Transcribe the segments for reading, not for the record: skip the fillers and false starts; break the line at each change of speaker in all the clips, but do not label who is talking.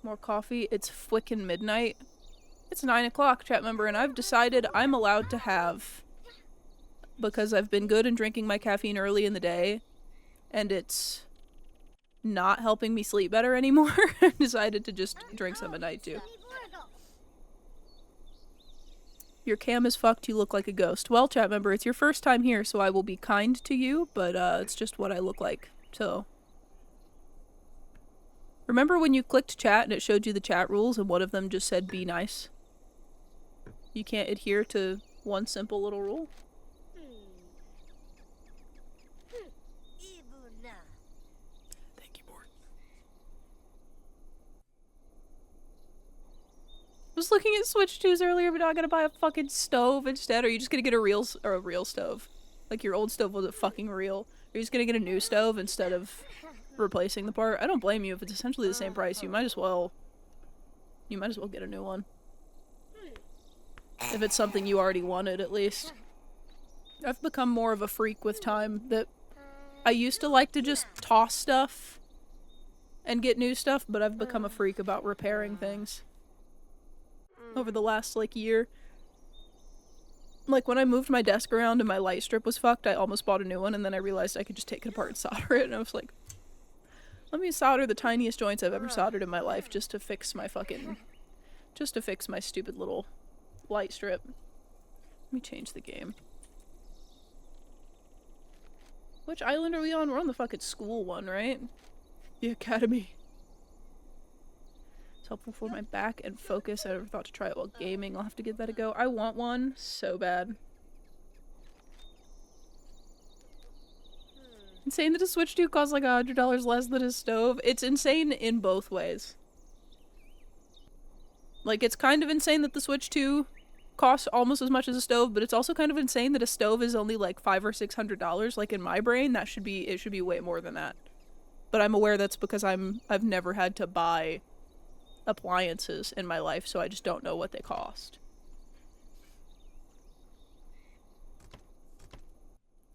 More coffee. It's fwickin' midnight. It's 9 o'clock, chat member, and I've decided I'm allowed to have, because I've been good in drinking my caffeine early in the day, and it's not helping me sleep better anymore. I decided to just drink some at night too. Your cam is fucked, you look like a ghost. Well, chat member, it's your first time here, so I will be kind to you, but it's just what I look like, so. Remember when you clicked chat and it showed you the chat rules and one of them just said be nice? You can't adhere to one simple little rule? Thank you, Bort. I was looking at Switch 2s earlier, but now I gotta buy a fucking stove instead. Or are you just gonna get a real stove? Like your old stove wasn't fucking real. Are you just gonna get a new stove instead of replacing the part? I don't blame you if it's essentially the same price. You might as well get a new one. If it's something you already wanted, at least. I've become more of a freak with time that I used to like to just toss stuff and get new stuff, but I've become a freak about repairing things over the last, like, year. Like, when I moved my desk around and my light strip was fucked, I almost bought a new one, and then I realized I could just take it apart and solder it, and I was like, let me solder the tiniest joints I've ever soldered in my life just to fix my stupid little light strip. Let me change the game. Which island are we on? We're on the fucking school one, right? The academy. It's helpful for my back and focus. I never thought to try it while gaming. I'll have to give that a go. I want one so bad. Insane that a Switch 2 costs like $100 less than a stove. It's insane in both ways. Like, it's kind of insane that the Switch 2 costs almost as much as a stove, but it's also kind of insane that a stove is only like $500 or $600. Like, in my brain, it should be way more than that. But I'm aware that's because I've never had to buy appliances in my life, so I just don't know what they cost.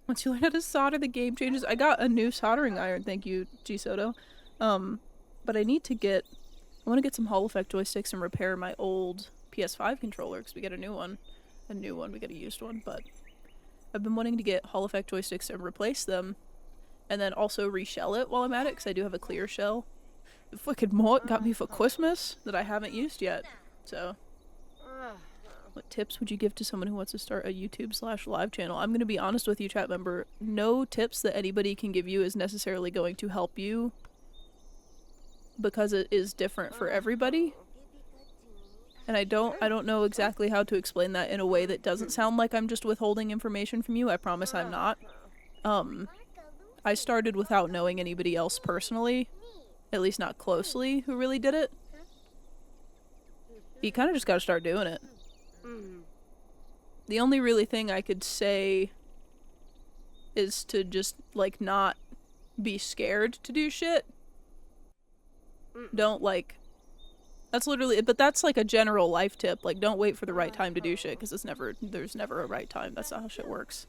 Once you learn how to solder, the game changes. I got a new soldering iron, thank you, G Soto. But I want to get some Hall Effect joysticks and repair my old PS5 controller, because we get a new one. We get a used one, but I've been wanting to get Hall Effect joysticks and replace them, and then also reshell it while I'm at it, because I do have a clear shell. The fucking Mort got me for Christmas that I haven't used yet, so. What tips would you give to someone who wants to start a YouTube/live channel? I'm going to be honest with you, chat member. No tips that anybody can give you is necessarily going to help you, because it is different for everybody. And I don't know exactly how to explain that in a way that doesn't sound like I'm just withholding information from you. I promise I'm not. I started without knowing anybody else personally, at least not closely, who really did it. You kind of just gotta start doing it. The only really thing I could say is to just, like, not be scared to do shit. Don't, like... That's literally... But that's, like, a general life tip. Like, don't wait for the right time to do shit, because there's never a right time. That's not how shit works.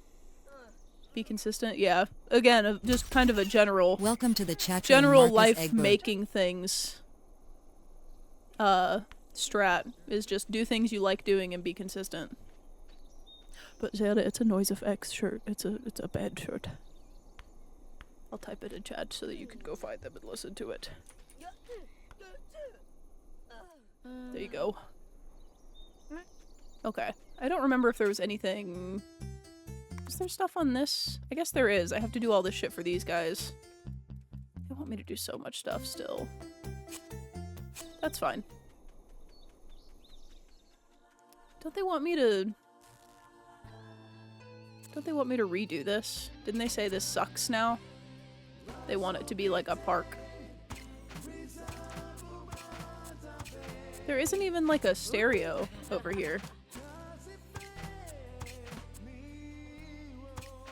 Be consistent. Yeah. Again, just kind of a general...
Welcome to the chat.
General life-making things. Strat is just do things you like doing and be consistent. But Zelda, it's a Noise FX shirt. It's a bad shirt. I'll type it in chat so that you can go find them and listen to it. There you go. Okay. I don't remember if there was anything... Is there stuff on this? I guess there is. I have to do all this shit for these guys. They want me to do so much stuff still. That's fine. Don't they want me to redo this? Didn't they say this sucks now? They want it to be like a park. There isn't even like a stereo over here.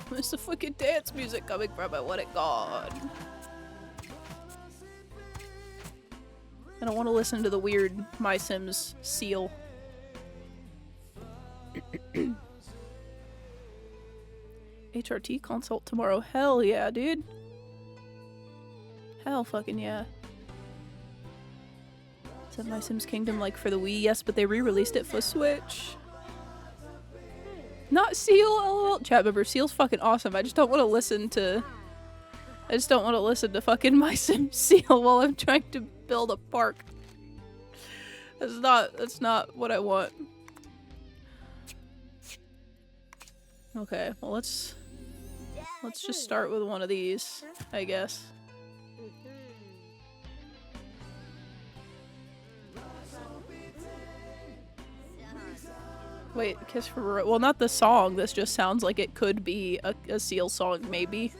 Where's the fucking dance music coming from? I want it gone. I don't want to listen to the weird mysims seal. HRT consult tomorrow. Hell yeah, dude. Hell fucking yeah. Is My Sims Kingdom like for the Wii? Yes, but they re-released it for Switch. Not Seal, lol. Chat member, Seal's fucking awesome. I just don't want to listen to... I just don't want to listen to fucking My Sims Seal while I'm trying to build a park. That's not what I want. Okay, well let's just start with one of these, I guess. Wait, Kiss for... Well, not the song. This just sounds like it could be a Seal song, maybe.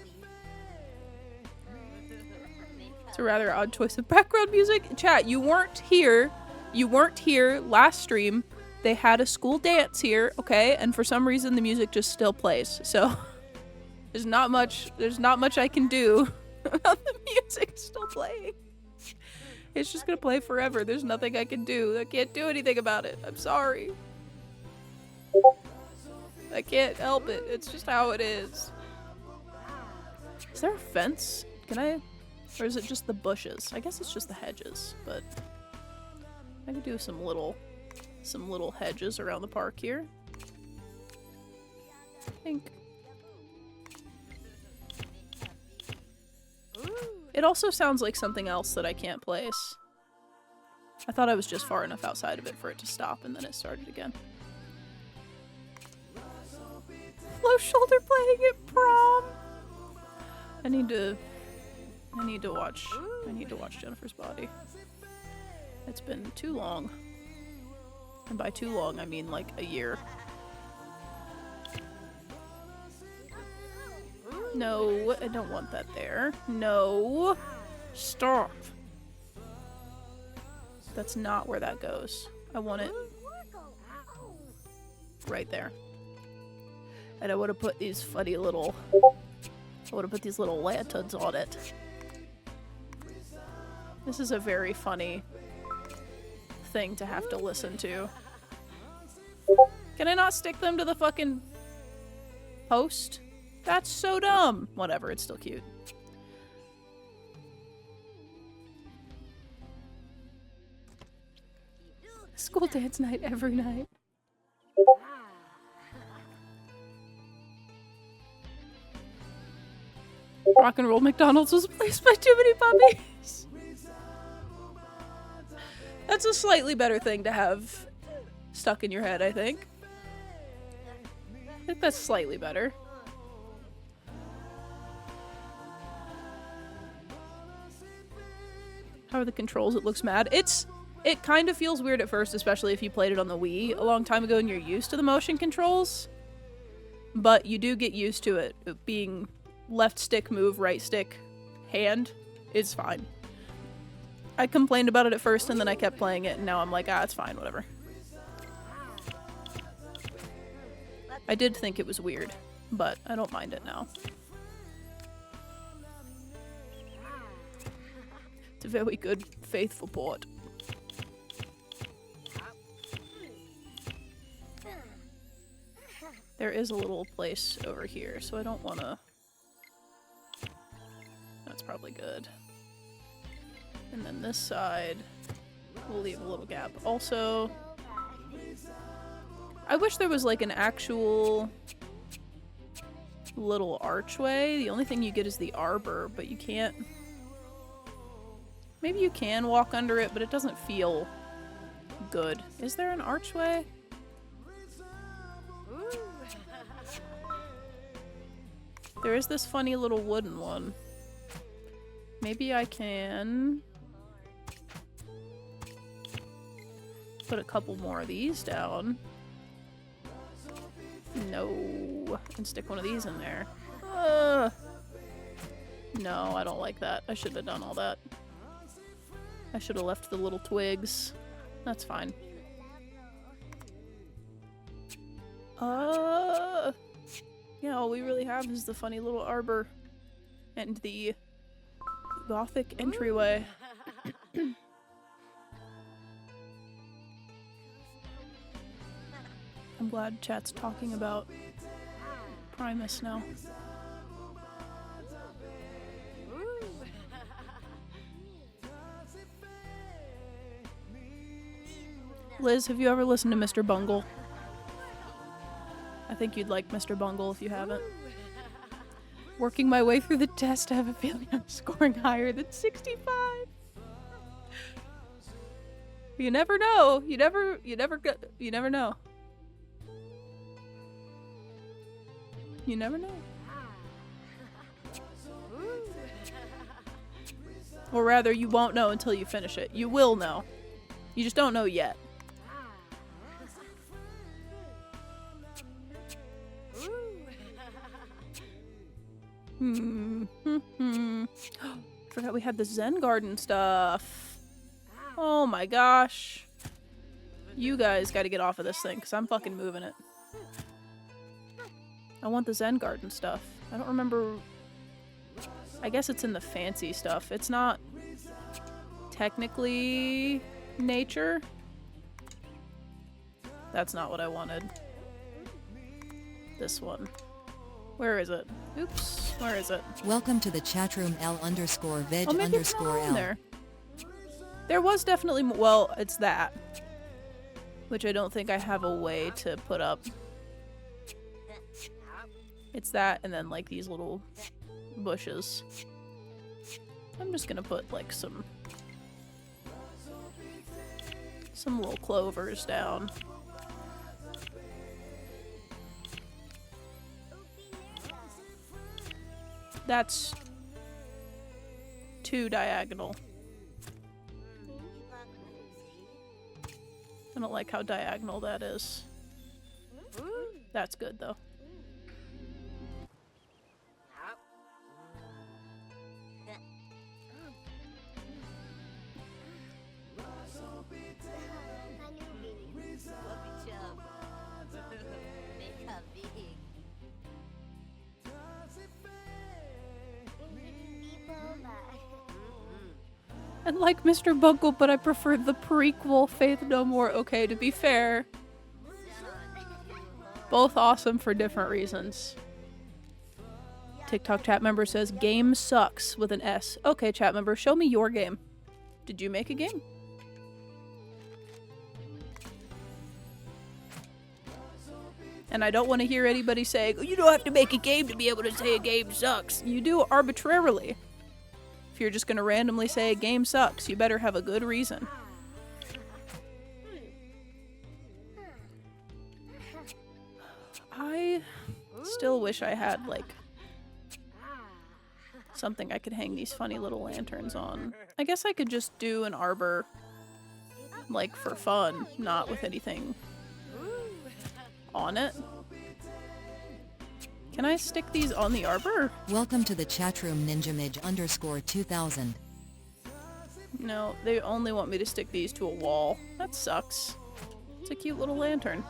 It's a rather odd choice of background music. Chat, you weren't here. You weren't here last stream. They had a school dance here, okay? And for some reason, the music just still plays. So, there's not much I can do about the music still playing. It's just gonna play forever. There's nothing I can do. I can't do anything about it. I'm sorry. I can't help it. It's just how it is. Is there a fence? Can I... Or is it just the bushes? I guess it's just the hedges, but... I could do some little hedges around the park here. I think. It also sounds like something else that I can't place. I thought I was just far enough outside of it for it to stop, and then it started again. Low shoulder playing at prom. I need to watch Jennifer's Body. It's been too long. And by too long, I mean like a year. No, I don't want that there. No. Stop. That's not where that goes. I want it right there. And I would have put these funny little... I would have put these little lanterns on it. This is a very funny thing to have to listen to. Can I not stick them to the fucking post? That's so dumb. Whatever, it's still cute. School dance night every night. Rock and Roll McDonald's was placed by too many puppies. That's a slightly better thing to have stuck in your head, I think. I think that's slightly better. How are the controls? It looks mad. It kind of feels weird at first, especially if you played it on the Wii a long time ago and you're used to the motion controls. But you do get used to it. Being left stick move, right stick hand is fine. I complained about it at first and then I kept playing it and now I'm like, ah, it's fine, whatever. I did think it was weird, but I don't mind it now. It's a very good, faithful port. There is a little place over here, so I don't want to... That's probably good. And then this side, we'll leave a little gap. Also, I wish there was like an actual little archway. The only thing you get is the arbor, but you can't... Maybe you can walk under it, but it doesn't feel good. Is there an archway? There is this funny little wooden one. Maybe I can put a couple more of these down. No. And stick one of these in there. No, I don't like that. I should have done all that. I should have left the little twigs. That's fine. Yeah, all we really have is the funny little arbor and the Gothic entryway. I'm glad chat's talking about Primus now. Liz, have you ever listened to Mr. Bungle? I think you'd like Mr. Bungle if you haven't. Working my way through the test, I have a feeling I'm scoring higher than 65. You never know. You never know. You never know. Or rather, you won't know until you finish it. You will know. You just don't know yet. Forgot we had the Zen Garden stuff. Oh my gosh. You guys gotta get off of this thing, because I'm fucking moving it. I want the Zen Garden stuff. I don't remember... I guess it's in the fancy stuff. It's not technically nature. That's not what I wanted. This one. Where is it? Oops. Where is it?
Welcome to the chatroom L_veg_L.
Oh, maybe it's not on there. There was definitely... Well, it's that. Which I don't think I have a way to put up. It's that, and then like these little bushes. I'm just gonna put like some little clovers down. That's too diagonal. I don't like how diagonal that is. That's good though. I like Mr. Bungle, but I prefer the prequel, Faith No More. Okay, to be fair, both awesome for different reasons. TikTok chat member says, game sucks with an S. Okay, chat member, show me your game. Did you make a game? And I don't want to hear anybody saying, oh, you don't have to make a game to be able to say a game sucks. You do arbitrarily. If you're just going to randomly say a game sucks, you better have a good reason. I still wish I had, like, something I could hang these funny little lanterns on. I guess I could just do an arbor, like, for fun, not with anything on it. Can I stick these on the arbor?
Welcome to the chatroom ninjamidge_2000.
No, they only want me to stick these to a wall. That sucks. It's a cute little lantern.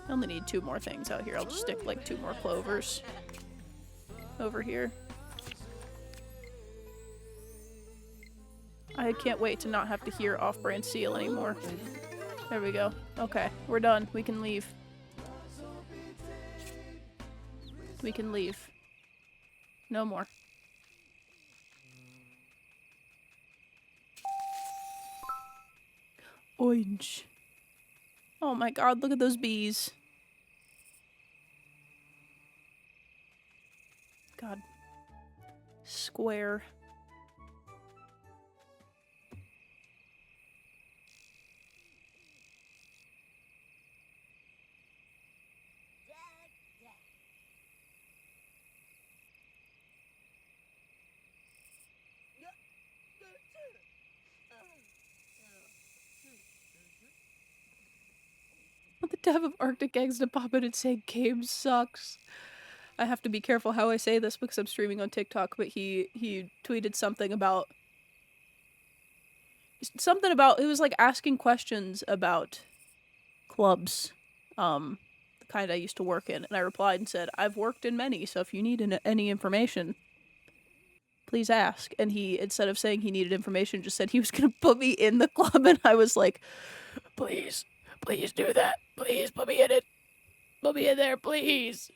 I only need 2 more things out here. I'll just stick like 2 more clovers over here. I can't wait to not have to hear off-brand seal anymore. There we go. Okay, we're done. We can leave. We can leave. No more. Orange. Oh my god, look at those bees. God. Square. The dev of Arctic Eggs to pop in and say game sucks. I have to be careful how I say this because I'm streaming on TikTok, but he tweeted something about it was like asking questions about clubs, the kind I used to work in, and I replied and said, I've worked in many, so if you need any information, please ask. And he, instead of saying he needed information, just said he was gonna put me in the club, and I was like, please do that. Please put me in it. Put me in there, please.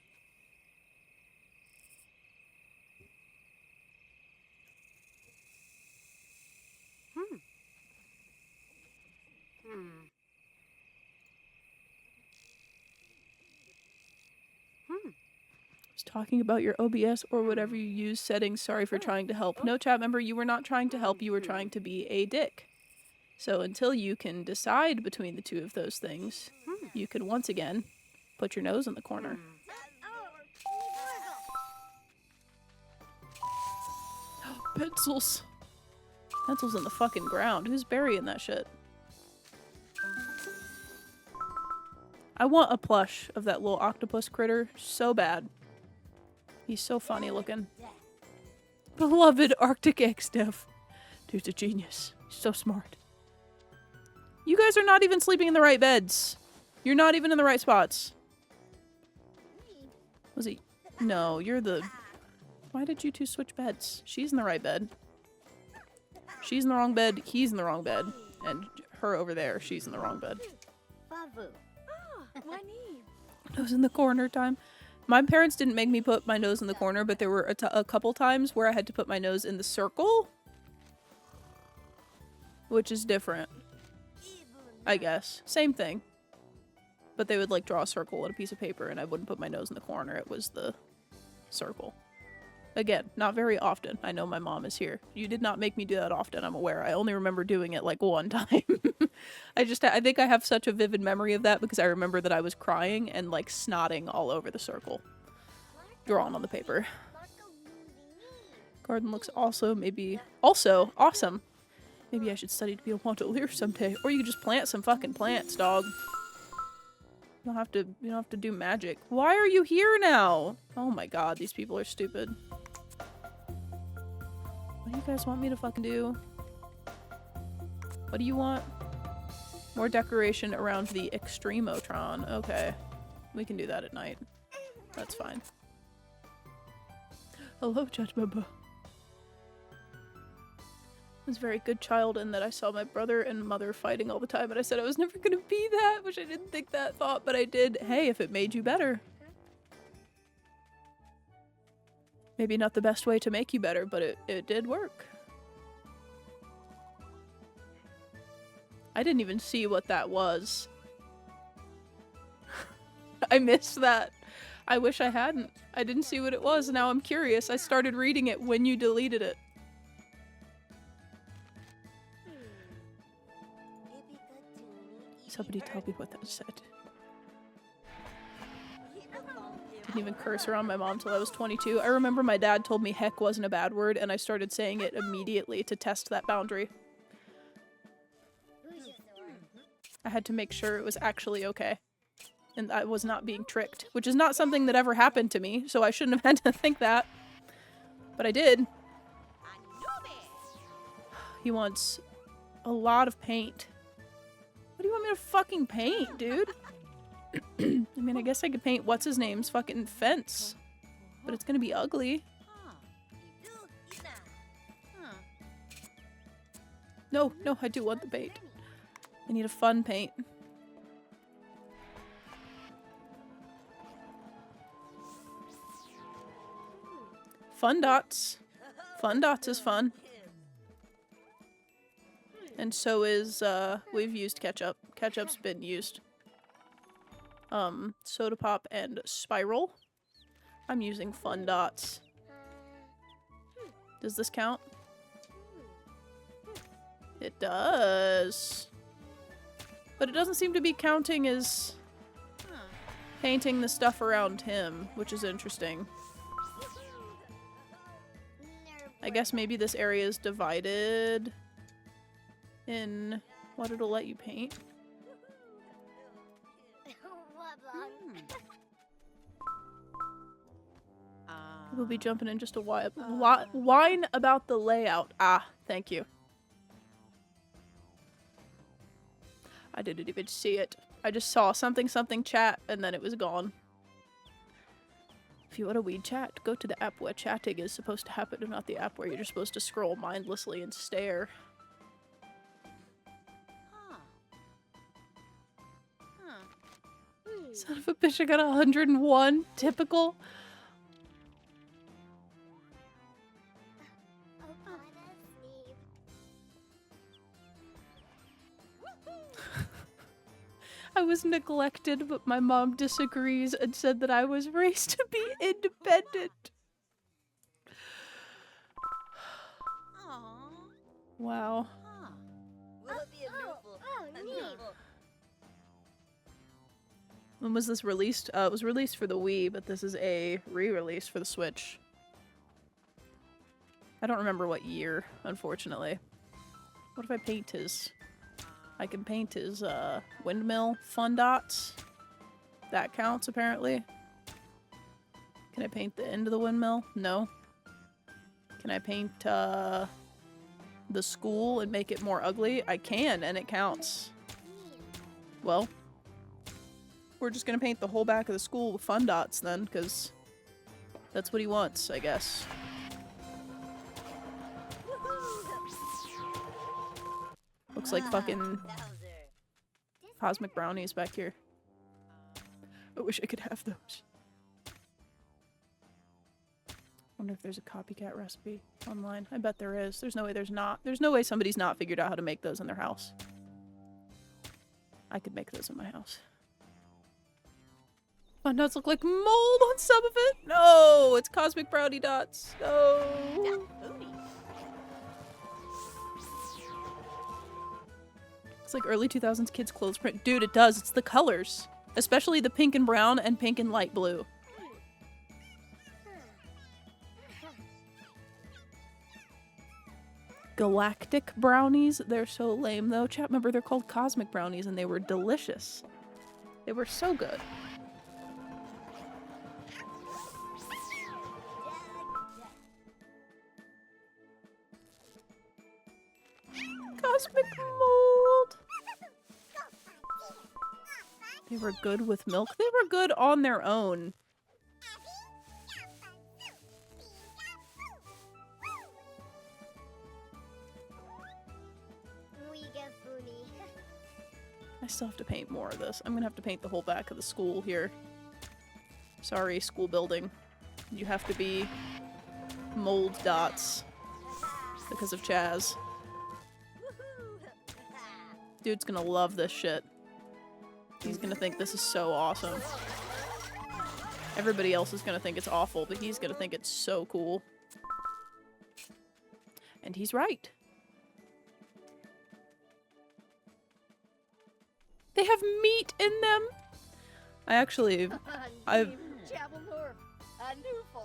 Talking about your OBS or whatever you use settings. Sorry for trying to help. No, chat member, you were not trying to help. You were trying to be a dick. So until you can decide between the two of those things, you can once again put your nose in the corner. Pencils. Pencils in the fucking ground. Who's burying that shit? I want a plush of that little octopus critter so bad. He's so funny looking. Beloved Arctic egg Steph. Dude's a genius. He's so smart. You guys are not even sleeping in the right beds. You're not even in the right spots. Was he? No, you're the... Why did you two switch beds? She's in the right bed. She's in the wrong bed. He's in the wrong bed. And her over there, she's in the wrong bed. Nose in the corner time. My parents didn't make me put my nose in the corner, but there were a couple times where I had to put my nose in the circle. Which is different. I guess. Same thing. But they would like draw a circle on a piece of paper and I wouldn't put my nose in the corner. It was the circle. Again, not very often. I know my mom is here. You did not make me do that often, I'm aware. I only remember doing it like one time. I think I have such a vivid memory of that because I remember that I was crying and like snotting all over the circle. Drawn on the paper. Garden looks also awesome. Maybe I should study to be a wantolier someday. Or you could just plant some fucking plants, dog. You don't have to do magic. Why are you here now? Oh my god, these people are stupid. What do you guys want me to fucking do? What do you want? More decoration around the Extremotron. Okay. We can do that at night. That's fine. Hello, Judge Member. I was a very good child in that I saw my brother and mother fighting all the time and I said I was never gonna be that, which I didn't think that thought, but I did. Hey, if it made you better. Maybe not the best way to make you better, but it did work. I didn't even see what that was. I missed that. I wish I hadn't. I didn't see what it was, now I'm curious. I started reading it when you deleted it. Somebody tell me what that said. Didn't even curse around my mom till I was 22. I remember my dad told me heck wasn't a bad word and I started saying it immediately to test that boundary. I had to make sure it was actually okay. And I was not being tricked. Which is not something that ever happened to me, so I shouldn't have had to think that. But I did. He wants a lot of paint. What do you want me to fucking paint, dude? I mean, I guess I could paint what's-his-name's fucking fence. But it's gonna be ugly. No, I do want the paint. I need a fun paint. Fun dots. Fun dots is fun. And so is, we've used ketchup. Ketchup's been used. Soda pop and spiral. I'm using fun dots. Does this count? It does. But it doesn't seem to be counting as painting the stuff around him, which is interesting. I guess maybe this area is divided in what it'll let you paint. We'll be jumping in just a while. Whine about the layout. Ah, thank you. I didn't even see it. I just saw something chat and then it was gone. If you want a weed chat, go to the app where chatting is supposed to happen and not the app where you're just supposed to scroll mindlessly and stare. Son of a bitch, I got 101. Typical. I was neglected, but my mom disagrees and said that I was raised to be independent. Wow. When was this released? It was released for the Wii, but this is a re-release for the Switch. I don't remember what year, unfortunately. What if I paint his... I can paint his, windmill fun dots. That counts, apparently. Can I paint the end of the windmill? No. Can I paint, the school and make it more ugly? I can, and it counts. Well, we're just gonna paint the whole back of the school with fun dots then, because that's what he wants, I guess. Looks like fucking cosmic brownies back here. I wish I could have those. Wonder if there's a copycat recipe online. I bet there is. There's no way there's not. There's no way somebody's not figured out how to make those in their house. I could make those in my house. Fun dots look like mold on some of it. No, it's cosmic brownie dots. No. It's like early 2000s kids clothes print. Dude, it does. It's the colors. Especially the pink and brown and pink and light blue. Galactic brownies. They're so lame though. Chat, remember they're called cosmic brownies and they were delicious. They were so good. Cosmic mold. They were good with milk. They were good on their own. I still have to paint more of this. I'm gonna have to paint the whole back of the school here. Sorry, school building. You have to be mold dots because of Chaz. Dude's gonna love this shit. He's gonna think this is so awesome. Everybody else is gonna think it's awful, but he's gonna think it's so cool. And he's right. They have meat in them! I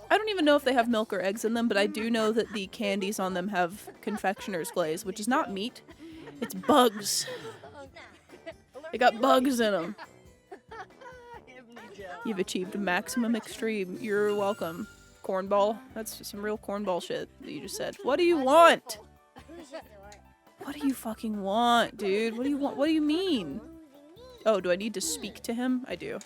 don't even know if they have milk or eggs in them, but I do know that the candies on them have confectioner's glaze, which is not meat. It's bugs. They got bugs in them. You've achieved maximum extreme. You're welcome. Cornball. That's some real cornball shit that you just said. What do you want? What do you fucking want, dude? What do you want? What do you mean? Oh, do I need to speak to him? I do.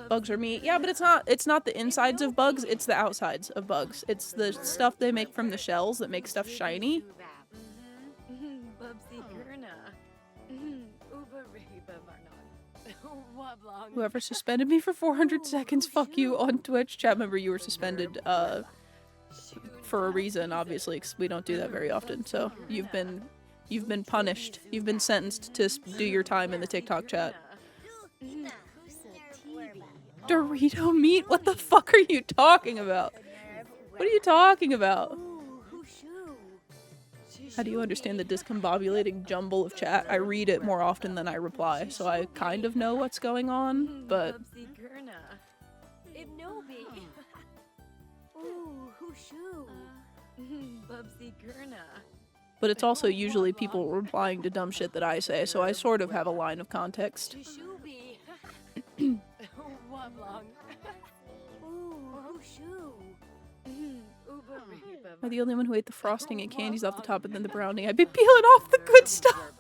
Bugs are meat. Yeah, but it's not the insides of bugs, it's the outsides of bugs. It's the stuff they make from the shells that make stuff shiny. Whoever suspended me for 400 seconds, fuck you on Twitch. Chat member, you were suspended for a reason, obviously, because we don't do that very often. So you've been punished. You've been sentenced to do your time in the TikTok chat. Dorito meat? What the fuck are you talking about? What are you talking about? How do you understand the discombobulating jumble of chat? I read it more often than I reply, so I kind of know what's going on, but... But it's also usually people replying to dumb shit that I say, so I sort of have a line of context. Am I the only one who ate the frosting and candies off the top and then the brownie? I've been peeling off the good stuff!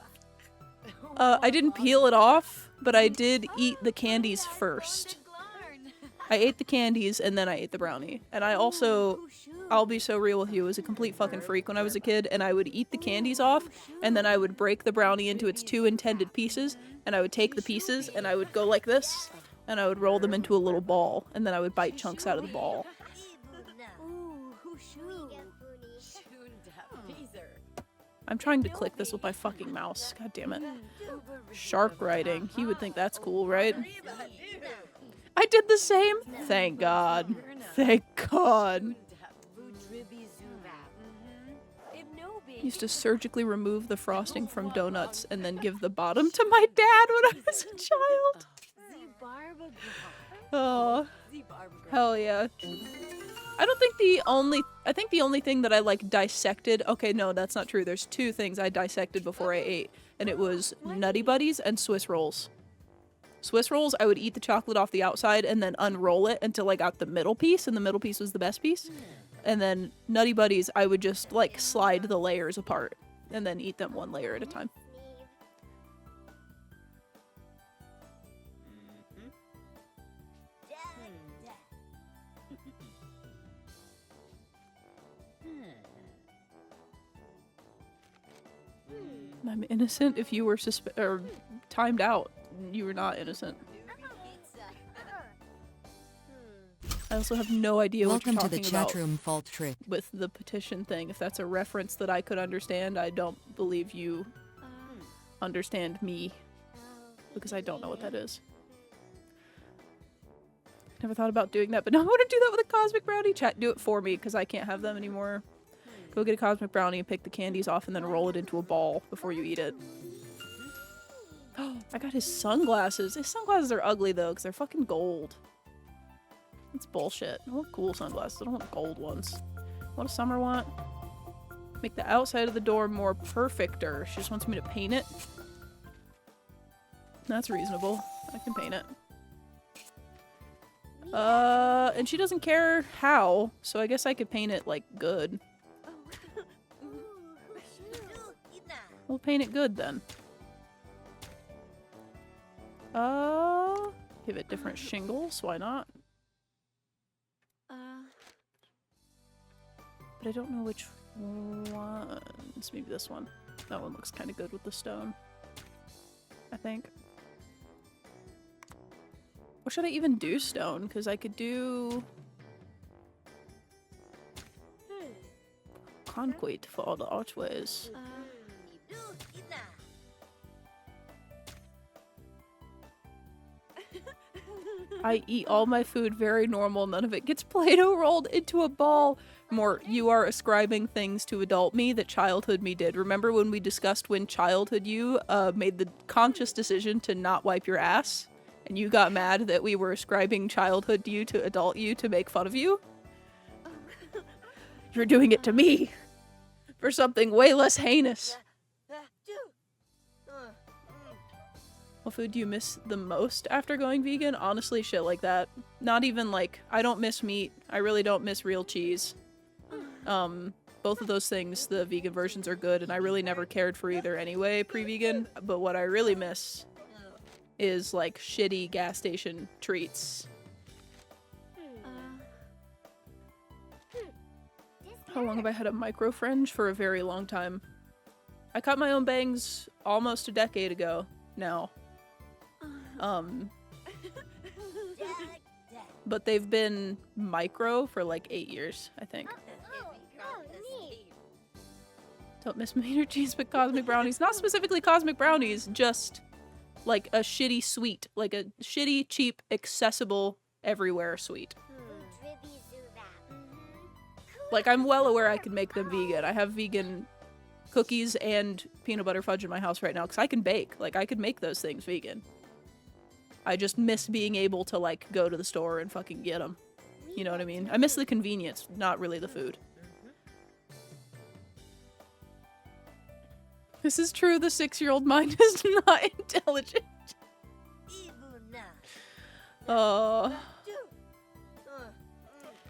I didn't peel it off, but I did eat the candies first. I ate the candies and then I ate the brownie. And I also, I'll be so real with you, was a complete fucking freak when I was a kid, and I would eat the candies off, and then I would break the brownie into its 2 intended pieces, and I would take the pieces, and I would go like this, and I would roll them into a little ball, and then I would bite chunks out of the ball. I'm trying to click this with my fucking mouse. God damn it. Shark riding. He would think that's cool, right? I did the same. Thank God. Thank God. Used to surgically remove the frosting from donuts and then give the bottom to my dad when I was a child. Oh, hell yeah. I think the only thing that I like dissected, okay, no, that's not true. There's two things I dissected before I ate, and it was Nutty Buddies and Swiss rolls. Swiss rolls, I would eat the chocolate off the outside and then unroll it until I got the middle piece, and the middle piece was the best piece. And then Nutty Buddies, I would just like slide the layers apart and then eat them one layer at a time. I'm innocent. If you were or timed out, you were not innocent. I also have no idea what you're talking about.
Welcome to the chat room, Fault Trick.
With the petition thing. If that's a reference that I could understand, I don't believe you understand me. Because I don't know what that is. Never thought about doing that, but now I want to do that with a Cosmic Brownie. Chat, do it for me, because I can't have them anymore. Go get a Cosmic Brownie and pick the candies off and then roll it into a ball before you eat it. Oh, I got his sunglasses. His sunglasses are ugly, though, because they're fucking gold. That's bullshit. I want cool sunglasses. I don't want gold ones. What does Summer want? Make the outside of the door more perfecter. She just wants me to paint it. That's reasonable. I can paint it. And she doesn't care how, so I guess I could paint it, like, good. We'll paint it good, then. Give it different shingles, why not? But I don't know which ones. Maybe this one. That one looks kind of good with the stone. I think. Or should I even do stone? Because I could do concrete for all the archways. I eat all my food very normal. None of it gets Play-Doh rolled into a ball. More, you are ascribing things to adult me that childhood me did. Remember when we discussed when childhood you made the conscious decision to not wipe your ass? And you got mad that we were ascribing childhood you to adult you to make fun of you? You're doing it to me! For something way less heinous. What food do you miss the most after going vegan? Honestly, shit like that. Not even like, I don't miss meat. I really don't miss real cheese. Both of those things, the vegan versions are good, and I really never cared for either anyway, pre-vegan. But what I really miss is like shitty gas station treats. How long have I had a micro fringe? For a very long time. I cut my own bangs almost a decade ago now. But they've been micro for like 8 years, I think. Don't miss mater cheese, but Cosmic Brownies. Not specifically Cosmic Brownies, just like a shitty sweet. Like a shitty, cheap, accessible, everywhere sweet. Like, I'm well aware I can make them vegan. I have vegan cookies and peanut butter fudge in my house right now, because I can bake. Like, I could make those things vegan. I just miss being able to, like, go to the store and fucking get them. You know what I mean? I miss the convenience, not really the food. This is true, the 6-year-old mind is not intelligent.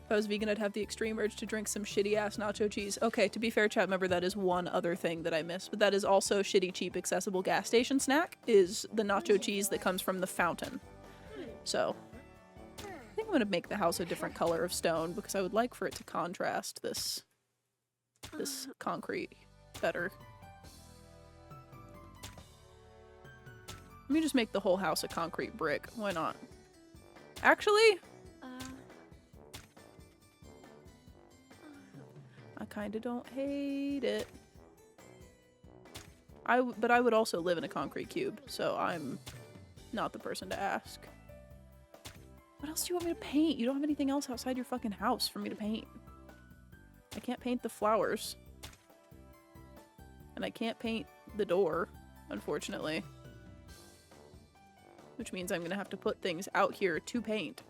If I was vegan, I'd have the extreme urge to drink some shitty-ass nacho cheese. Okay, to be fair, chat member, that is one other thing that I miss. But that is also shitty, cheap, accessible gas station snack, is the nacho cheese that comes from the fountain. So, I think I'm gonna make the house a different color of stone, because I would like for it to contrast this concrete better. Let me just make the whole house a concrete brick. Why not? Actually, I kinda don't hate it. But I would also live in a concrete cube, so I'm not the person to ask. What else do you want me to paint? You don't have anything else outside your fucking house for me to paint. I can't paint the flowers. And I can't paint the door, unfortunately. Which means I'm gonna have to put things out here to paint.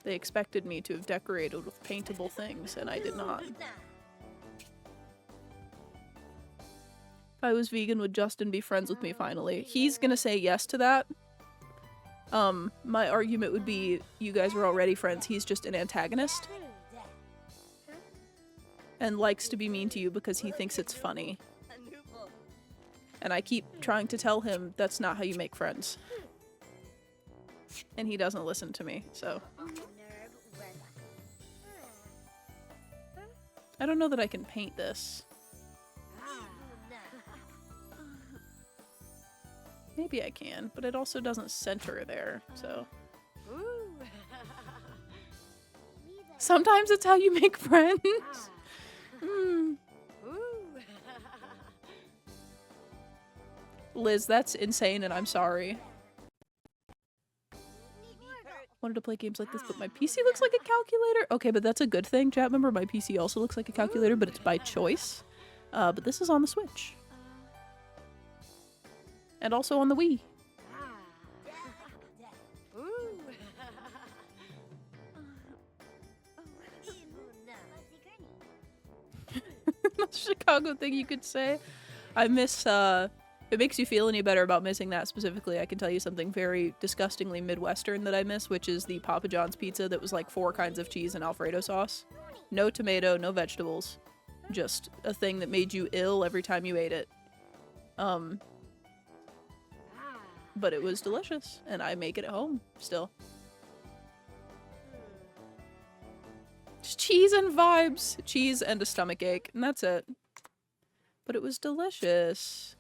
They expected me to have decorated with paintable things, and I did not. If I was vegan, would Justin be friends with me finally? He's gonna say yes to that. My argument would be, you guys were already friends, he's just an antagonist. And likes to be mean to you because he thinks it's funny. And I keep trying to tell him that's not how you make friends. And he doesn't listen to me, so. I don't know that I can paint this. Maybe I can, but it also doesn't center there, so. Sometimes it's how you make friends. Liz, that's insane and I'm sorry. Wanted to play games like this, but my PC looks like a calculator. Okay, but that's a good thing, chat member. My PC also looks like a calculator, but it's by choice. But this is on the Switch. And also on the Wii. That's a Chicago thing you could say. I miss, if it makes you feel any better about missing that specifically, I can tell you something very disgustingly Midwestern that I miss, which is the Papa John's pizza that was like 4 kinds of cheese and Alfredo sauce. No tomato, no vegetables. Just a thing that made you ill every time you ate it. But it was delicious, and I make it at home, still. Just cheese and vibes. Cheese and a stomach ache, and that's it. But it was delicious.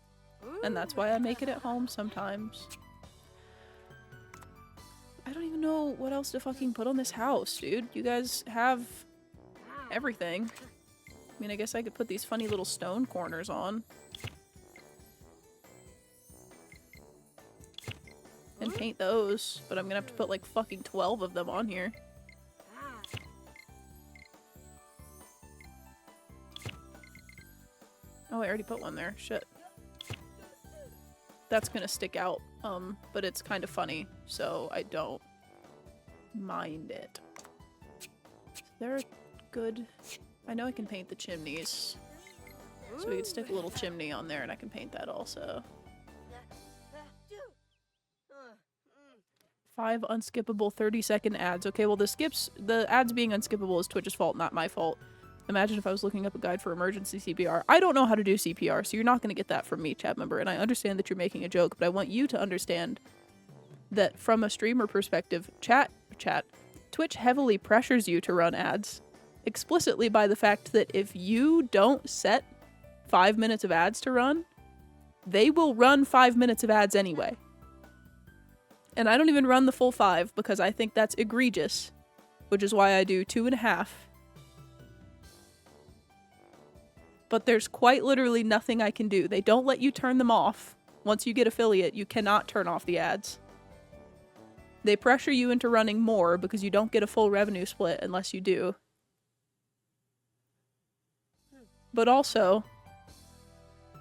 And that's why I make it at home sometimes. I don't even know what else to fucking put on this house, dude. You guys have everything. I mean, I guess I could put these funny little stone corners on. And paint those, but I'm gonna have to put like fucking 12 of them on here. Oh, I already put one there. Shit. That's gonna stick out, but it's kind of funny, so I don't mind it. They're good. I know I can paint the chimneys. So we could stick a little chimney on there and I can paint that also. 5 unskippable 30-second ads. Okay, well the ads being unskippable is Twitch's fault, not my fault. Imagine if I was looking up a guide for emergency CPR. I don't know how to do CPR, so you're not going to get that from me, chat member. And I understand that you're making a joke, but I want you to understand that from a streamer perspective, Twitch heavily pressures you to run ads. Explicitly by the fact that if you don't set 5 minutes of ads to run, they will run 5 minutes of ads anyway. And I don't even run the full 5 because I think that's egregious, which is why I do 2.5. But there's quite literally nothing I can do. They don't let you turn them off. Once you get affiliate, you cannot turn off the ads. They pressure you into running more because you don't get a full revenue split unless you do. But also,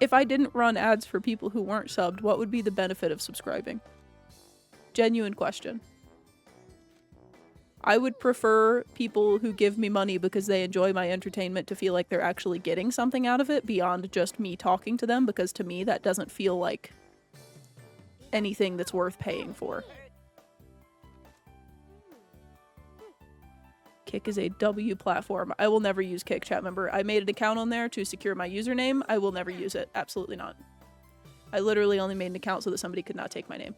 if I didn't run ads for people who weren't subbed, what would be the benefit of subscribing? Genuine question. I would prefer people who give me money because they enjoy my entertainment to feel like they're actually getting something out of it beyond just me talking to them, because to me that doesn't feel like anything that's worth paying for. Kick is a W platform. I will never use Kick, chat member. I made an account on there to secure my username. I will never use it. Absolutely not. I literally only made an account so that somebody could not take my name.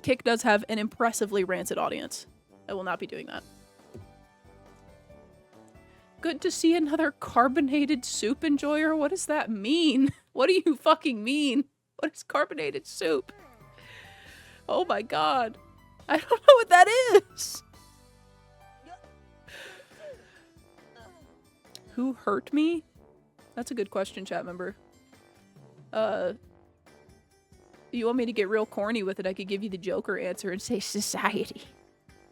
Kick does have an impressively rancid audience. I will not be doing that. Good to see another carbonated soup enjoyer. What does that mean? What do you fucking mean? What is carbonated soup? Oh my god. I don't know what that is. Who hurt me? That's a good question, chat member. You want me to get real corny with it, I could give you the Joker answer and say society.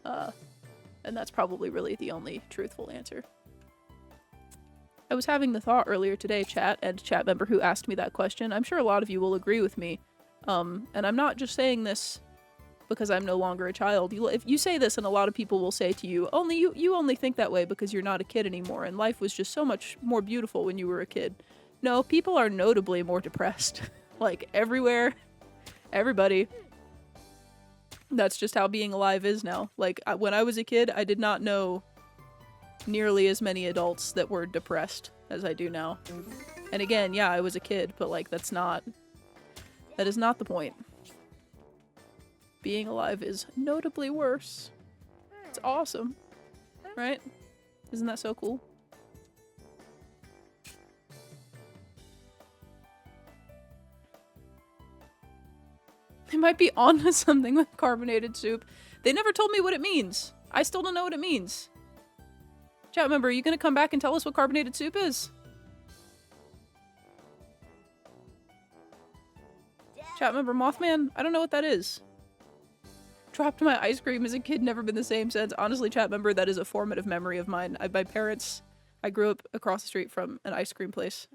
And that's probably really the only truthful answer. I was having the thought earlier today, chat, and chat member who asked me that question. I'm sure a lot of you will agree with me. And I'm not just saying this because I'm no longer a child. If you say this, and a lot of people will say to you, you only think that way because you're not a kid anymore, and life was just so much more beautiful when you were a kid. No, people are notably more depressed. Like, everywhere. Everybody. That's just how being alive is now. Like, when I was a kid, I did not know nearly as many adults that were depressed as I do now. And again, yeah, I was a kid, but like, that is not the point. Being alive is notably worse. It's awesome. Right? Isn't that so cool? They might be onto something with carbonated soup. They never told me what it means. I still don't know what it means. Chat member, are you gonna come back and tell us what carbonated soup is? Chat member Mothman, I don't know what that is. Dropped my ice cream as a kid, never been the same since. Honestly, chat member, that is a formative memory of mine. My parents, I grew up across the street from an ice cream place.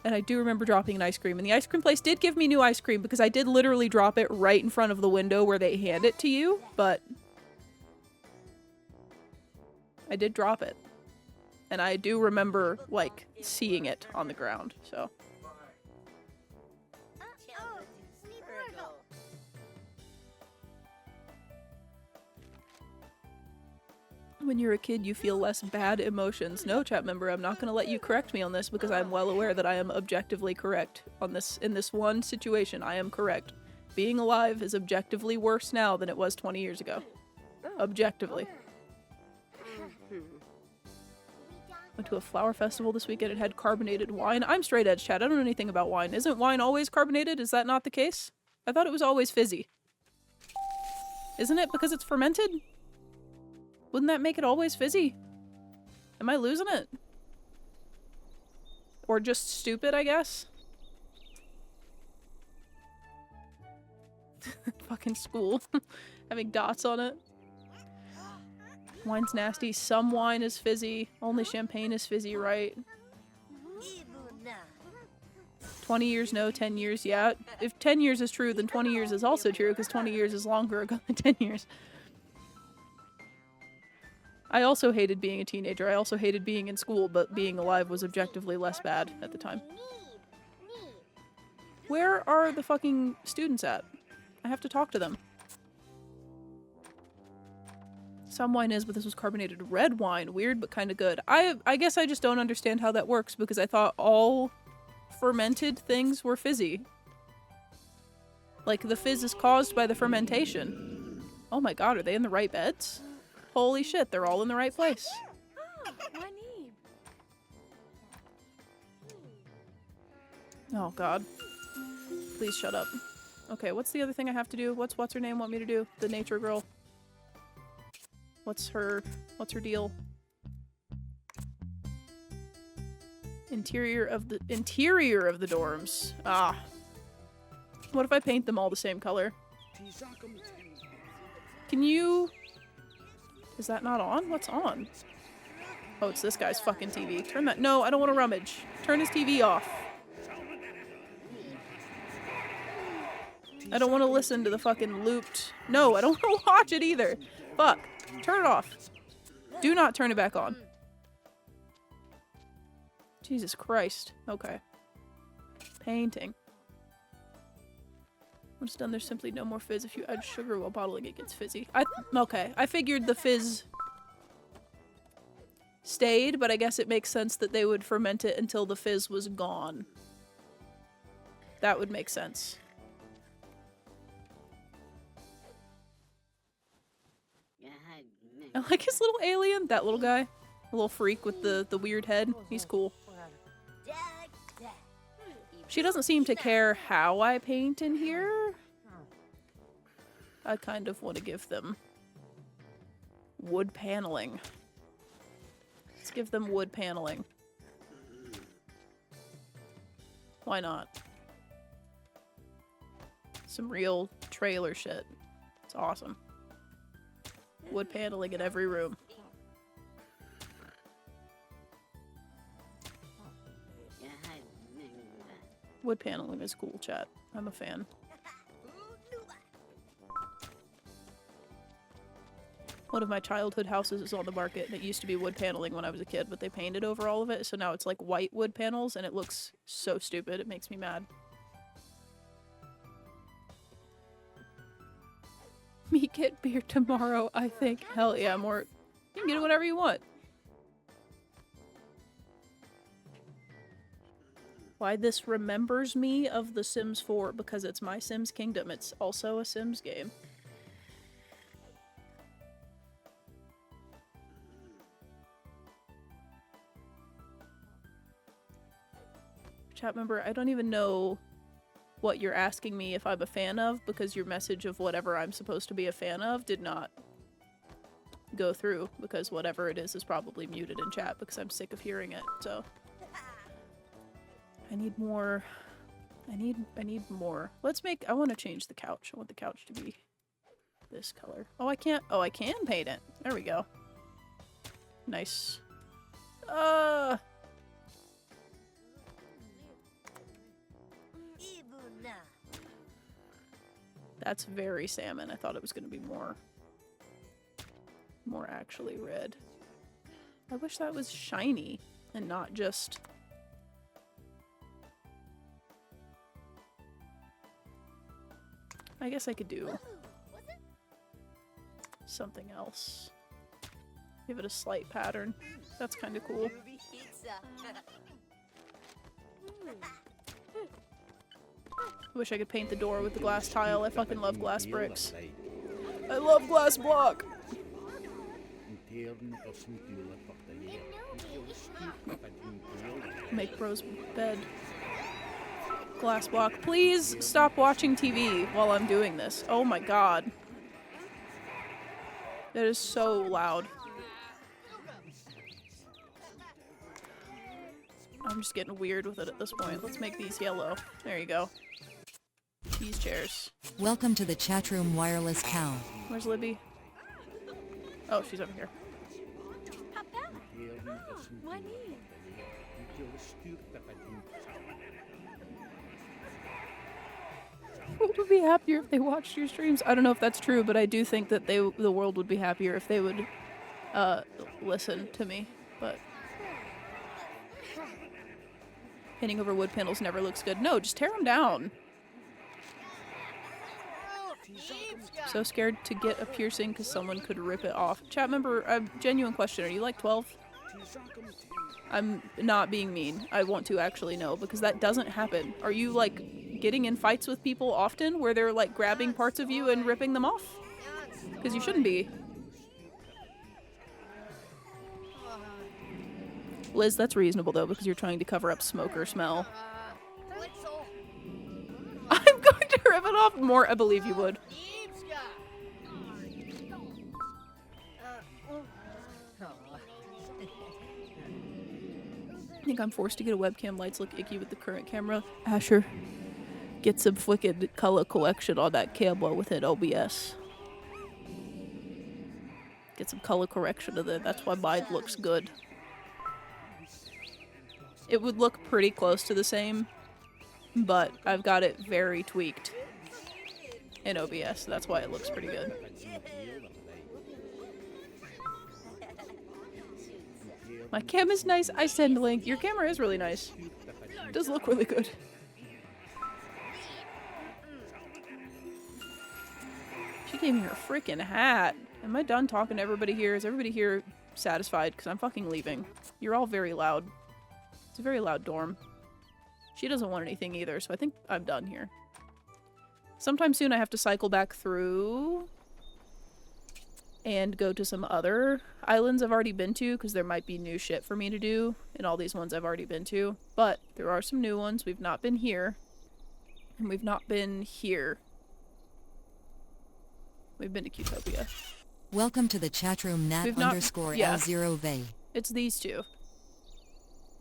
And I do remember dropping an ice cream. And the ice cream place did give me new ice cream because I did literally drop it right in front of the window where they hand it to you. But I did drop it. And I do remember, like, seeing it on the ground, so. When you're a kid, you feel less bad emotions. No, chat member, I'm not going to let you correct me on this because I'm well aware that I am objectively correct on this. In this one situation, I am correct. Being alive is objectively worse now than it was 20 years ago. Objectively. Went to a flower festival this weekend. It had carbonated wine. I'm straight edge, chat. I don't know anything about wine. Isn't wine always carbonated? Is that not the case? I thought it was always fizzy. Isn't it because it's fermented? Wouldn't that make it always fizzy? Am I losing it? Or just stupid, I guess? Fucking school. Having dots on it. Wine's nasty. Some wine is fizzy. Only champagne is fizzy, right? 20 years, no. 10 years, yeah. If 10 years is true, then 20 years is also true, because 20 years is longer ago than 10 years. I also hated being a teenager. I also hated being in school, but being alive was objectively less bad at the time. Where are the fucking students at? I have to talk to them. Some wine is, but this was carbonated red wine. Weird, but kind of good. I guess I just don't understand how that works, because I thought all fermented things were fizzy. Like, the fizz is caused by the fermentation. Oh my god, are they in the right beds? Holy shit, they're all in the right place. Oh god. Please shut up. Okay, what's the other thing I have to do? What's her name want me to do? The nature girl. What's her deal? Interior of the dorms. Ah. What if I paint them all the same color? Can you... Is that not on? What's on? Oh, it's this guy's fucking TV. Turn that- No, I don't want to rummage. Turn his TV off. I don't want to listen to the fucking looped... No, I don't want to watch it either. Fuck. Turn it off. Do not turn it back on. Jesus Christ. Okay. Painting. Once done, there's simply no more fizz. If you add sugar while bottling, it gets fizzy. Okay. I figured the fizz stayed, but I guess it makes sense that they would ferment it until the fizz was gone. That would make sense. I like his little alien. That little guy. A little freak with the weird head. He's cool. She doesn't seem to care how I paint in here. I kind of want to give them wood paneling. Let's give them wood paneling. Why not? Some real trailer shit. It's awesome. Wood paneling in every room. Wood paneling is cool, chat. I'm a fan. One of my childhood houses is on the market, and it used to be wood paneling when I was a kid, but they painted over all of it, so now it's like white wood panels, and it looks so stupid. It makes me mad. Me get beer tomorrow, I think. Hell yeah, more. You can get it whenever you want. Why this remembers me of The Sims 4, because it's my Sims Kingdom. It's also a Sims game. Chat member, I don't even know what you're asking me if I'm a fan of, because your message of whatever I'm supposed to be a fan of did not go through, because whatever it is probably muted in chat because I'm sick of hearing it, so. I need more. I need more. Let's make, I want to change the couch. I want the couch to be this color. Oh, I can't, oh, I can paint it. There we go. Nice. That's very salmon. I thought it was going to be more actually red. I wish that was shiny and not just... I guess I could do something else. Give it a slight pattern. That's kind of cool. I wish I could paint the door with the glass tile. I fucking love glass bricks. I love glass block! Make bro's bed. Glass block. Please stop watching TV while I'm doing this. Oh my god. That is so loud. I'm just getting weird with it at this point. Let's make these yellow. There you go. These chairs.
Welcome to the chatroom wireless cow.
Where's Libby? Oh, she's over here. Who would be happier if they watched your streams? I don't know if that's true, but I do think that the world would be happier if they would listen to me. But painting over wood panels never looks good. No, just tear them down. So scared to get a piercing because someone could rip it off. Chat member, genuine question. Are you like 12? I'm not being mean. I want to actually know because that doesn't happen. Are you like getting in fights with people often where they're like grabbing parts of you and ripping them off? Because you shouldn't be. Liz, that's reasonable though because you're trying to cover up smoke or smell. I'm going to rip it off more. I believe you would. I think I'm forced to get a webcam. Lights look icky with the current camera. Asher, get some wicked color correction on that camera within OBS. Get some color correction of it. That's why mine looks good. It would look pretty close to the same, but I've got it very tweaked in OBS. That's why it looks pretty good. My cam is nice. I send a link. Your camera is really nice. It does look really good. She gave me her freaking hat. Am I done talking to everybody here? Is everybody here satisfied? Because I'm fucking leaving. You're all very loud. It's a very loud dorm. She doesn't want anything either, so I think I'm done here. Sometime soon I have to cycle back through and go to some other islands I've already been to, because there might be new shit for me to do in all these ones I've already been to. But there are some new ones. We've not been here. And we've not been here. We've been to Qtopia.
Welcome to the chatroom nat_L0vey.
It's these two.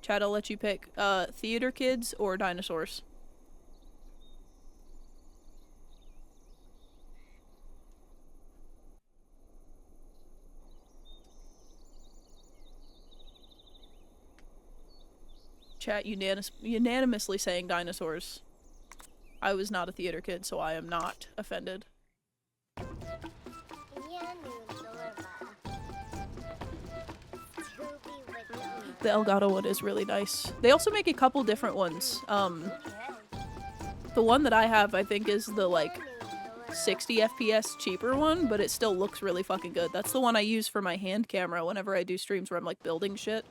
Chad, I'll let you pick. Theater kids or dinosaurs? Chat unanimously saying dinosaurs. I was not a theater kid, so I am not offended. The Elgato one is really nice. They also make a couple different ones. The one that I have, I think, is the, like, 60 FPS cheaper one, but it still looks really fucking good. That's the one I use for my hand camera whenever I do streams where I'm, like, building shit.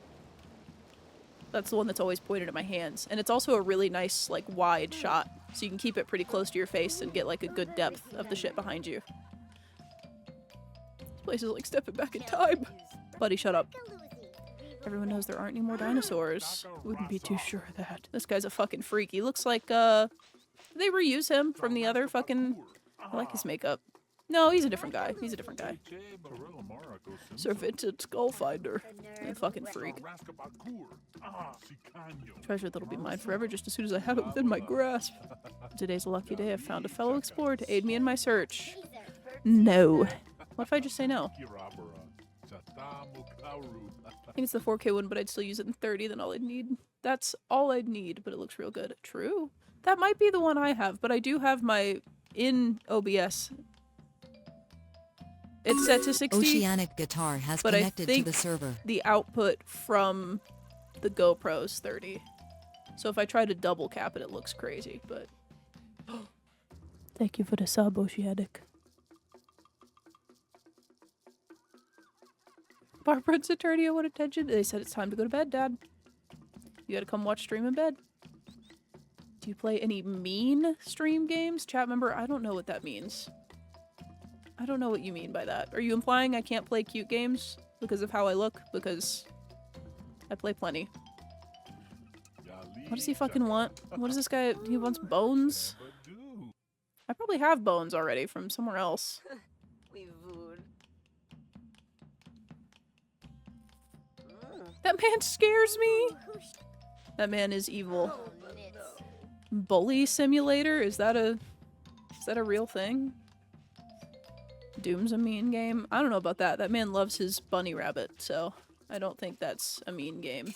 That's the one that's always pointed at my hands. And it's also a really nice, like, wide shot. So you can keep it pretty close to your face and get, like, a good depth of the shit behind you. This place is like stepping back in time. Buddy, shut up. Everyone knows there aren't any more dinosaurs. Wouldn't be too sure of that. This guy's a fucking freak. He looks like, did they reuse him from the other fucking... I like his makeup. No, he's a different guy. He's a different guy. Sir Vincent Skullfinder. You fucking freak. Treasure that'll be mine forever just as soon as I have it within my grasp. Today's a lucky day. I've found a fellow explorer to aid me in my search. No. What if I just say no? I think it's the 4K one, but I'd still use it in 30, then all I'd need. That's all I'd need, but it looks real good. True. That might be the one I have, but I do have my... in OBS. It's set to 60.
Oceanic Guitar has
but
connected
I think
to the server.
the output from the GoPro's 30. So if I try to double cap it, it looks crazy, but... Thank you for the sub, Oceanic. Barbara and Saturnia want attention. They said it's time to go to bed, Dad. You gotta come watch stream in bed. Do you play any mean stream games? Chat member, I don't know what that means. I don't know what you mean by that. Are you implying I can't play cute games because of how I look? Because I play plenty. What does he fucking want? What does this guy... He wants bones? I probably have bones already from somewhere else. That man scares me! That man is evil. Bully simulator? Is that a real thing? Doom's a mean game? I don't know about that. That man loves his bunny rabbit, so I don't think that's a mean game.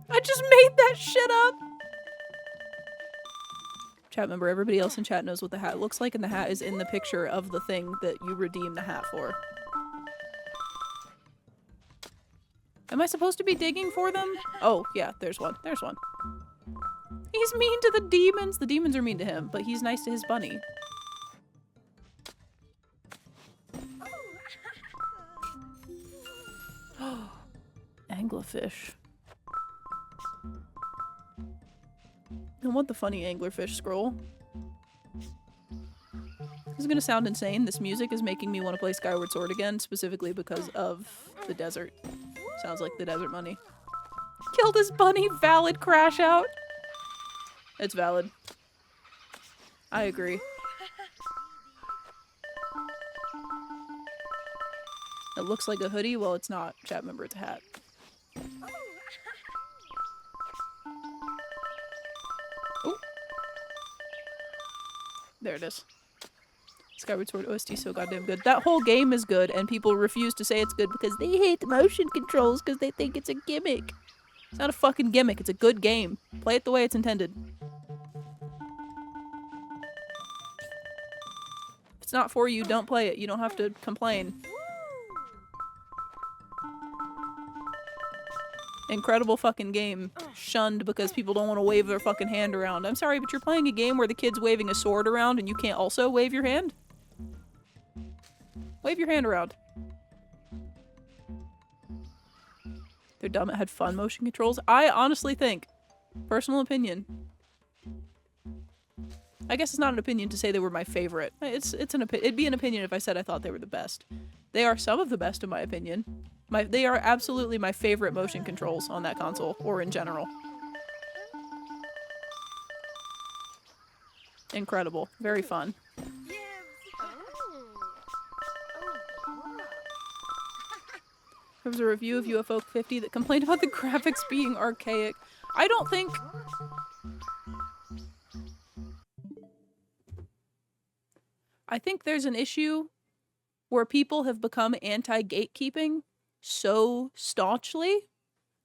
I just made that shit up! Chat member, everybody else in chat knows what the hat looks like, and the hat is in the picture of the thing that you redeem the hat for. Am I supposed to be digging for them? Oh, yeah, there's one. There's one. He's mean to the demons! The demons are mean to him, but he's nice to his bunny. Anglerfish. I want the funny anglerfish scroll. This is gonna sound insane. This music is making me want to play Skyward Sword again, specifically because of the desert. Sounds like the desert money. Killed his bunny! Valid crash out! It's valid. I agree. It looks like a hoodie. Well, it's not. Chat member, it's a hat. Ooh. There it is. Skyward Sword OST so goddamn good. That whole game is good, and people refuse to say it's good because they hate the motion controls because they think it's a gimmick. It's not a fucking gimmick. It's a good game. Play it the way it's intended. If it's not for you, don't play it. You don't have to complain. Incredible fucking game. Shunned because people don't want to wave their fucking hand around. I'm sorry, but you're playing a game where the kid's waving a sword around and you can't also wave your hand? Wave your hand around. They're dumb. It had fun motion controls. I honestly think, personal opinion, I guess it's not an opinion to say they were my favorite. It'd be an opinion if I said I thought they were the best. They are some of the best in my opinion. They are absolutely my favorite motion controls on that console, or in general. Incredible. Very fun. There was a review of UFO 50 that complained about the graphics being archaic. I don't think... I think there's an issue where people have become anti-gatekeeping so staunchly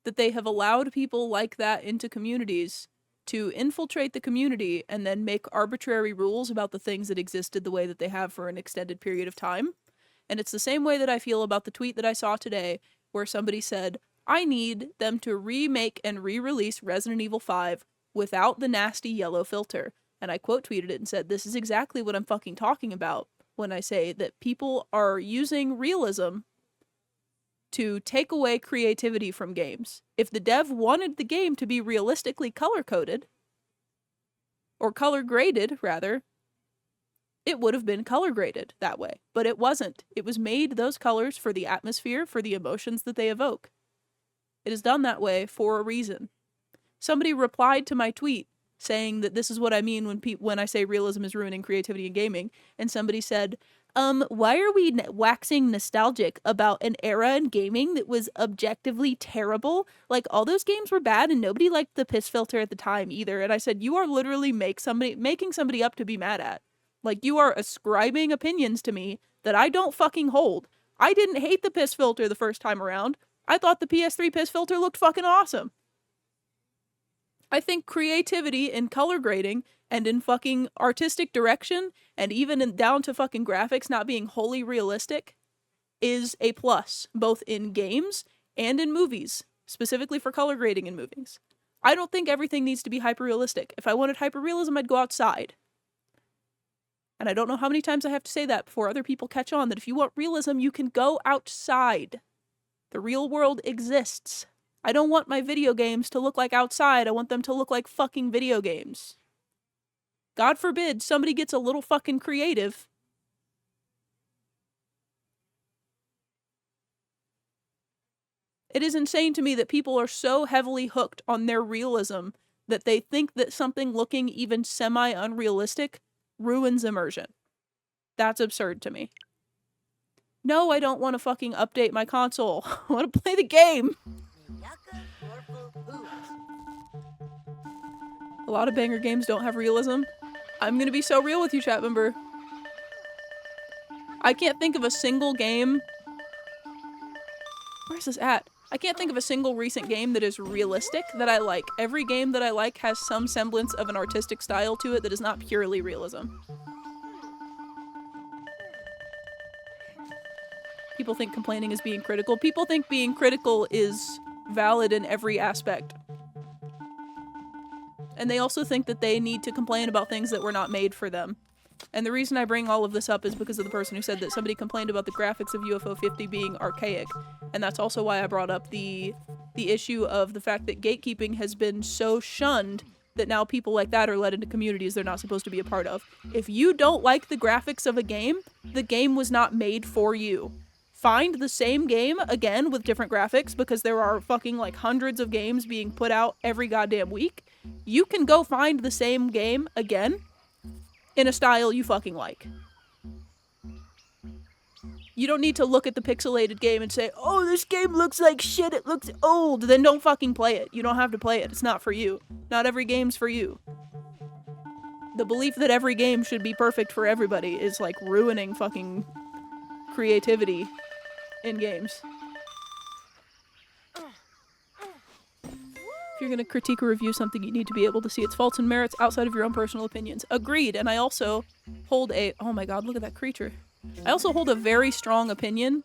that they have allowed people like that into communities to infiltrate the community and then make arbitrary rules about the things that existed the way that they have for an extended period of time. And it's the same way that I feel about the tweet that I saw today where somebody said, I need them to remake and re-release Resident Evil 5 without the nasty yellow filter. And I quote tweeted it and said, this is exactly what I'm fucking talking about when I say that people are using realism to take away creativity from games. If the dev wanted the game to be realistically color-coded, or color-graded, rather, it would have been color-graded that way. But it wasn't. It was made those colors for the atmosphere, for the emotions that they evoke. It is done that way for a reason. Somebody replied to my tweet saying that this is what I mean when I say realism is ruining creativity in gaming, and somebody said, why are we waxing nostalgic about an era in gaming that was objectively terrible? Like, all those games were bad and nobody liked the piss filter at the time either. And I said, you are literally making somebody up to be mad at. Like, you are ascribing opinions to me that I don't fucking hold. I didn't hate the piss filter the first time around. I thought the PS3 piss filter looked fucking awesome. I think creativity in color grading and in fucking artistic direction and even down to fucking graphics not being wholly realistic is a plus, both in games and in movies, specifically for color grading in movies. I don't think everything needs to be hyper-realistic. If I wanted hyper-realism, I'd go outside. And I don't know how many times I have to say that before other people catch on that if you want realism, you can go outside. The real world exists. I don't want my video games to look like outside. I want them to look like fucking video games. God forbid somebody gets a little fucking creative. It is insane to me that people are so heavily hooked on their realism that they think that something looking even semi-unrealistic ruins immersion. That's absurd to me. No, I don't want to fucking update my console. I want to play the game. A lot of banger games don't have realism. I'm gonna be so real with you, chat member. I can't think of a single game... Where's this at? I can't think of a single recent game that is realistic that I like. Every game that I like has some semblance of an artistic style to it that is not purely realism. People think complaining is being critical. People think being critical is valid in every aspect. And they also think that they need to complain about things that were not made for them. And the reason I bring all of this up is because of the person who said that somebody complained about the graphics of UFO 50 being archaic. And that's also why I brought up the issue of the fact that gatekeeping has been so shunned that now people like that are led into communities they're not supposed to be a part of. If you don't like the graphics of a game, the game was not made for you. Find the same game again with different graphics, because there are fucking like hundreds of games being put out every goddamn week. You can go find the same game again in a style you fucking like. You don't need to look at the pixelated game and say, oh, this game looks like shit, it looks old. Then don't fucking play it. You don't have to play it. It's not for you. Not every game's for you. The belief that every game should be perfect for everybody is like ruining fucking creativity in games. If you're going to critique or review something, you need to be able to see its faults and merits outside of your own personal opinions. Agreed. And I also hold a... Oh my god, look at that creature. I also hold a very strong opinion,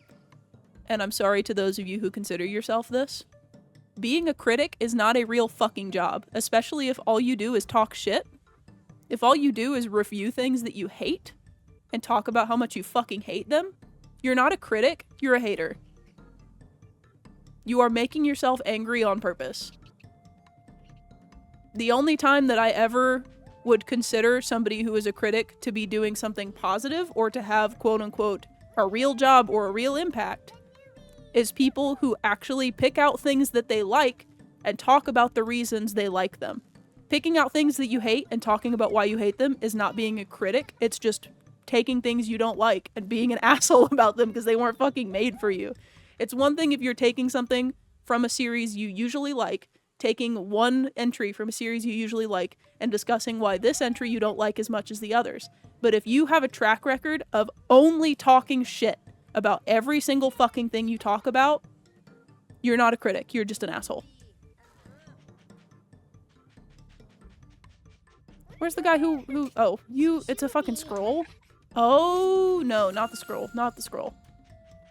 and I'm sorry to those of you who consider yourself this. Being a critic is not a real fucking job, especially if all you do is talk shit. If all you do is review things that you hate and talk about how much you fucking hate them, you're not a critic, you're a hater. You are making yourself angry on purpose. The only time that I ever would consider somebody who is a critic to be doing something positive or to have, quote-unquote, a real job or a real impact is people who actually pick out things that they like and talk about the reasons they like them. Picking out things that you hate and talking about why you hate them is not being a critic. It's just taking things you don't like and being an asshole about them because they weren't fucking made for you. It's one thing if you're taking something from a series you usually like, taking one entry from a series you usually like, and discussing why this entry you don't like as much as the others. But if you have a track record of only talking shit about every single fucking thing you talk about, you're not a critic. You're just an asshole. Where's the guy who oh, it's a fucking scroll? Oh, no, not the scroll. Not the scroll.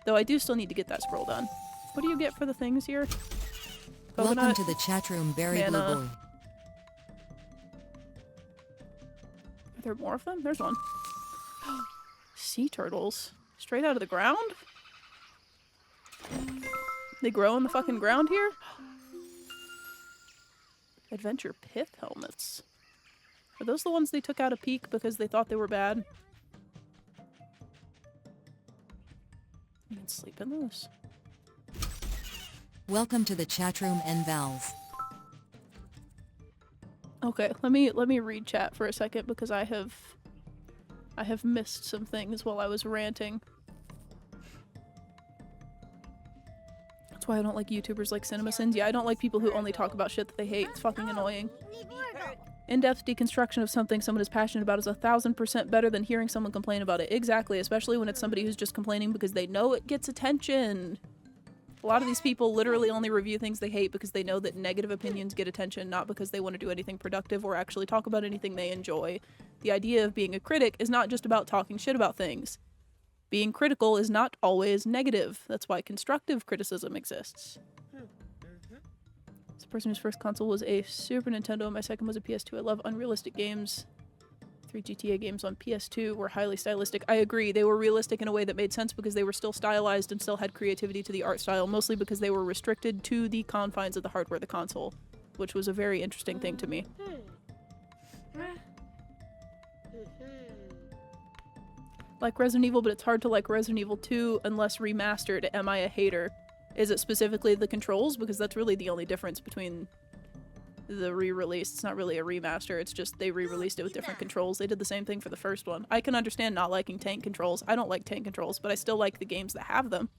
Though I do still need to get that scroll done. What do you get for the things here? Coconut,
Welcome to the chat room, Berry Blue
mana.
Boy.
Are there more of them? There's one. Sea turtles. Straight out of the ground? They grow in the fucking ground here? Adventure pith helmets. Are those the ones they took out of Peak because they thought they were bad? You can sleep in those.
Welcome to the chat room, Vals.
Okay, let me read chat for a second because I have missed some things while I was ranting. That's why I don't like YouTubers like CinemaSins. Yeah, I don't like people who only talk about shit that they hate. It's fucking annoying. In-depth deconstruction of something someone is passionate about is 1,000% better than hearing someone complain about it. Exactly, especially when it's somebody who's just complaining because they know it gets attention. A lot of these people literally only review things they hate because they know that negative opinions get attention, not because they want to do anything productive or actually talk about anything they enjoy. The idea of being a critic is not just about talking shit about things. Being critical is not always negative. That's why constructive criticism exists. As a person whose first console was a Super Nintendo and my second was a PS2, I love unrealistic games. 3 GTA games on PS2 were highly stylistic. I agree, they were realistic in a way that made sense because they were still stylized and still had creativity to the art style, mostly because they were restricted to the confines of the hardware of the console, which was a very interesting thing to me. Like Resident Evil, but it's hard to like Resident Evil 2 unless remastered. Am I a hater? Is it specifically the controls? Because that's really the only difference between the re-release. It's not really a remaster, it's just they re-released it with different controls. They did the same thing for the first one. I can understand not liking tank controls. I don't like tank controls, but I still like the games that have them.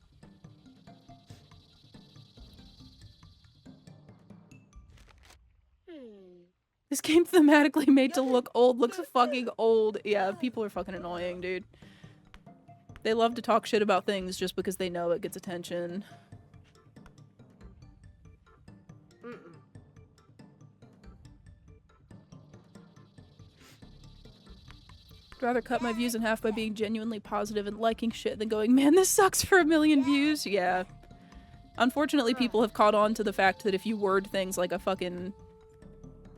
This game thematically made to look old looks fucking old. Yeah, people are fucking annoying, dude. They love to talk shit about things just because they know it gets attention. I'd rather cut my views in half by being genuinely positive and liking shit than going, man, this sucks for 1 million views. Yeah. Unfortunately, people have caught on to the fact that if you word things like a fucking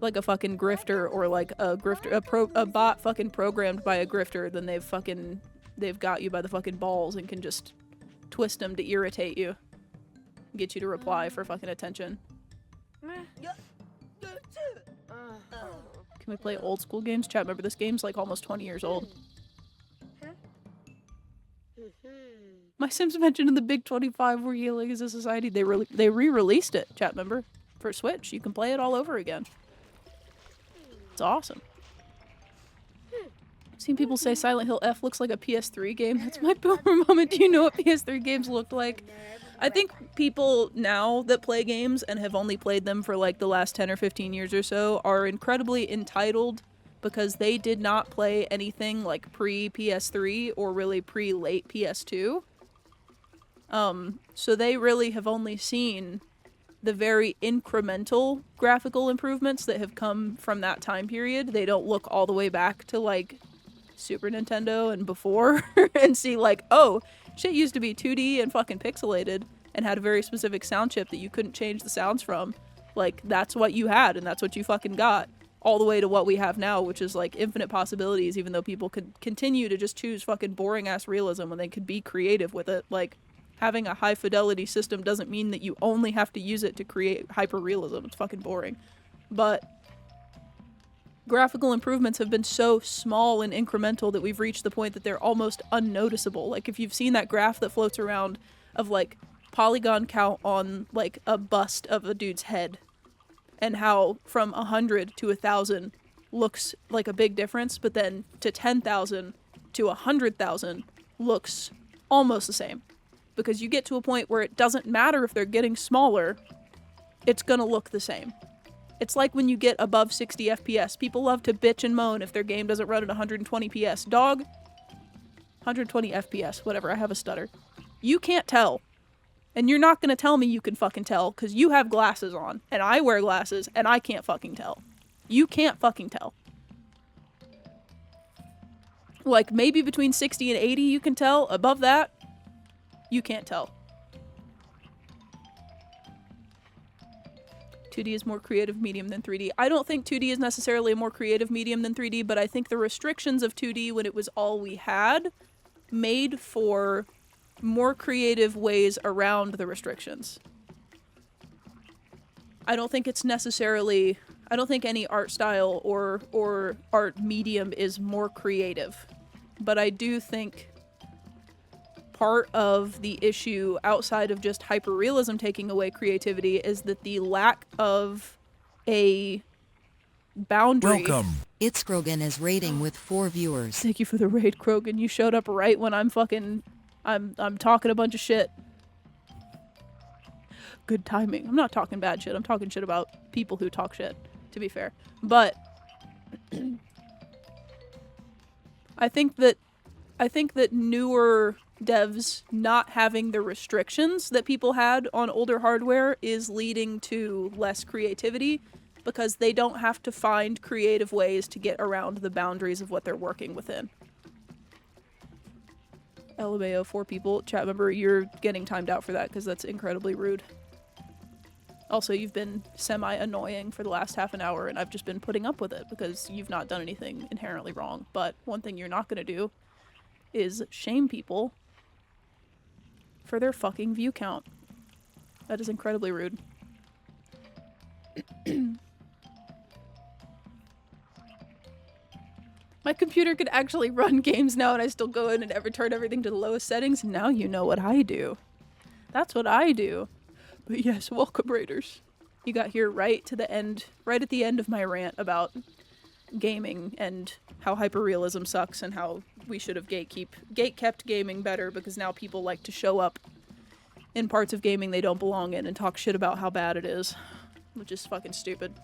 grifter or like a bot fucking programmed by a grifter, then they've got you by the fucking balls and can just twist them to irritate you. Get you to reply for fucking attention. Can we play old school games? Chat, remember this game's like almost 20 years old. My Sims mentioned in the Big 25 were healing as a society. They re-released it, chat member, for Switch. You can play it all over again. It's awesome. I've seen people say Silent Hill F looks like a PS3 game. That's my boomer moment. Do you know what PS3 games looked like? I think people now that play games and have only played them for like the last 10 or 15 years or so are incredibly entitled because they did not play anything like pre-PS3 or really pre-late PS2. So they really have only seen the very incremental graphical improvements that have come from that time period. They don't look all the way back to like Super Nintendo and before and see like, oh, shit used to be 2D and fucking pixelated and had a very specific sound chip that you couldn't change the sounds from. Like, that's what you had and that's what you fucking got. All the way to what we have now, which is like infinite possibilities, even though people could continue to just choose fucking boring ass realism when they could be creative with it. Like, having a high fidelity system doesn't mean that you only have to use it to create hyper realism. It's fucking boring. But graphical improvements have been so small and incremental that we've reached the point that they're almost unnoticeable. Like, if you've seen that graph that floats around of like polygon count on like a bust of a dude's head and how from 100 to 1,000 looks like a big difference, but then to 10,000 to 100,000 looks almost the same. because you get to a point where it doesn't matter if they're getting smaller, it's gonna look the same. It's like when you get above 60 FPS. People love to bitch and moan if their game doesn't run at 120 PS. Dog, 120 FPS, whatever, I have a stutter. You can't tell. And you're not gonna tell me you can fucking tell, because you have glasses on, and I wear glasses, and I can't fucking tell. You can't fucking tell. Like, maybe between 60 and 80 you can tell. Above that, you can't tell. 2D is more creative medium than 3D. I don't think 2D is necessarily a more creative medium than 3D, but I think the restrictions of 2D when it was all we had made for more creative ways around the restrictions. I don't think it's necessarily... I don't think any art style or art medium is more creative. But I do think part of the issue outside of just hyperrealism taking away creativity is that the lack of a boundary.
Welcome. It's Krogan is rating with 4 viewers.
Thank you for the raid, Krogan. You showed up right when I'm talking a bunch of shit. Good timing. I'm not talking bad shit. I'm talking shit about people who talk shit, to be fair. But I think that newer devs not having the restrictions that people had on older hardware is leading to less creativity, because they don't have to find creative ways to get around the boundaries of what they're working within. LMAO 4 people. Chat member, you're getting timed out for that because that's incredibly rude. Also, you've been semi-annoying for the last half an hour, and I've just been putting up with it because you've not done anything inherently wrong. But one thing you're not going to do is shame people for their fucking view count. That is incredibly rude. My computer could actually run games now, and I still go in and turn everything to the lowest settings. Now you know what I do. That's what I do. But yes, welcome raiders. You got here right to the end, right at the end of my rant about gaming and how hyperrealism sucks and how we should have gate-kept gaming better, because now people like to show up in parts of gaming they don't belong in and talk shit about how bad it is, which is fucking stupid.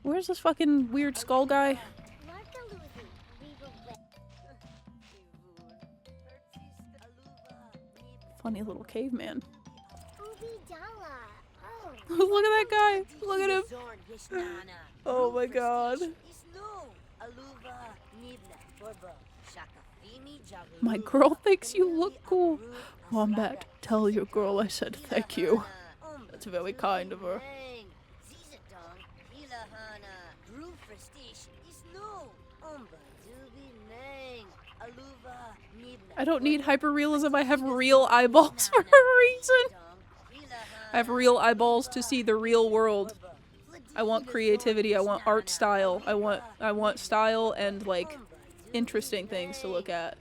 Where's this fucking weird skull guy? Funny little caveman. Look at that guy! Look at him! Oh my god. My girl thinks you look cool. Wombat, tell your girl I said thank you. That's very kind of her. I don't need hyperrealism, I have real eyeballs for a reason. I have real eyeballs to see the real world. I want creativity, I want art style, I want style and like interesting things to look at.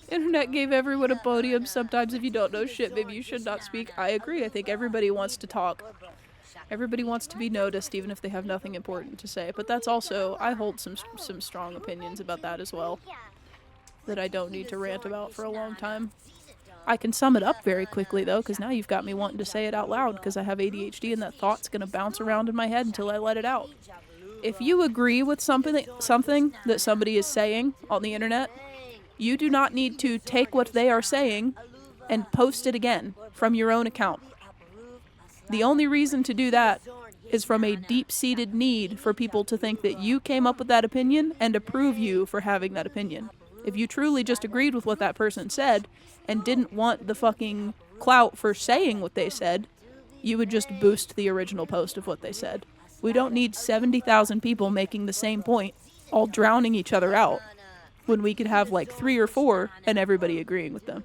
Internet gave everyone a podium. Sometimes if you don't know shit, maybe you should not speak. I agree. I think everybody wants to talk. Everybody wants to be noticed, even if they have nothing important to say. But that's also, I hold some strong opinions about that as well, that I don't need to rant about for a long time. I can sum it up very quickly, though, because now you've got me wanting to say it out loud, because I have ADHD and that thought's going to bounce around in my head until I let it out. If you agree with something that somebody is saying on the internet, you do not need to take what they are saying and post it again from your own account. The only reason to do that is from a deep-seated need for people to think that you came up with that opinion and approve you for having that opinion. If you truly just agreed with what that person said and didn't want the fucking clout for saying what they said, you would just boost the original post of what they said. We don't need 70,000 people making the same point, all drowning each other out, when we could have like 3 or 4 and everybody agreeing with them.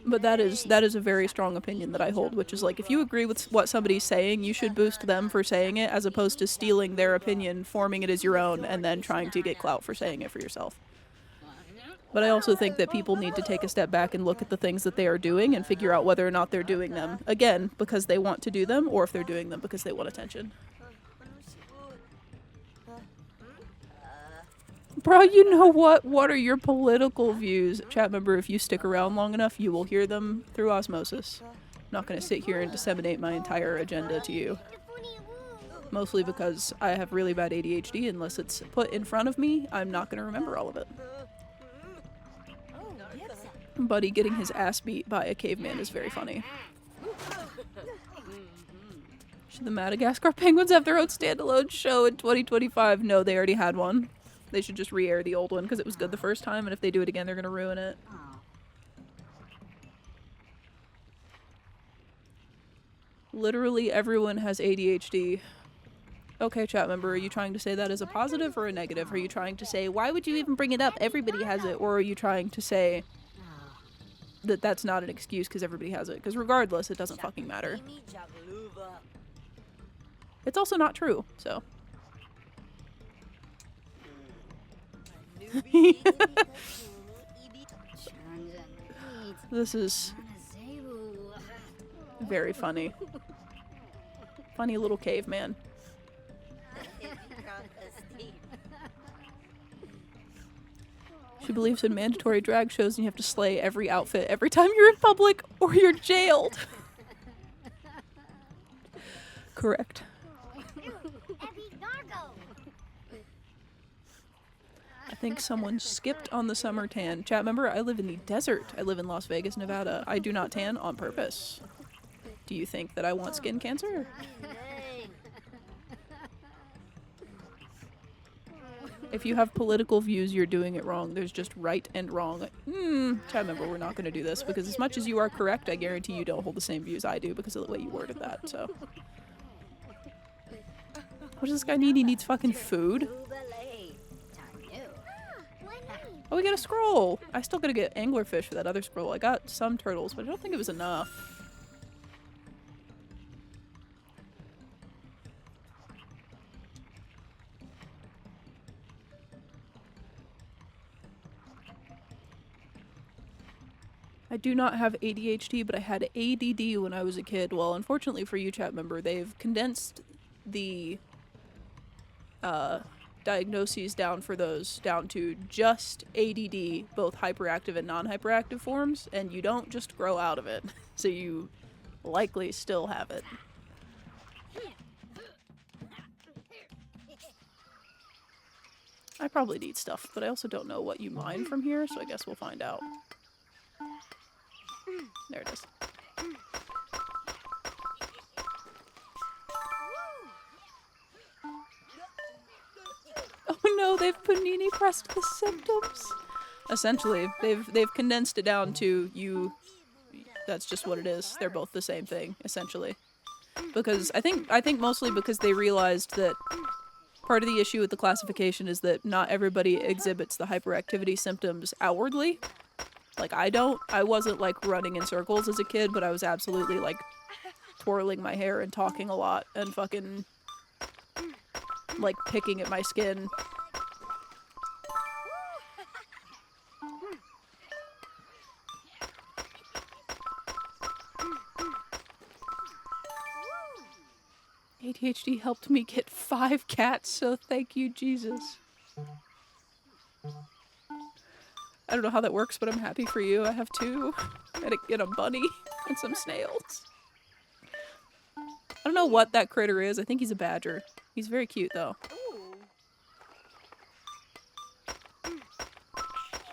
But that is a very strong opinion that I hold, which is like, if you agree with what somebody's saying, you should boost them for saying it, as opposed to stealing their opinion, forming it as your own, and then trying to get clout for saying it for yourself. But I also think that people need to take a step back and look at the things that they are doing and figure out whether or not they're doing them, again, because they want to do them, or if they're doing them because they want attention. Bro, you know what? What are your political views? Chat member, if you stick around long enough, you will hear them through osmosis. I'm not going to sit here and disseminate my entire agenda to you. Mostly because I have really bad ADHD. Unless it's put in front of me, I'm not going to remember all of it. Buddy getting his ass beat by a caveman is very funny. Should the Madagascar Penguins have their own standalone show in 2025? No, they already had one. They should just re-air the old one because it was good the first time, and if they do it again, they're going to ruin it. Literally everyone has ADHD. Okay, chat member, are you trying to say that as a positive or a negative? Are you trying to say, why would you even bring it up? Everybody has it. Or are you trying to say that that's not an excuse because everybody has it? Because regardless, it doesn't fucking matter. It's also not true, so. This is very funny. Funny little caveman. She believes in mandatory drag shows and you have to slay every outfit every time you're in public or you're jailed. Correct. I think someone skipped on the summer tan. Chat member, I live in the desert. I live in Las Vegas, Nevada. I do not tan on purpose. Do you think that I want skin cancer? If you have political views, you're doing it wrong. There's just right and wrong. Chat member, we're not going to do this because as much as you are correct, I guarantee you don't hold the same views I do because of the way you worded that, so. What does this guy need? He needs fucking food? Oh, we got a scroll! I still gotta get anglerfish for that other scroll. I got some turtles, but I don't think it was enough. I do not have ADHD, but I had ADD when I was a kid. Well, unfortunately for you, chat member, they've condensed the diagnoses down for those down to just ADD, both hyperactive and non-hyperactive forms, and you don't just grow out of it. So you likely still have it. I probably need stuff, but I also don't know what you mine from here, so I guess we'll find out. There it is. Oh no, they've panini pressed the symptoms. Essentially, they've condensed it down to you. That's just what it is. They're both the same thing, essentially. Because I think mostly because they realized that part of the issue with the classification is that not everybody exhibits the hyperactivity symptoms outwardly. Like, I wasn't, like, running in circles as a kid, but I was absolutely, like, twirling my hair and talking a lot and fucking, like, picking at my skin. ADHD helped me get 5 cats, so thank you, Jesus. I don't know how that works, but I'm happy for you. I have 2, and a bunny, and some snails. I don't know what that critter is. I think he's a badger. He's very cute, though.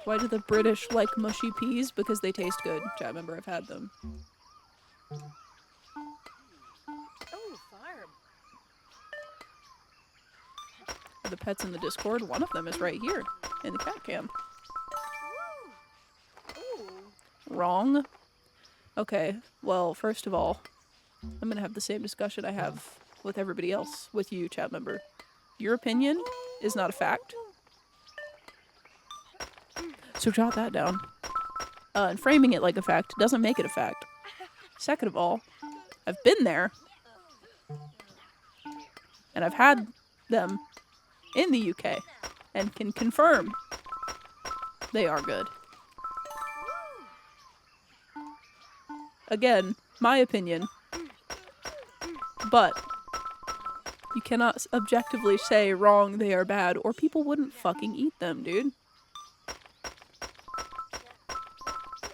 Why do the British like mushy peas? Because they taste good. Chat member, I've had them. The pets in the Discord, one of them is right here, in the cat cam. Wrong. Okay, well, first of all, I'm gonna have the same discussion I have with everybody else, with you, chat member. Your opinion is not a fact. So jot that down. And framing it like a fact doesn't make it a fact. Second of all, I've been there, and I've had them in the UK, and can confirm they are good. Again, my opinion, but you cannot objectively say wrong, they are bad, or people wouldn't fucking eat them, dude.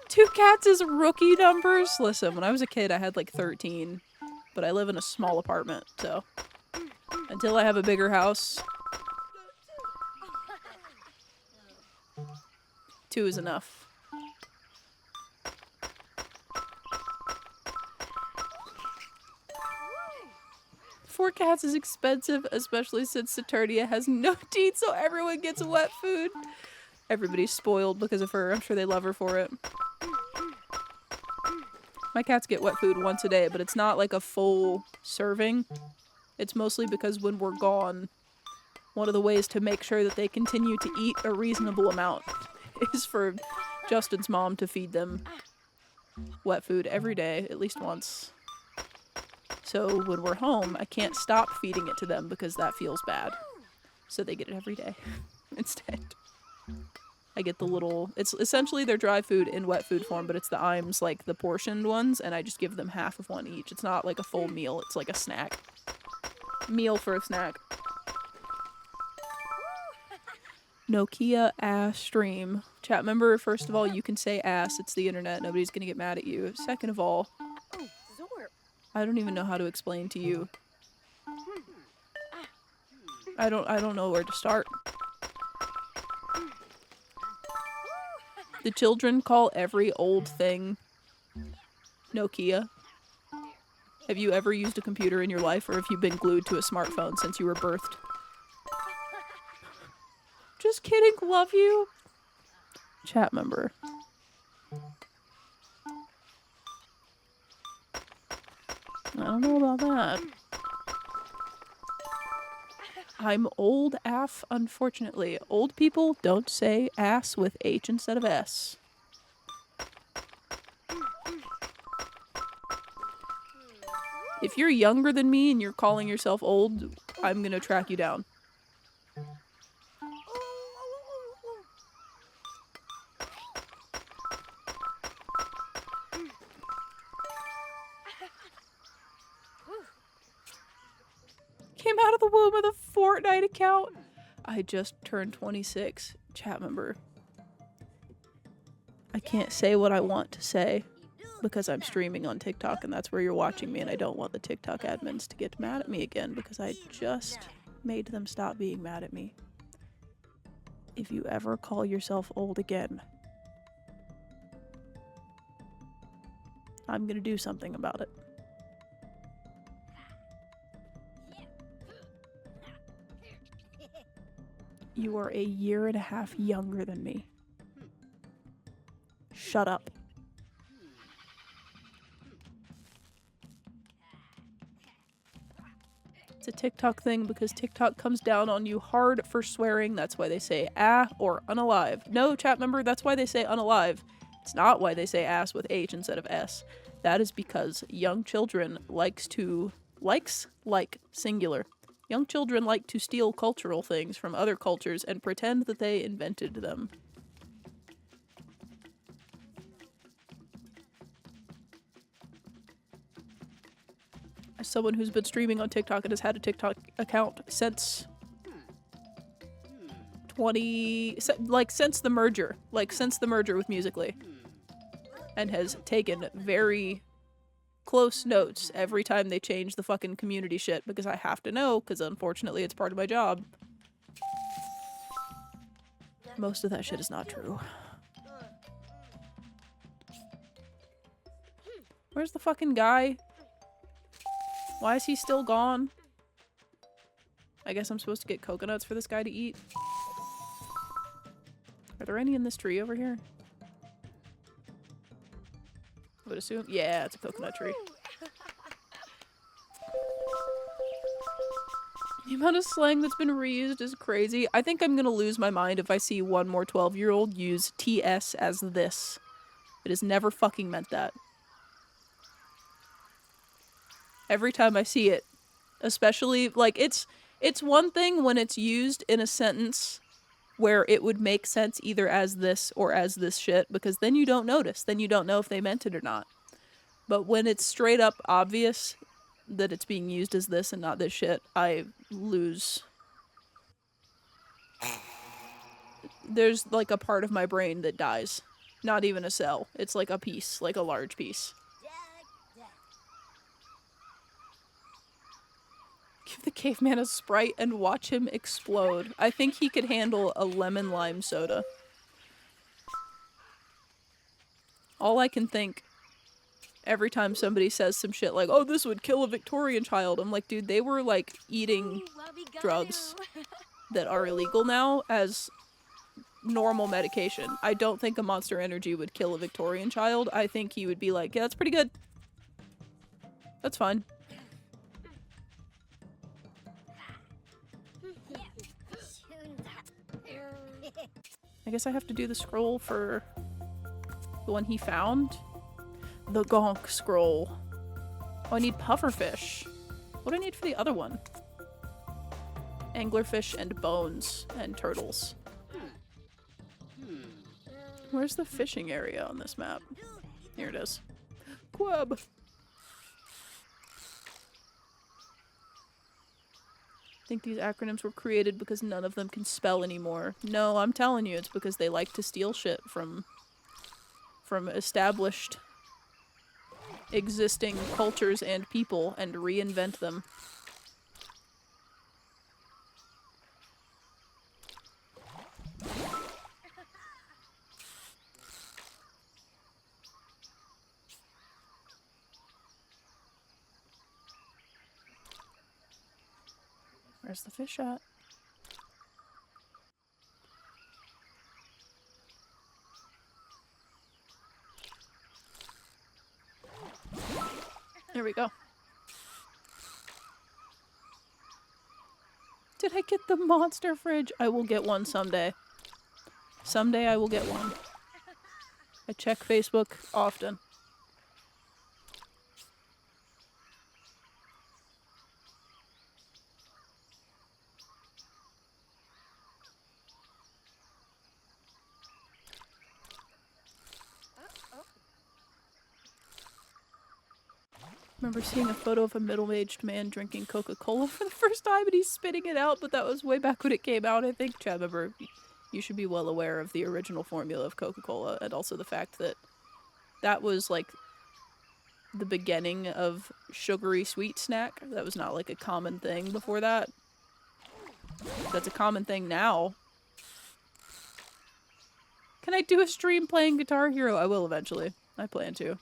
2 cats is rookie numbers? Listen, when I was a kid, I had like 13, but I live in a small apartment, so until I have a bigger house, 2 is enough. Four cats is expensive, especially since Saturnia has no teeth, so everyone gets wet food. Everybody's spoiled because of her. I'm sure they love her for it. My cats get wet food once a day, but it's not like a full serving. It's mostly because when we're gone, one of the ways to make sure that they continue to eat a reasonable amount is for Justin's mom to feed them wet food every day, at least once. So when we're home, I can't stop feeding it to them because that feels bad. So they get it every day instead. I get the little, it's essentially their dry food in wet food form, but it's the Iams, like the portioned ones, and I just give them half of one each. It's not like a full meal, it's like a snack. Meal for a snack. Nokia ass stream. Chat member, first of all, you can say ass, it's the internet, nobody's gonna get mad at you. Second of all, I don't even know how to explain to you. I don't know where to start. The children call every old thing Nokia. Have you ever used a computer in your life, or have you been glued to a smartphone since you were birthed? Just kidding, love you. Chat member. I don't know about that. I'm old AF, unfortunately. Old people don't say ass with H instead of S. If you're younger than me and you're calling yourself old, I'm gonna track you down. Came out of the womb with a Fortnite account. I just turned 26. Chat member. I can't say what I want to say because I'm streaming on TikTok and that's where you're watching me, and I don't want the TikTok admins to get mad at me again because I just made them stop being mad at me. If you ever call yourself old again, I'm gonna do something about it. You are a year and a half younger than me. Shut up. It's a TikTok thing because TikTok comes down on you hard for swearing. That's why they say ah or unalive. No, chat member, that's why they say unalive. It's not why they say ass with H instead of S. That is because young children likes singular. Young children like to steal cultural things from other cultures and pretend that they invented them. As someone who's been streaming on TikTok and has had a TikTok account since since the merger with Musical.ly, and has taken very close notes every time they change the fucking community shit because I have to know, because unfortunately it's part of my job. Most of that shit is not true. Where's the fucking guy? Why is he still gone? I guess I'm supposed to get coconuts for this guy to eat. Are there any in this tree over here? I would assume. Yeah, it's a coconut tree. The amount of slang that's been reused is crazy. I think I'm gonna lose my mind if I see one more 12-year-old use TS as this. It has never fucking meant that. Every time I see it, especially, like, it's one thing when it's used in a sentence where it would make sense either as this or as this shit, because then you don't notice. Then you don't know if they meant it or not. But when it's straight up obvious that it's being used as this and not this shit, I lose. There's, like, a part of my brain that dies. Not even a cell. It's like a piece, like a large piece. Give the caveman a Sprite and watch him explode. I think he could handle a lemon lime soda. All I can think every time somebody says some shit like, oh, this would kill a Victorian child, I'm like, dude, they were, like, eating drugs that are illegal now as normal medication. I don't think a Monster Energy would kill a Victorian child. I think he would be like, yeah, that's pretty good. That's fine. I guess I have to do the scroll for the one he found. The Gonk scroll. Oh, I need pufferfish. What do I need for the other one? Anglerfish and bones and turtles. Where's the fishing area on this map? Here it is. Queb. I think these acronyms were created because none of them can spell anymore. No, I'm telling you, it's because they like to steal shit from established existing cultures and people and reinvent them. Where's the fish at? There we go. Did I get the monster fridge? I will get one someday. Someday I will get one. I check Facebook often. Remember seeing a photo of a middle-aged man drinking Coca-Cola for the first time and he's spitting it out, but that was way back when it came out, I think. Chad, remember, you should be well aware of the original formula of Coca-Cola and also the fact that that was, like, the beginning of sugary sweet snack. That was not, like, a common thing before that. That's a common thing now. Can I do a stream playing Guitar Hero? I will eventually. I plan to.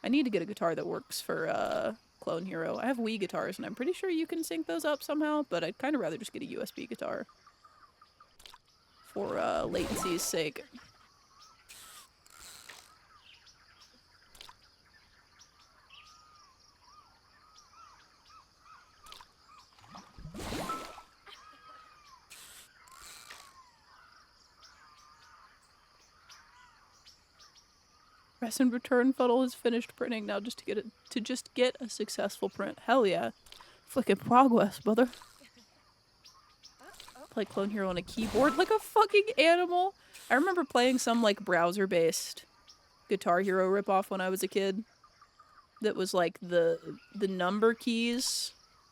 I need to get a guitar that works for Clone Hero. I have Wii guitars, and I'm pretty sure you can sync those up somehow, but I'd kind of rather just get a USB guitar for latency's sake. Press and return funnel is finished printing now just to get it to just get a successful print. Hell yeah. Flicking progress, brother. Play Clone Hero on a keyboard like a fucking animal. I remember playing some like browser-based Guitar Hero ripoff when I was a kid. That was like the number keys,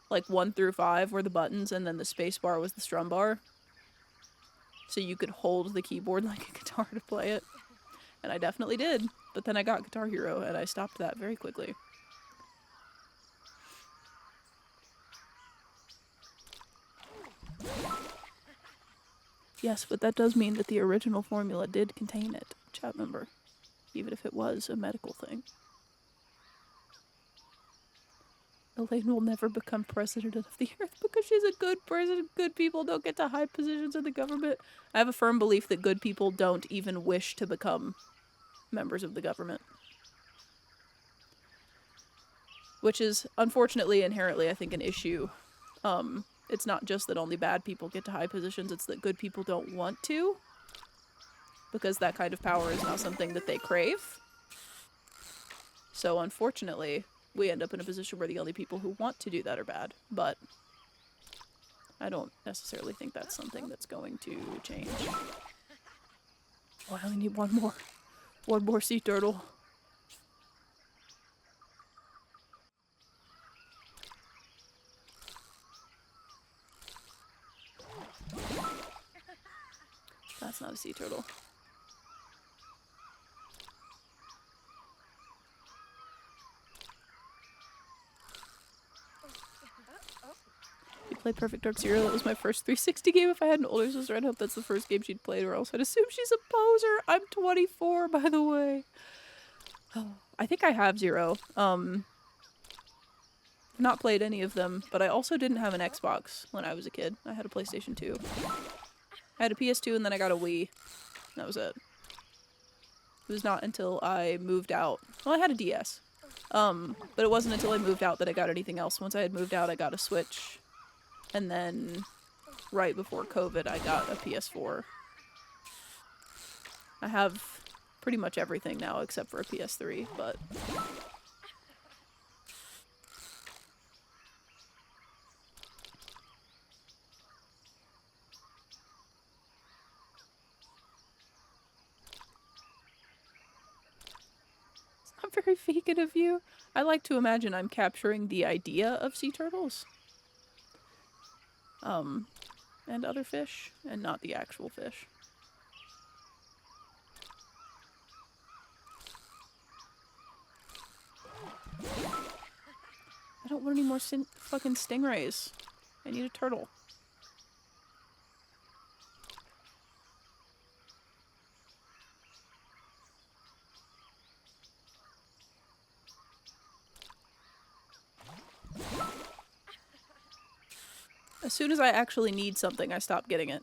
like 1 through 5 were the buttons, and then the space bar was the strum bar. So you could hold the keyboard like a guitar to play it. And I definitely did. But then I got Guitar Hero, and I stopped that very quickly. Yes, but that does mean that the original formula did contain it, chat member. Even if it was a medical thing. Elaine will never become president of the earth because she's a good person. Good people don't get to high positions in the government. I have a firm belief that good people don't even wish to become members of the government. Which is, unfortunately, inherently, I think, an issue. It's not just that only bad people get to high positions, it's that good people don't want to. because that kind of power is not something that they crave. So unfortunately, we end up in a position where the only people who want to do that are bad, but I don't necessarily think that's something that's going to change. Oh, I only need one more sea turtle. That's not a sea turtle. You played Perfect Dark Zero. That was my first 360 game. If I had an older sister, I'd hope that's the first game she'd played, or else I'd assume she's a poser. I'm 24, by the way. Oh, I think I have Zero. Not played any of them, but I also didn't have an Xbox when I was a kid. I had a PlayStation 2. I had a PS2 and then I got a Wii. That was it. It was not until I moved out. Well, I had a DS. But it wasn't until I moved out that I got anything else. Once I had moved out, I got a Switch. And then, right before COVID, I got a PS4. I have pretty much everything now except for a PS3, but... It's not very vegan of you. I like to imagine I'm capturing the idea of sea turtles. And other fish, and not the actual fish. I don't want any more fucking stingrays. I need a turtle. As soon as I actually need something, I stop getting it.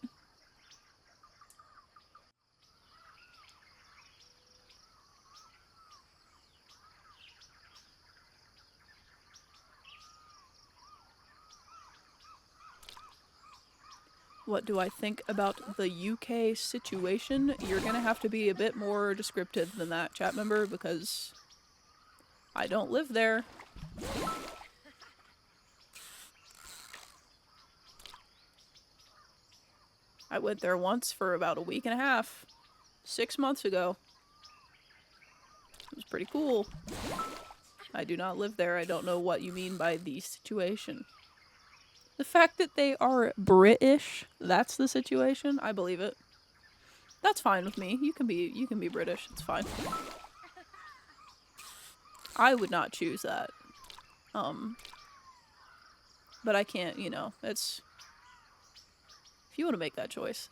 What do I think about the UK situation? You're gonna have to be a bit more descriptive than that, chat member, because I don't live there. I went there once for about a week and a half. 6 months ago. It was pretty cool. I do not live there. I don't know what you mean by the situation. The fact that they are British, that's the situation. I believe it. That's fine with me. You can be British. It's fine. I would not choose that. But I can't, you know, it's... If you want to make that choice,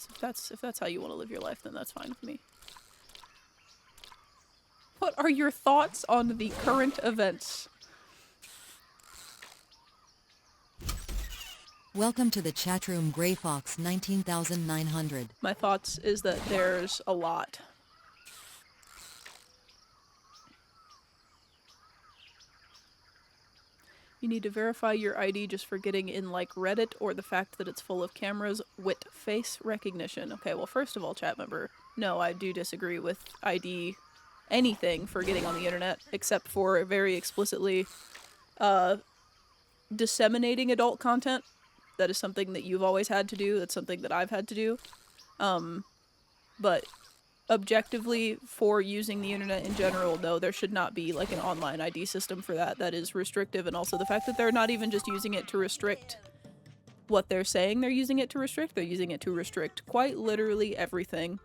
if that's how you want to live your life, then that's fine with me. What are your thoughts on the current events?
Welcome to the chatroom Grey Fox 19,900.
My thoughts is that there's a lot. You need to verify your ID just for getting in like Reddit or the fact that it's full of cameras with face recognition. Okay, well first of all, chat member, no, I do disagree with ID anything for getting on the internet except for very explicitly disseminating adult content. That is something that you've always had to do. That's something that I've had to do. But objectively, for using the internet in general, no, there should not be like an online ID system for that. That is restrictive. And also the fact that they're not even just using it to restrict what they're saying they're using it to restrict. They're using it to restrict quite literally everything.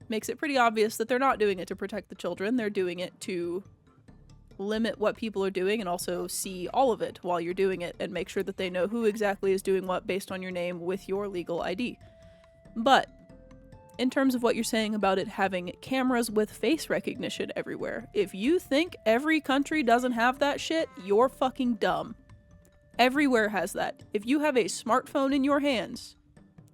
Makes it pretty obvious that they're not doing it to protect the children. They're doing it to limit what people are doing and also see all of it while you're doing it and make sure that they know who exactly is doing what based on your name with your legal ID. But in terms of what you're saying about it having cameras with face recognition everywhere, if you think every country doesn't have that shit, you're fucking dumb. Everywhere has that. If you have a smartphone in your hands,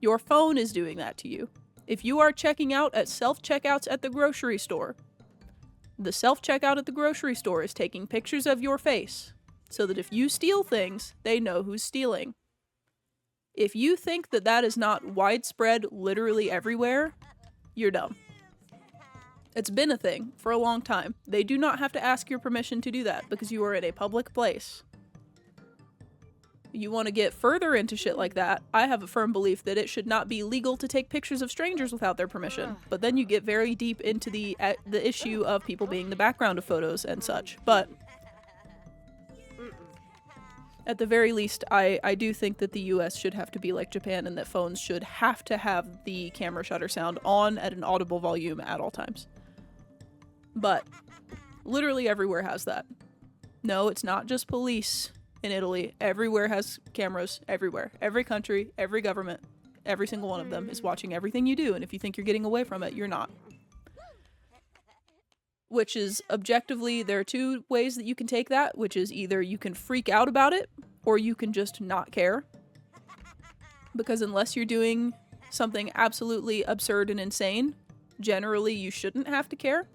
your phone is doing that to you. If you are checking out at self-checkouts at the grocery store, the self-checkout at the grocery store is taking pictures of your face so that if you steal things, they know who's stealing. If you think that that is not widespread literally everywhere, you're dumb. It's been a thing for a long time. They do not have to ask your permission to do that because you are in a public place. You want to get further into shit like that, I have a firm belief that it should not be legal to take pictures of strangers without their permission. But then you get very deep into the issue of people being the background of photos and such. But at the very least, I do think that the US should have to be like Japan and that phones should have to have the camera shutter sound on at an audible volume at all times. But literally everywhere has that. No, it's not just police in Italy. Everywhere has cameras, everywhere. Every country, every government, every single one of them is watching everything you do, and if you think you're getting away from it, you're not. Which is, objectively, there are two ways that you can take that, which is either you can freak out about it, or you can just not care. Because unless you're doing something absolutely absurd and insane, generally you shouldn't have to care.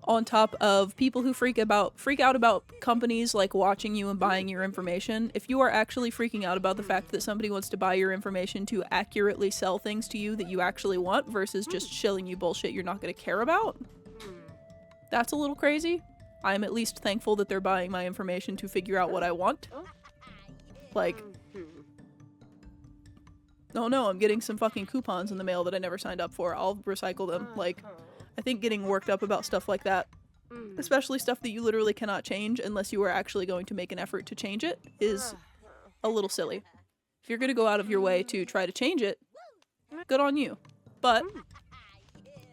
On top of people who freak out about companies like watching you and buying your information, if you are actually freaking out about the fact that somebody wants to buy your information to accurately sell things to you that you actually want versus just shilling you bullshit you're not going to care about, that's a little crazy. I'm at least thankful that they're buying my information to figure out what I want. Like, oh no, I'm getting some fucking coupons in the mail that I never signed up for. I'll recycle them. Like, I think getting worked up about stuff like that, especially stuff that you literally cannot change unless you are actually going to make an effort to change it, is a little silly. If you're going to go out of your way to try to change it, good on you. But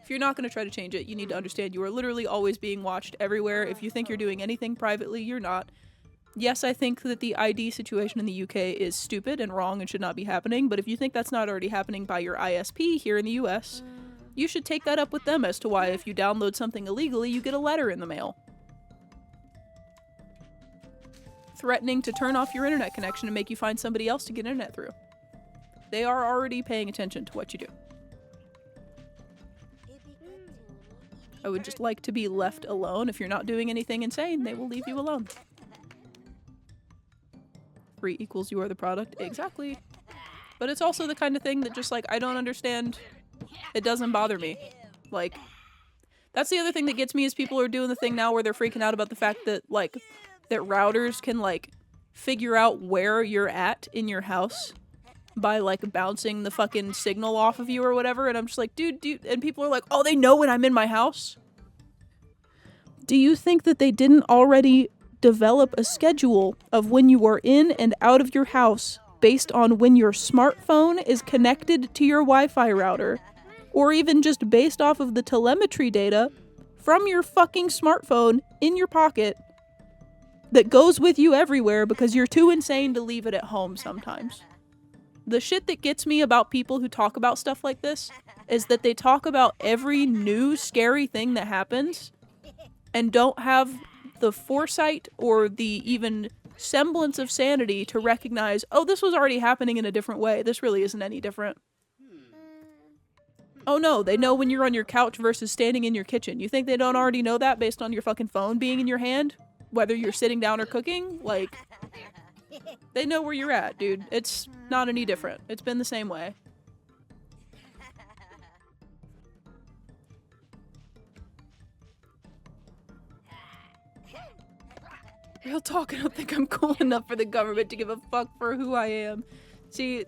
if you're not going to try to change it, you need to understand you are literally always being watched everywhere. If you think you're doing anything privately, you're not. Yes, I think that the ID situation in the UK is stupid and wrong and should not be happening, but if you think that's not already happening by your ISP here in the US, you should take that up with them as to why if you download something illegally, you get a letter in the mail. Threatening to turn off your internet connection and make you find somebody else to get internet through. They are already paying attention to what you do. I would just like to be left alone. If you're not doing anything insane, they will leave you alone. Free equals you are the product. Exactly. But it's also the kind of thing that just, like, I don't understand. It doesn't bother me. Like, that's the other thing that gets me is people are doing the thing now where they're freaking out about the fact that, like, that routers can, like, figure out where you're at in your house by, like, bouncing the fucking signal off of you or whatever. And I'm just like, dude, and people are like, oh, they know when I'm in my house? Do you think that they didn't already develop a schedule of when you are in and out of your house based on when your smartphone is connected to your Wi-Fi router? Or even just based off of the telemetry data from your fucking smartphone in your pocket that goes with you everywhere because you're too insane to leave it at home sometimes. The shit that gets me about people who talk about stuff like this is that they talk about every new scary thing that happens and don't have the foresight or the even semblance of sanity to recognize, oh, this was already happening in a different way. This really isn't any different. Oh no, they know when you're on your couch versus standing in your kitchen. You think they don't already know that based on your fucking phone being in your hand? Whether you're sitting down or cooking? Like, they know where you're at, dude. It's not any different. It's been the same way. Real talk, I don't think I'm cool enough for the government to give a fuck for who I am. See,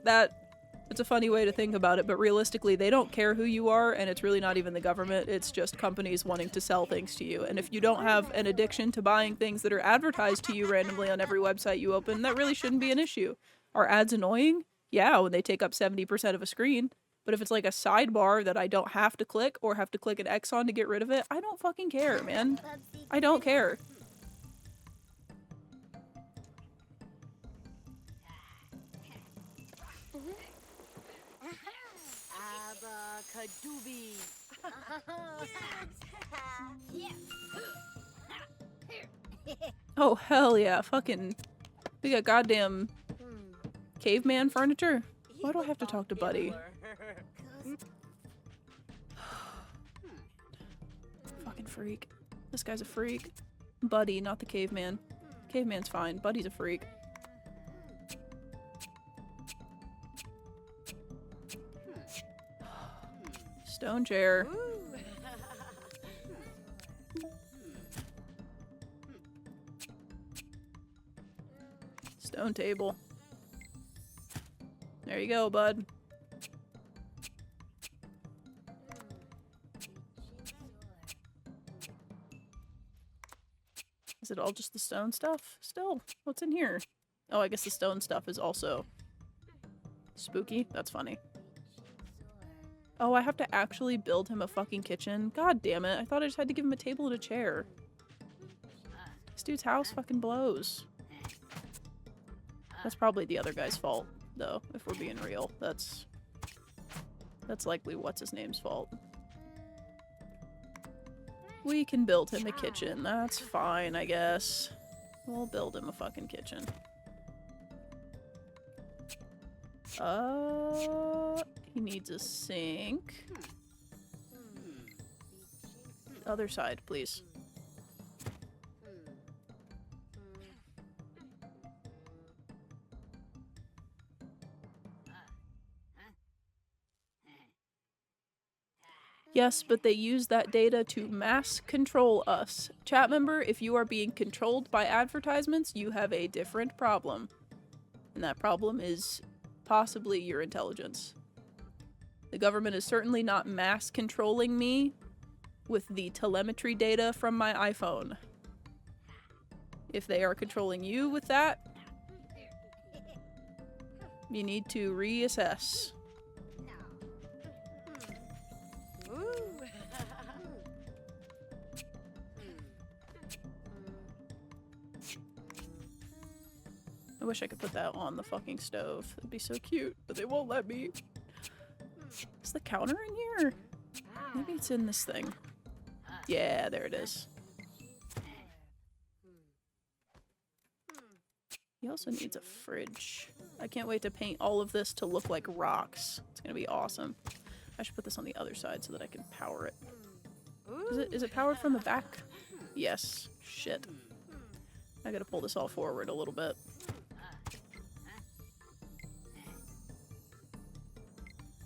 it's a funny way to think about it, but realistically, they don't care who you are, and it's really not even the government. It's just companies wanting to sell things to you. And if you don't have an addiction to buying things that are advertised to you randomly on every website you open, that really shouldn't be an issue. Are ads annoying? Yeah, when they take up 70% of a screen. But if it's like a sidebar that I don't have to click or have to click an X on to get rid of it, I don't fucking care, man. I don't care. Oh, hell yeah. Fucking... We got goddamn... caveman furniture? Why do I have to talk to Buddy? Fucking freak. This guy's a freak. Buddy, not the caveman. Caveman's fine. Buddy's a freak. Stone chair. Stone table. There you go, bud. Is it all just the stone stuff? Still, what's in here? Oh, I guess the stone stuff is also spooky. That's funny. Oh, I have to actually build him a fucking kitchen? God damn it. I thought I just had to give him a table and a chair. This dude's house fucking blows. That's probably the other guy's fault, though, if we're being real. That's likely what's-his-name's fault. We can build him a kitchen. That's fine, I guess. We'll build him a fucking kitchen. He needs a sink. Other side, please. Yes, but they use that data to mass control us. Chat member, if you are being controlled by advertisements, you have a different problem. And that problem is possibly your intelligence. The government is certainly not mass controlling me with the telemetry data from my iPhone. If they are controlling you with that, you need to reassess. I wish I could put that on the fucking stove. That'd be so cute, but they won't let me. Is the counter in here? Maybe it's in this thing. Yeah, there it is. He also needs a fridge. I can't wait to paint all of this to look like rocks. It's gonna be awesome. I should put this on the other side so that I can power it. Is it powered from the back? Yes. Shit. I gotta pull this all forward a little bit.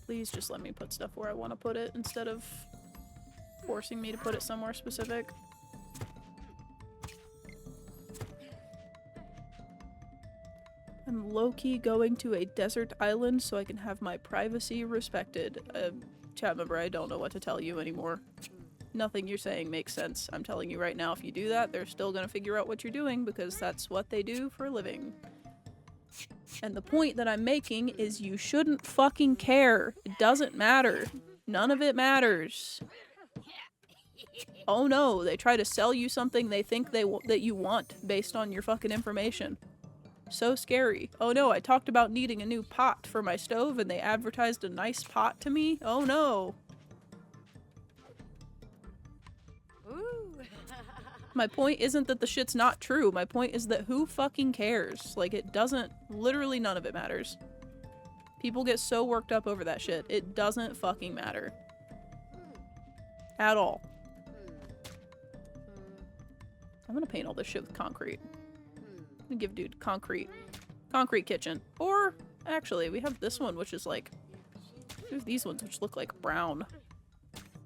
Please just let me put stuff where I want to put it instead of forcing me to put it somewhere specific. I'm low-key going to a desert island so I can have my privacy respected. Chat member, I don't know what to tell you anymore. Nothing you're saying makes sense. I'm telling you right now, if you do that, they're still gonna figure out what you're doing because that's what they do for a living. And the point that I'm making is you shouldn't fucking care. It doesn't matter. None of it matters. Oh no, they try to sell you something they think that you want based on your fucking information. So scary. Oh no, I talked about needing a new pot for my stove and they advertised a nice pot to me? Oh no. My point isn't that the shit's not true. My point is that who fucking cares? Like, it doesn't... Literally none of it matters. People get so worked up over that shit. It doesn't fucking matter. At all. I'm gonna paint all this shit with concrete. I'm gonna give dude concrete kitchen. Or, actually, we have this one, which is like... We have these ones, which look like brown.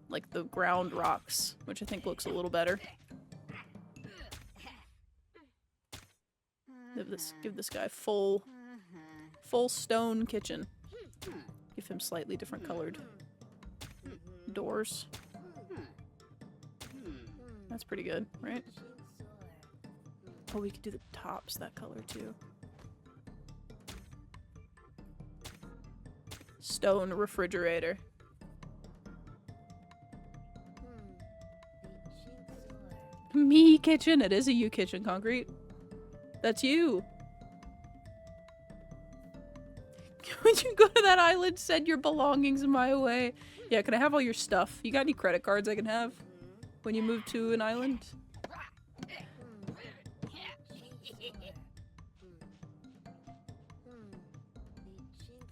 Like the ground rocks, which I think looks a little better. Give this guy full stone kitchen. Give him slightly different colored doors. That's pretty good, right? Oh, we could do the tops that color too. Stone refrigerator. Me kitchen. It is a you kitchen, concrete. That's you. When you go to that island, send your belongings my way. Yeah, can I have all your stuff? You got any credit cards I can have when you move to an island?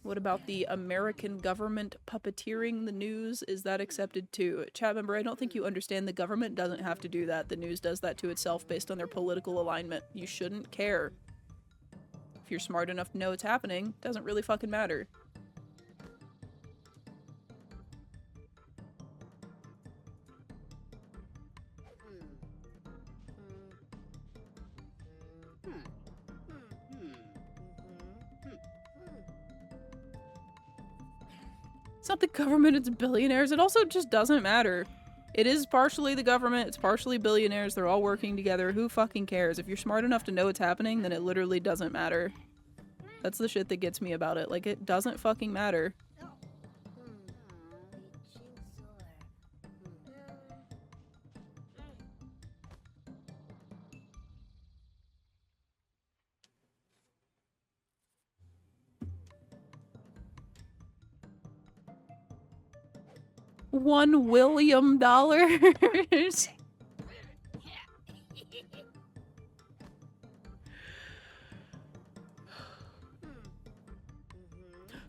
What about the American government puppeteering the news? Is that accepted too? Chat member, I don't think you understand. The government doesn't have to do that. The news does that to itself based on their political alignment. You shouldn't care. If you're smart enough to know what's happening, doesn't really fucking matter. It's not the government, it's billionaires. It also just doesn't matter. It is partially the government, it's partially billionaires. They're all working together. Who fucking cares? If you're smart enough to know what's happening, then it literally doesn't matter. That's the shit that gets me about it. Like, it doesn't fucking matter. $1 William.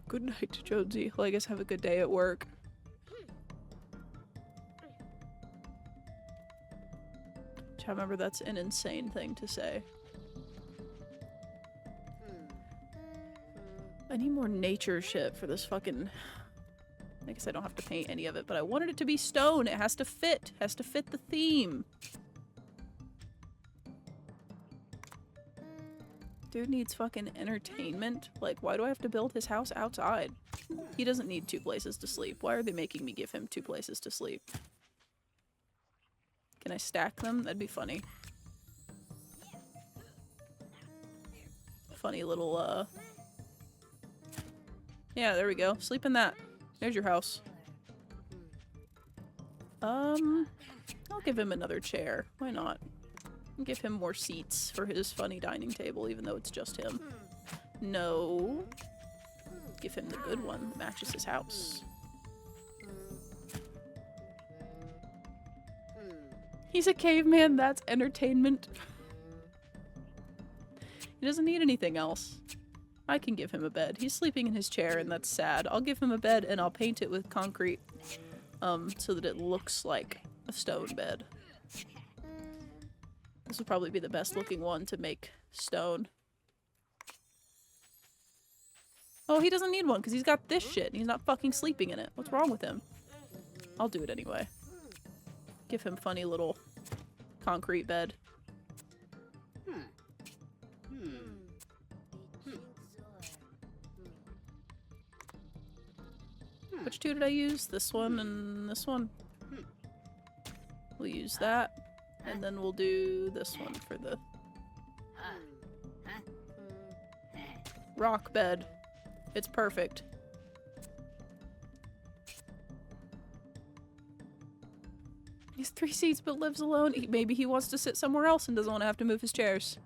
Good night, Jonesy. Well, I guess have a good day at work. I remember that's an insane thing to say. I need more nature shit for this fucking... I guess I don't have to paint any of it, but I wanted it to be stone. It has to fit. It has to fit the theme. Dude needs fucking entertainment. Like, why do I have to build his house outside? He doesn't need 2 places to sleep. Why are they making me give him 2 places to sleep? Can I stack them? That'd be funny. Funny little, yeah, there we go. Sleep in that. There's your house. I'll give him another chair. Why not? I'll give him more seats for his funny dining table, even though it's just him. No. Give him the good one that matches his house. He's a caveman, that's entertainment. He doesn't need anything else. I can give him a bed. He's sleeping in his chair and that's sad. I'll give him a bed and I'll paint it with concrete so that it looks like a stone bed. This would probably be the best looking one to make stone. Oh, he doesn't need one because he's got this shit and he's not fucking sleeping in it. What's wrong with him? I'll do it anyway. Give him funny little concrete bed. Which 2 did I use? This one and this one. We'll use that. And then we'll do this one for the rock bed. It's perfect. He has 3 seats but lives alone. Maybe he wants to sit somewhere else and doesn't want to have to move his chairs.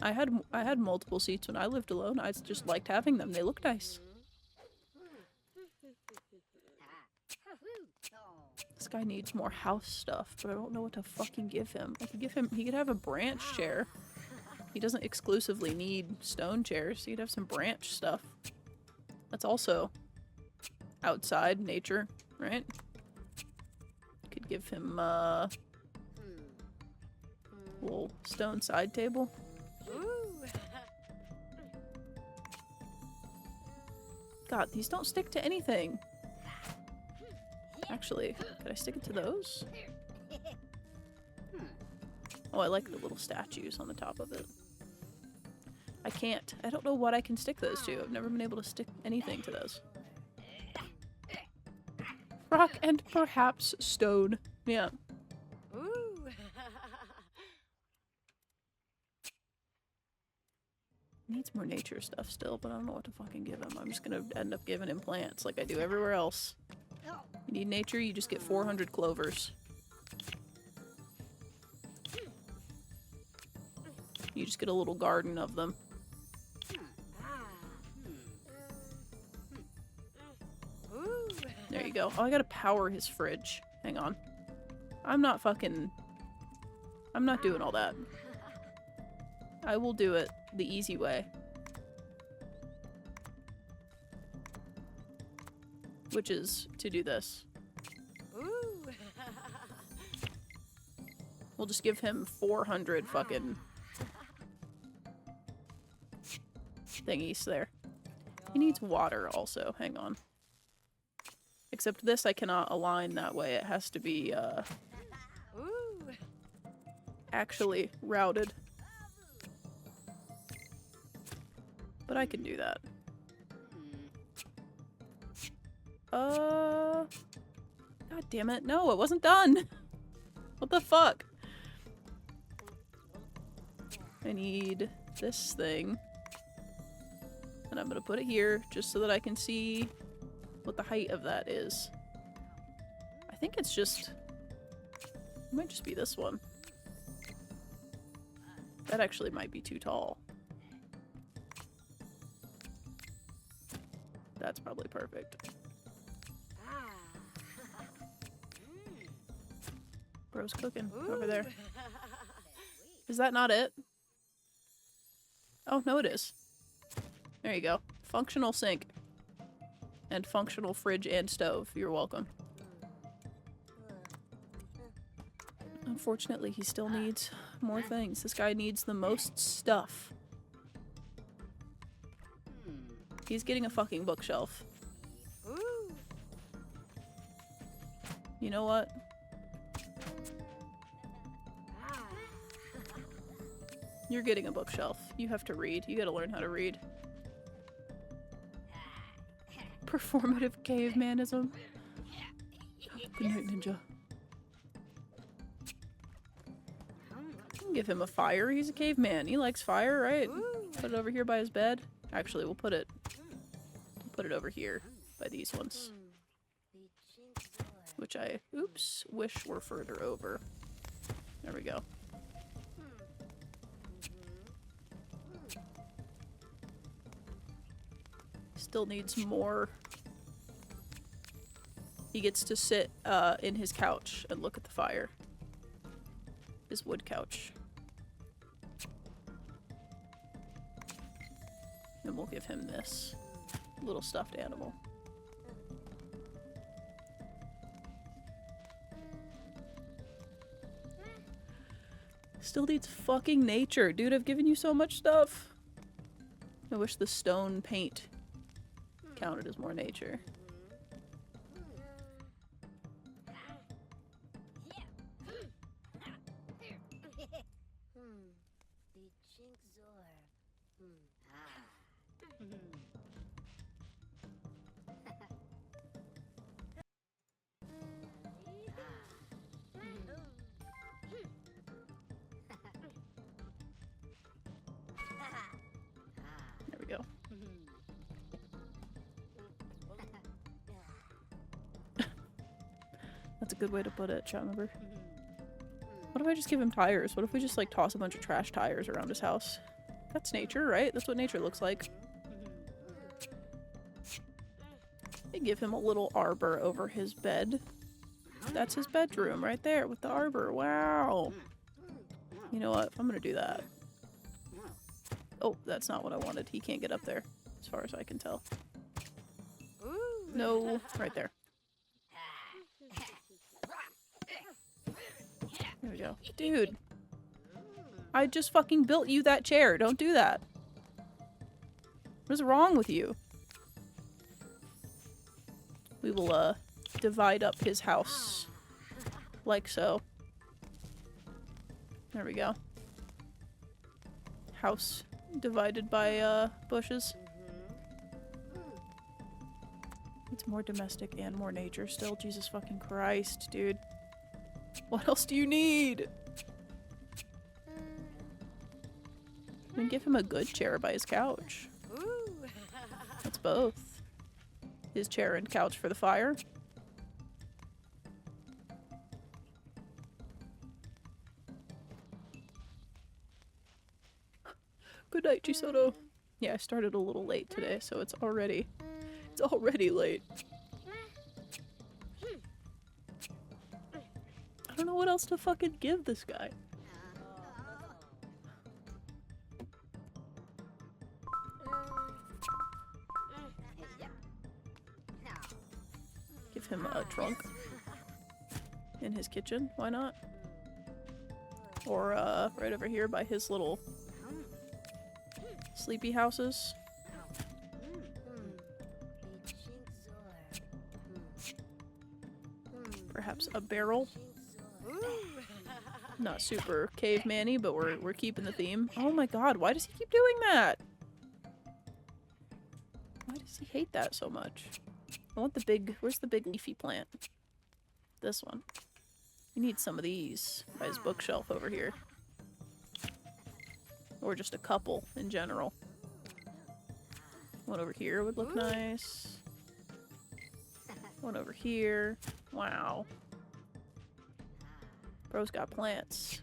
I had multiple seats when I lived alone. I just liked having them. They look nice. This guy needs more house stuff, but I don't know what to fucking give him. I could give him, he could have a branch chair. He doesn't exclusively need stone chairs. He could have some branch stuff. That's also outside nature, right? Could give him a little stone side table. God, these don't stick to anything. Actually, could I stick it to those? Oh, I like the little statues on the top of it. I can't. I don't know what I can stick those to. I've never been able to stick anything to those. Rock and perhaps stone. Yeah. Needs more nature stuff still, but I don't know what to fucking give him. I'm just gonna end up giving him plants like I do everywhere else. You need nature, you just get 400 clovers. You just get a little garden of them. There you go. Oh, I gotta power his fridge. Hang on. I'm not doing all that. I will do it the easy way. Which is to do this. We'll just give him 400 fucking thingies there. He needs water also. Hang on. Except this I cannot align that way. It has to be actually routed. But I can do that. God damn it. No, it wasn't done. What the fuck? I need this thing. And I'm gonna put it here just so that I can see what the height of that is. I think it's just... It might just be this one. That actually might be too tall. That's probably perfect. Bro's cooking over there. Is that not it? Oh, no it is. There you go. Functional sink. And functional fridge and stove. You're welcome. Unfortunately, he still needs more things. This guy needs the most stuff. He's getting a fucking bookshelf. You know what? You're getting a bookshelf. You have to read. You gotta learn how to read. Performative cavemanism. Good night, ninja. Give him a fire. He's a caveman. He likes fire, right? Put it over here by his bed. Actually, we'll put it over here by these ones. Which I, oops, wish were further over. There we go. Still needs more. He gets to sit in his couch and look at the fire. His wood couch. And we'll give him this little stuffed animal. Still needs fucking nature. Dude, I've given you so much stuff. I wish the stone paint counted as more nature. There we go. That's a good way to put it, chat member. What if I just give him tires? What if we just like toss a bunch of trash tires around his house? That's nature, right? That's what nature looks like. I give him a little arbor over his bed. That's his bedroom right there with the arbor. Wow. You know what? I'm gonna do that. Oh, that's not what I wanted. He can't get up there, as far as I can tell. No, right there. There we go. Dude. I just fucking built you that chair. Don't do that. What is wrong with you? We will, divide up his house. Like so. There we go. House divided by, bushes. It's more domestic and more nature still. Jesus fucking Christ, dude. What else do you need? And give him a good chair by his couch. That's both. His chair and couch for the fire. Good night, Chisoto. Yeah, I started a little late today, so it's already late. I don't know what else to fucking give this guy. Give him a trunk in his kitchen, why not? Or, right over here by his little sleepy houses. Perhaps a barrel. Not super caveman-y, but we're keeping the theme. Oh my god, why does he keep doing that? Why does he hate that so much? I want the big... Where's the big leafy plant? This one. We need some of these by his bookshelf over here. Or just a couple in general. One over here would look nice. One over here. Wow. Bro's got plants.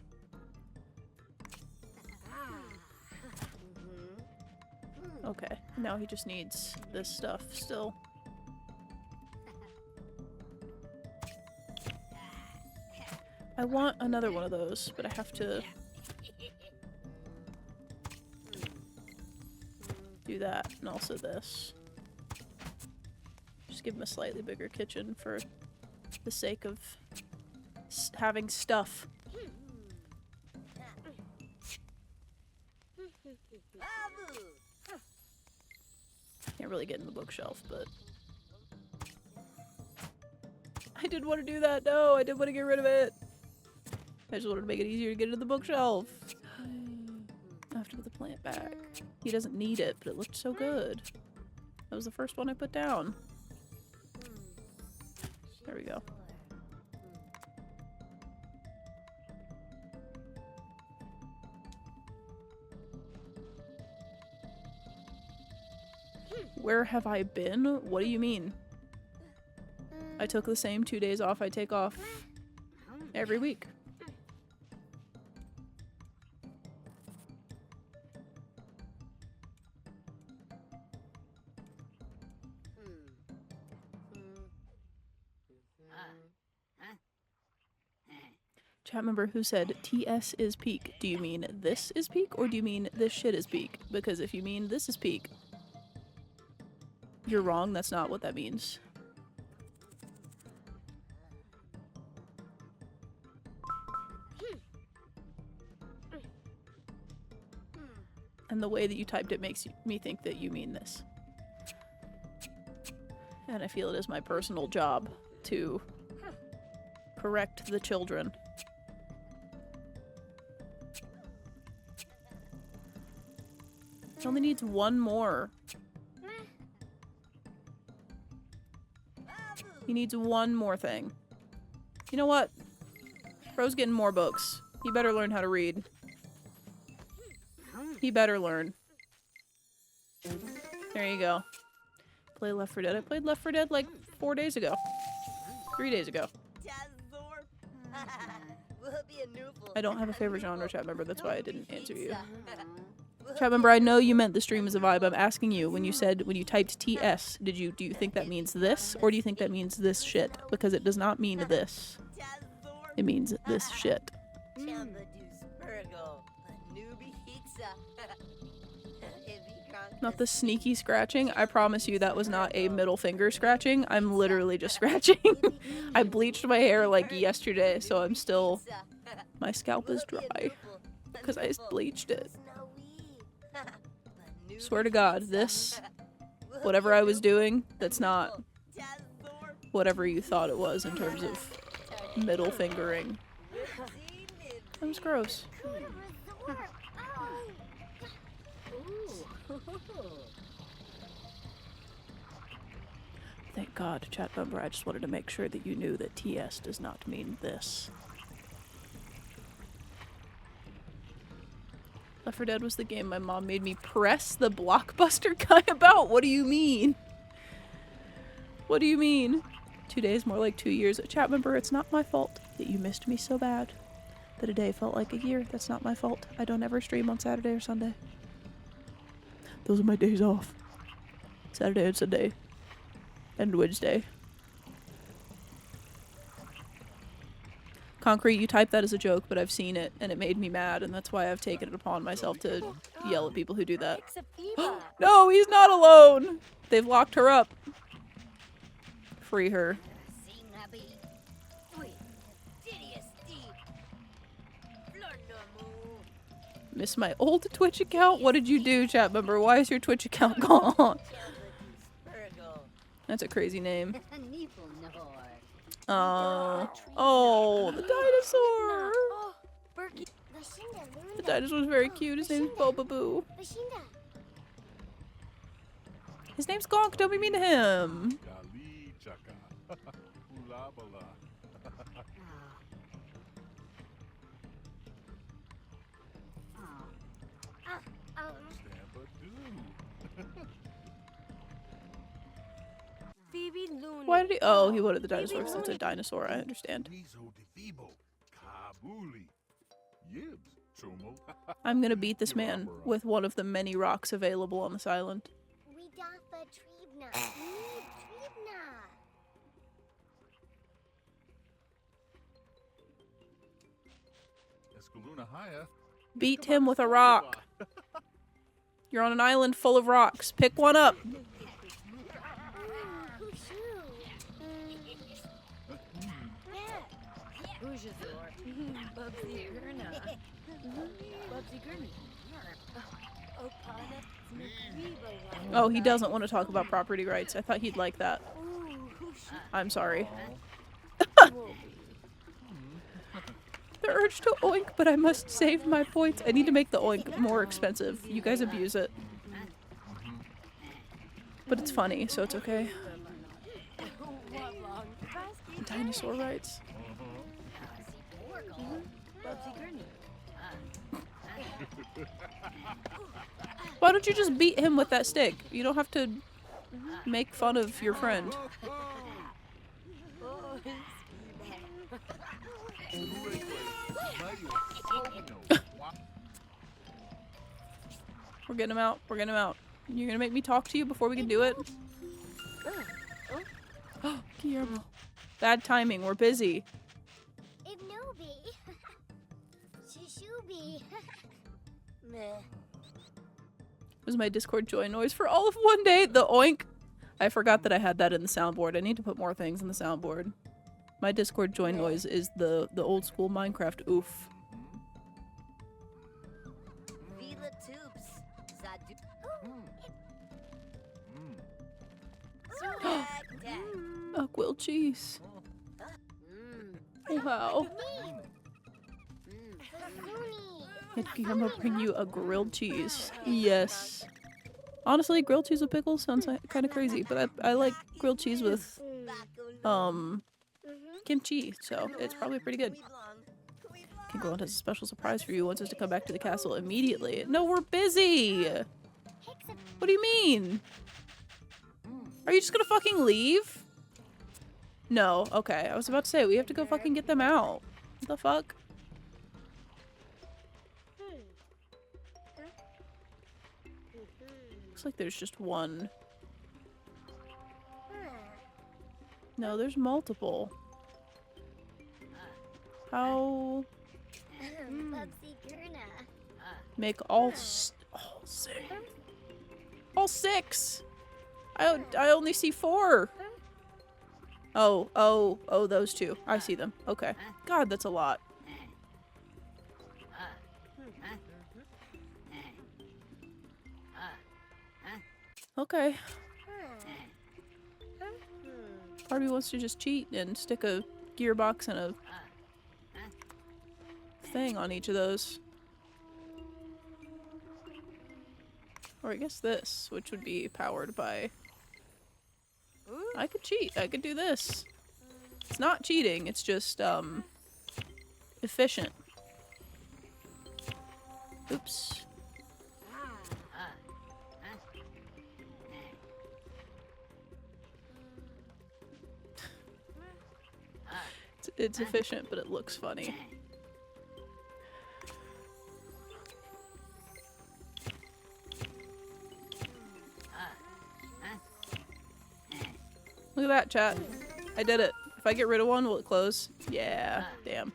Okay, now he just needs this stuff still. I want another one of those, but I have to do that and also this. Just give him a slightly bigger kitchen for the sake of having stuff. Can't really get in the bookshelf, but I didn't want to do that. No, I didn't want to get rid of it. I just wanted to make it easier to get into the bookshelf. I have to put the plant back. He doesn't need it, but it looked so good. That was the first one I put down. There we go. Where have I been? What do you mean? I took the same 2 days off I take off every week. Chat member who said TS is peak. Do you mean this is peak or do you mean this shit is peak? Because if you mean this is peak, you're wrong. That's not what that means. And the way that you typed it makes me think that you mean this. And I feel it is my personal job to correct the children. He only needs one more. He needs one more thing. You know what? Bro's getting more books. He better learn how to read. He better learn. There you go. Play Left 4 Dead. I played Left 4 Dead like 4 days ago. 3 days ago. I don't have a favorite genre, chat member. That's why I didn't answer you. Chat member, I know you meant the stream is a vibe. I'm asking you, when you typed TS, do you think that means this, or do you think that means this shit? Because it does not mean this. It means this shit. Not the sneaky scratching. I promise you that was not a middle finger scratching. I'm literally just scratching. I bleached my hair like yesterday, so I'm still... My scalp is dry. Because I bleached it. Swear to God, this... Whatever I was doing, that's not... whatever you thought it was in terms of middle fingering. That was gross. Thank God, chat member. I just wanted to make sure that you knew that TS does not mean this. Left 4 Dead was the game my mom made me press the Blockbuster guy about. What do you mean? What do you mean? 2 days, more like 2 years. Chat member, it's not my fault that you missed me so bad. That a day felt like a year. That's not my fault. I don't ever stream on Saturday or Sunday. Those are my days off. Saturday and Sunday. And Wednesday. Concrete, you typed that as a joke, but I've seen it, and it made me mad, and that's why I've taken it upon myself to yell at people who do that. No, he's not alone! They've locked her up. Free her. Miss my old Twitch account? What did you do, chat member? Why is your Twitch account gone? That's a crazy name. Oh, the dinosaur! The dinosaur's very cute. His name's Bobaboo. His name's Gonk. Don't be mean to him.
chaka. Ula bala. Stampa do.
Why did he? Oh, he wanted the dinosaur since a dinosaur. I understand.
Rizo de Vibo. Kabuli. Yibs. Chomo.
I'm gonna beat this man with one of the many rocks available on this island.
Escaluna Haya.
Beat him with a rock. You're on an island full of rocks. Pick one up. Oh, he doesn't want to talk about property rights. I thought he'd like that. I'm sorry. The urge to oink, but I must save my points. I need to make the oink more expensive. You guys abuse it. But it's funny, so it's okay. Dinosaur rights. Why don't you just beat him with that stick? You don't have to make fun of your friend. We're getting him out. We're getting him out. You're gonna make me talk to you before we can do it? Oh, Guillermo. Bad timing. We're busy. Was my Discord join noise for all of one day? The oink. I forgot that I had that in the soundboard. I need to put more things in the soundboard. My Discord join noise is the old school Minecraft oof. A grilled cheese. Wow. Did Guillermo bring you a grilled cheese? Yes. Honestly, grilled cheese with pickles sounds kind of crazy, but I like grilled cheese with kimchi, so it's probably pretty good. Kingoland has a special surprise for you. Wants us to come back to the castle immediately. No, we're busy! What do you mean? Are you just gonna fucking leave? No, okay. I was about to say, we have to go fucking get them out. What the fuck? Looks like there's just one. No, there's multiple. How? Make all six. All six! I only see 4! Oh, those two. I see them. Okay. God, that's a lot. Okay. Part of me wants to just cheat and stick a gearbox and a thing on each of those. Or I guess this, which would be powered by... I could cheat. I could do this. It's not cheating, it's just, efficient. Oops. It's efficient, but it looks funny. Look at that, chat. I did it. If I get rid of one, will it close? Yeah. Damn.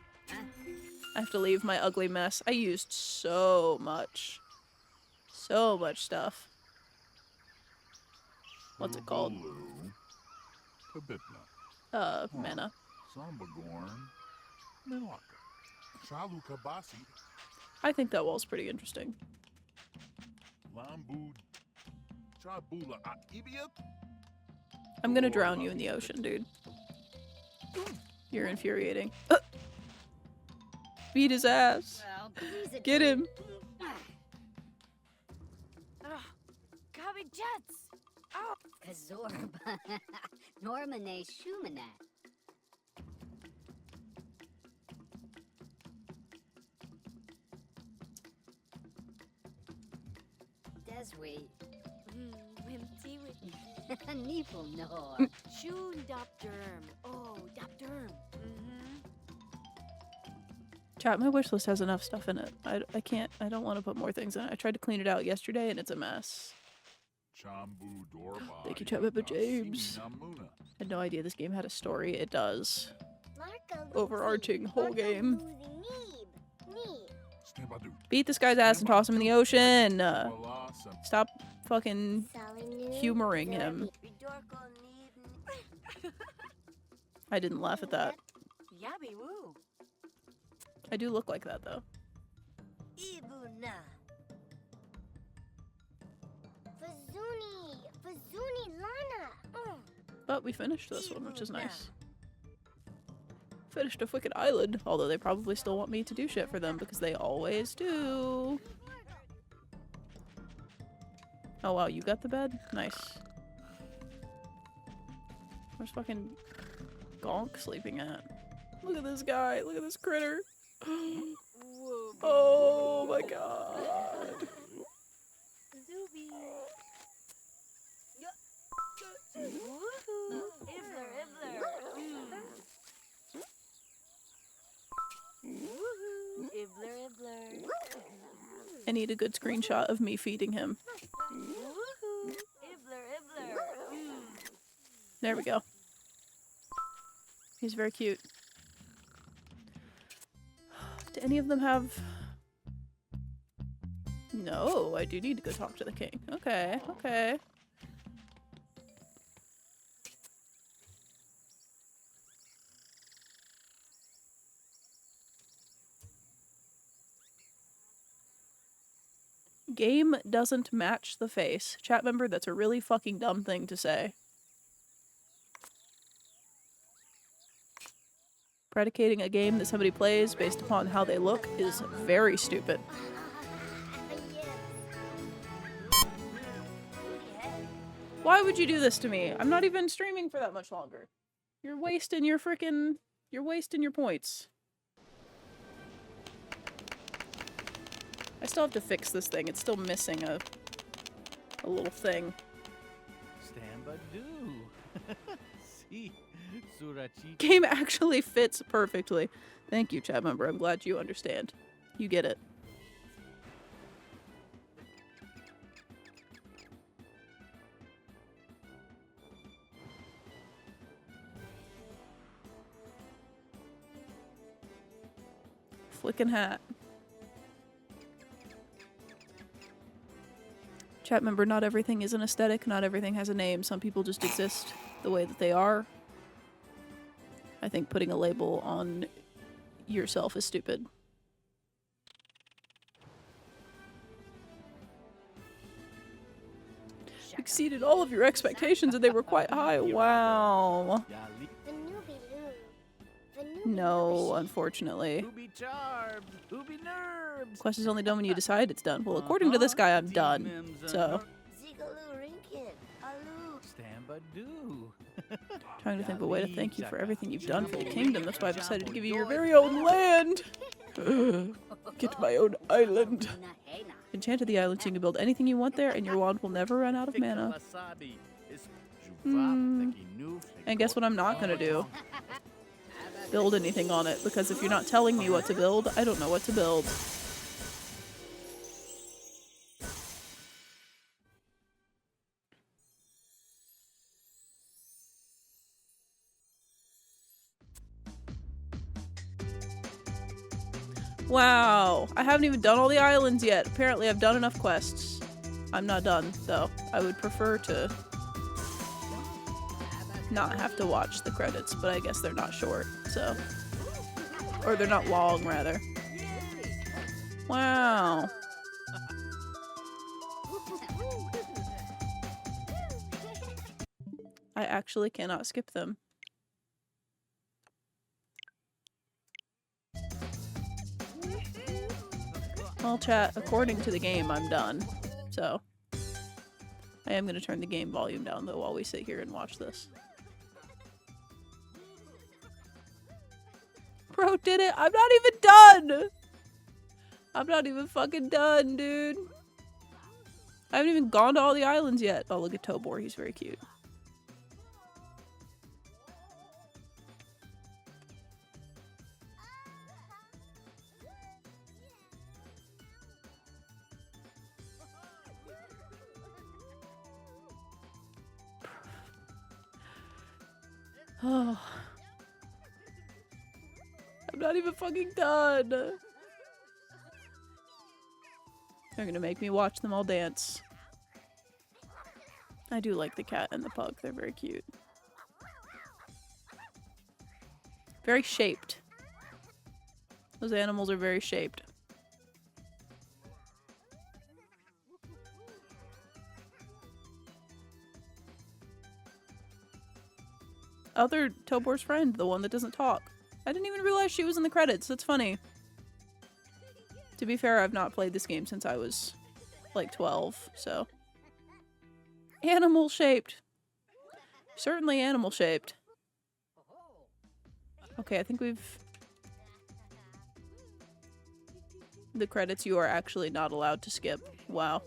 I have to leave my ugly mess. I used so much. So much stuff. What's it called? Mana. I think that wall's pretty interesting. I'm gonna drown you in the ocean, dude. You're infuriating. Beat his ass. Get him.
Kazorb. Normane Shumanat. Deswe.
Wimty with
Nifel Nor.
Shun Dopderm. Oh, Dopderm.
Chat, my wish list has enough stuff in it. I don't want to put more things in it. I tried to clean it out yesterday and it's a mess.
Chambu Dorba.
Thank you, Chat Member James.
Namuna.
Had no idea this game had a story. It does. Overarching whole game.
Stambadu.
Beat this guy's ass and toss him in the ocean.
Wala Sam.
Stop fucking humoring him. I didn't laugh at that.
Yabby woo.
I do look like that though.
Ibuna. Fazuni Lana.
But we finished this one, which is nice. Finished a wicked island, although they probably still want me to do shit for them because they always do. Oh wow, you got the bed? Nice. Where's fucking Gonk sleeping at? Look at this guy, look at this critter. Oh my god.
Zuby. Woohoo. Ibler. Woohoo. Ibler.
I need a good screenshot of me feeding him.
Woohoo. Ibler.
There we go. He's very cute. Do any of them have... No, I do need to go talk to the king. Okay, okay. Game doesn't match the face. Chat member, that's a really fucking dumb thing to say. Predicating a game that somebody plays based upon how they look is very stupid. Why would you do this to me? I'm not even streaming for that much longer. You're wasting your frickin'... You're wasting your points. I still have to fix this thing. It's still missing a little thing.
Stambadu. See, Surachi.
Game actually fits perfectly. Thank you, chat member. I'm glad you understand. You get it. Flickin' hat. Chat member, not everything is an aesthetic, not everything has a name. Some people just exist the way that they are. I think putting a label on yourself is stupid. Exceeded all of your expectations and they were quite high. Wow. No, unfortunately.
Who be charmed? Who be nerves?
Quest is only done when you decide it's done. Well, according to this guy, I'm done. So,
Stambadu.
trying to think of a way to thank you for everything you've done for the kingdom. That's why I've decided to give you your very own land. Get my own island. Enchanted the island so you can build anything you want there, and your wand will never run out of mana. And guess what I'm not gonna do? Build anything on it, because if you're not telling me what to build, I don't know what to build. Wow, I haven't even done all the islands yet. Apparently I've done enough quests. I'm not done, though. I would prefer to not have to watch the credits, but I guess they're not short, so. Or they're not long, rather. Wow. I actually cannot skip them. Well, chat, according to the game, I'm done. So, I I am going to turn the game volume down, though, while we sit here and watch this. Bro did it! I'm not even done! I'm not even fucking done, dude. I haven't even gone to all the islands yet. Oh, look at Tobor. He's very cute. Oh. I'm not even fucking done. They're gonna make me watch them all dance. I do like the cat and the pug. They're very cute. Very shaped. Those animals are very shaped. Other Tobor's friend, the one that doesn't talk. I didn't even realize she was in the credits. That's funny. To be fair, I've not played this game since I was like 12, so. Animal shaped. Certainly animal shaped. Okay, I think we've... The credits you are actually not allowed to skip. Wow.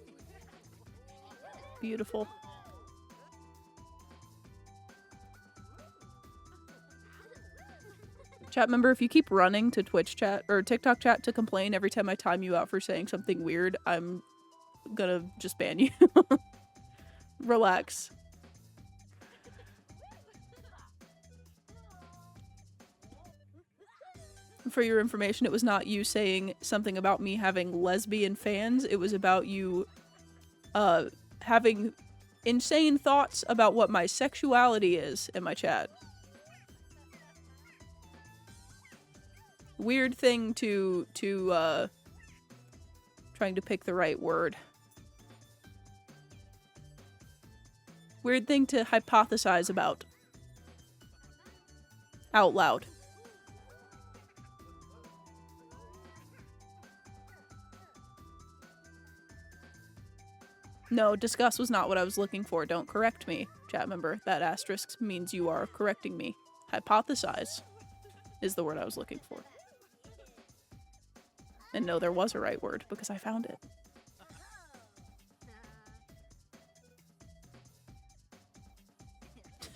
Beautiful. Chat member, if you keep running to Twitch chat or TikTok chat to complain every time I time you out for saying something weird, I'm gonna just ban you. Relax. For your information, it was not you saying something about me having lesbian fans. It was about you having insane thoughts about what my sexuality is in my chat. Weird thing to trying to pick the right word. Weird thing to hypothesize about. Out loud. No, discuss was not what I was looking for. Don't correct me, chat member. That asterisk means you are correcting me. Hypothesize is the word I was looking for. And no, there was a right word, because I found it.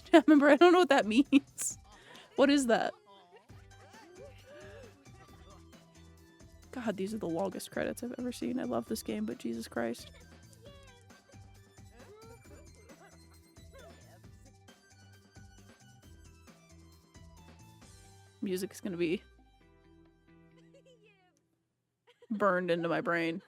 Chat member, I don't know what that means. What is that? God, these are the longest credits I've ever seen. I love this game, but Jesus Christ. Music is gonna be burned into my brain.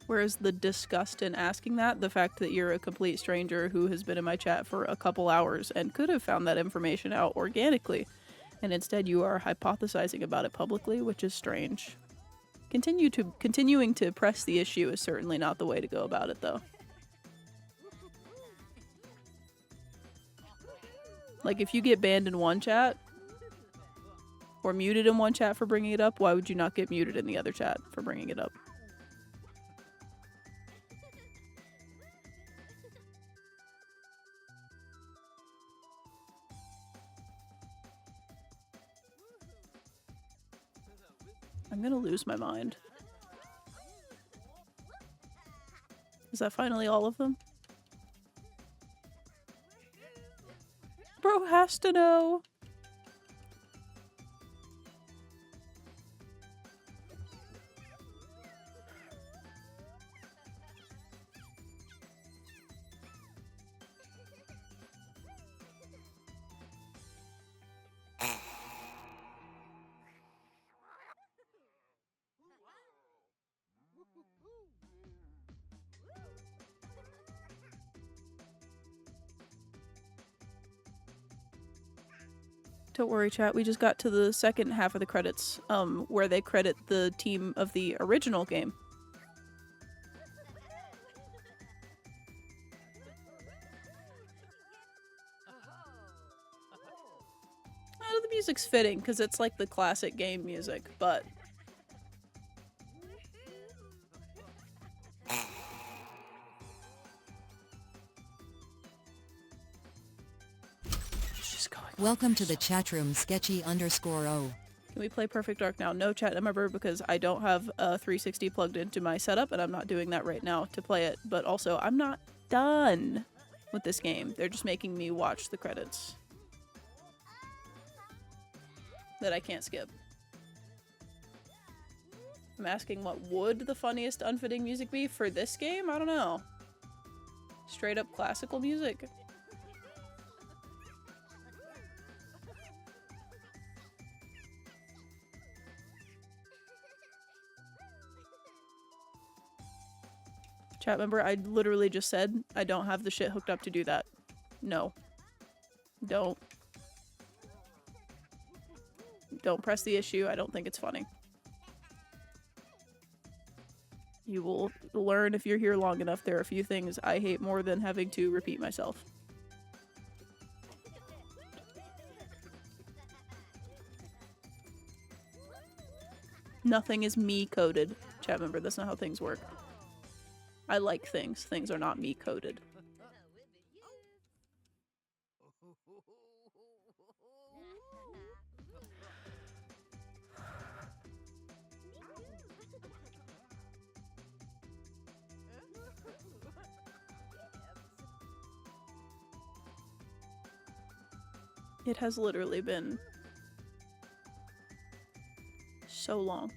Whereas the disgust in asking that, the fact that you're a complete stranger who has been in my chat for a couple hours and could have found that information out organically, and instead you are hypothesizing about it publicly, which is strange. Continuing to press the issue is certainly not the way to go about it, though. Like, if you get banned in one chat, or muted in one chat for bringing it up, why would you not get muted in the other chat for bringing it up? I'm gonna lose my mind. Is that finally all of them? Bro has to know. Don't worry, chat. We just got to the second half of the credits, where they credit the team of the original game. Oh, the music's fitting because it's like the classic game music, but she's going.
Welcome to the chatroom sketchy_o.
Can we play Perfect Dark now? No, chat member, because I don't have a 360 plugged into my setup, and I'm not doing that right now to play it. But also, I'm not done with this game. They're just making me watch the credits that I can't skip. I'm asking what would the funniest unfitting music be for this game? I don't know. Straight up classical music. Chat member, I literally just said I don't have the shit hooked up to do that. No. Don't. Don't press the issue. I don't think it's funny. You will learn if you're here long enough. There are a few things I hate more than having to repeat myself. Nothing is me coded. Chat member, that's not how things work. I like things. Things are not me coded. It has literally been so long.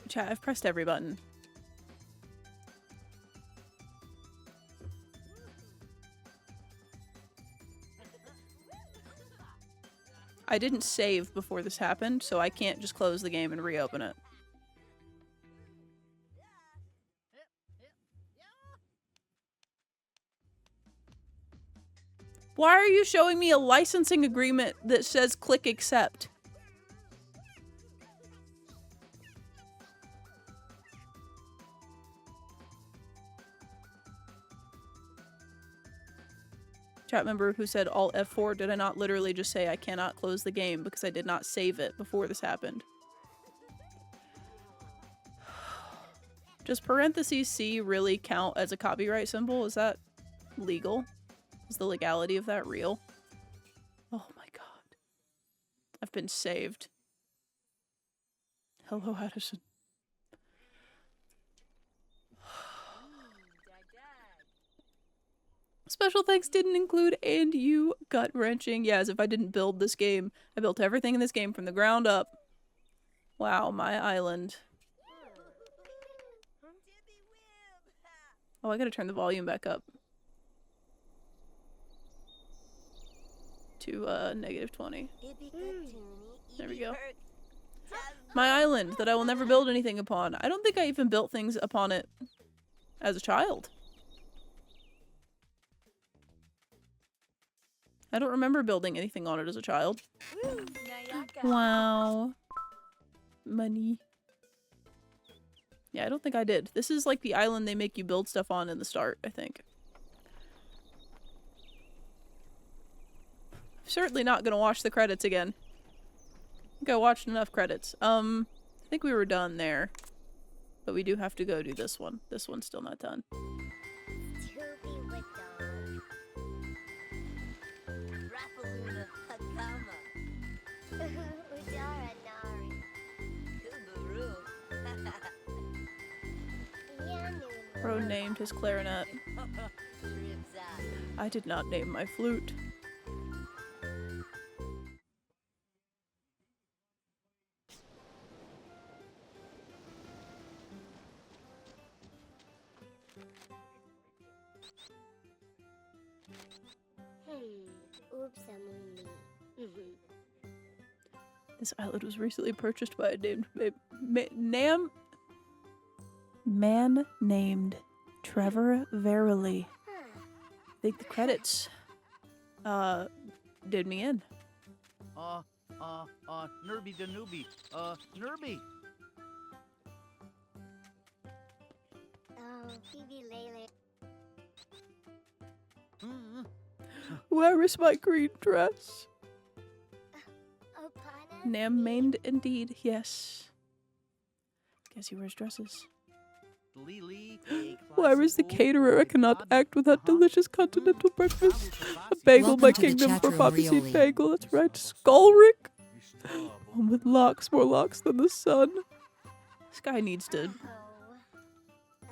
Chat, I've pressed every button. I didn't save before this happened, so I can't just close the game and reopen it. Why are you showing me a licensing agreement that says click accept? Chat member who said Alt F4, did I not literally just say I cannot close the game because I did not save it before this happened? Does parentheses C really count as a copyright symbol? Is that legal? Is the legality of that real? Oh my god. I've been saved. Hello, Addison. Special thanks didn't include and you gut wrenching. Yeah, as if I didn't build this game. I built everything in this game from the ground up. Wow, my island. Oh, I gotta turn the volume back up. To, -20. There we go. My island that I will never build anything upon. I don't think I even built things upon it as a child. I don't remember building anything on it as a child. Wow. Money. Yeah, I don't think I did. This is like the island they make you build stuff on in the start, I think. Certainly not gonna watch the credits again. I think I watched enough credits. I think we were done there. But we do have to go do this one. This one's still not done.
Scooby with dog.
Raffaluna Hakama.
Udara Nari.
Kubaroo.
Yanu.
Bro named his clarinet.
Tribza.
I did not name my flute.
Oops, Amumi.
This island was recently purchased by a man named Trevor Verily. I think the credits did me in.
Nerby the newbie. Nerby.
Oh, Phoebe Lele.
Where is my green dress?
Opana.
Nam mained indeed, yes. Guess he wears dresses.
Lily.
Where is the caterer? I cannot act without delicious continental breakfast. A bagel,
Welcome
my
to the
kingdom
chat
for
room,
poppy seed
Rioli.
bagel. That's right, Skullrick. One with locks, more locks than the sun. This guy needs to
Oh,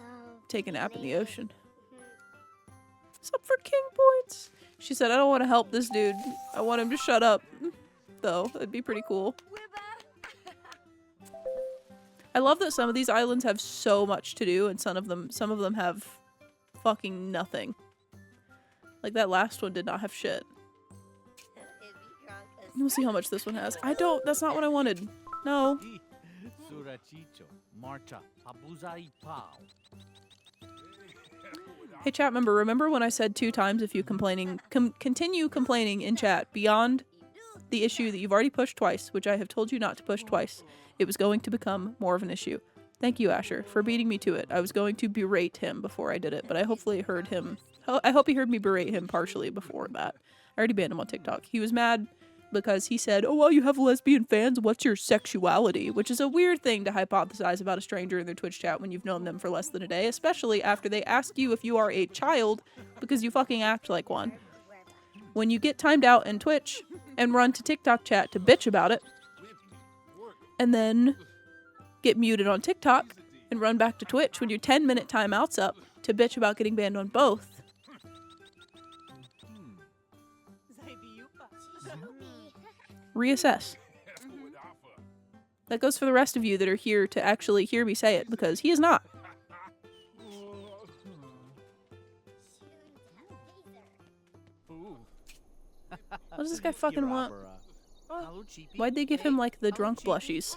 take a nap in the
Lele.
ocean. What's up for king points? She said, I don't want to help this dude. I want him to shut up. Though, that'd be pretty cool. I love that some of these islands have so much to do and some of them have fucking nothing. Like that last one did not have shit. We'll see how much this one has. That's not what I wanted. No.
Surachicho. Marcha. Abuzai Pao.
Hey chat member, remember when I said 2 times if you continue complaining in chat beyond the issue that you've already pushed twice, which I have told you not to push twice, it was going to become more of an issue. Thank you, Asher, for beating me to it. I was going to berate him before I did it, but I hopefully heard him. I hope he heard me berate him partially before that. I already banned him on TikTok. He was mad because he said, oh, well, you have lesbian fans. What's your sexuality? Which is a weird thing to hypothesize about a stranger in their Twitch chat when you've known them for less than a day, especially after they ask you if you are a child because you fucking act like one. When you get timed out in Twitch and run to TikTok chat to bitch about it, and then get muted on TikTok and run back to Twitch when your 10-minute timeout's up to bitch about getting banned on both, reassess. That goes for the rest of you that are here to actually hear me say it, because he is not. What does this guy fucking want? Why'd they give him, like, the drunk blushies?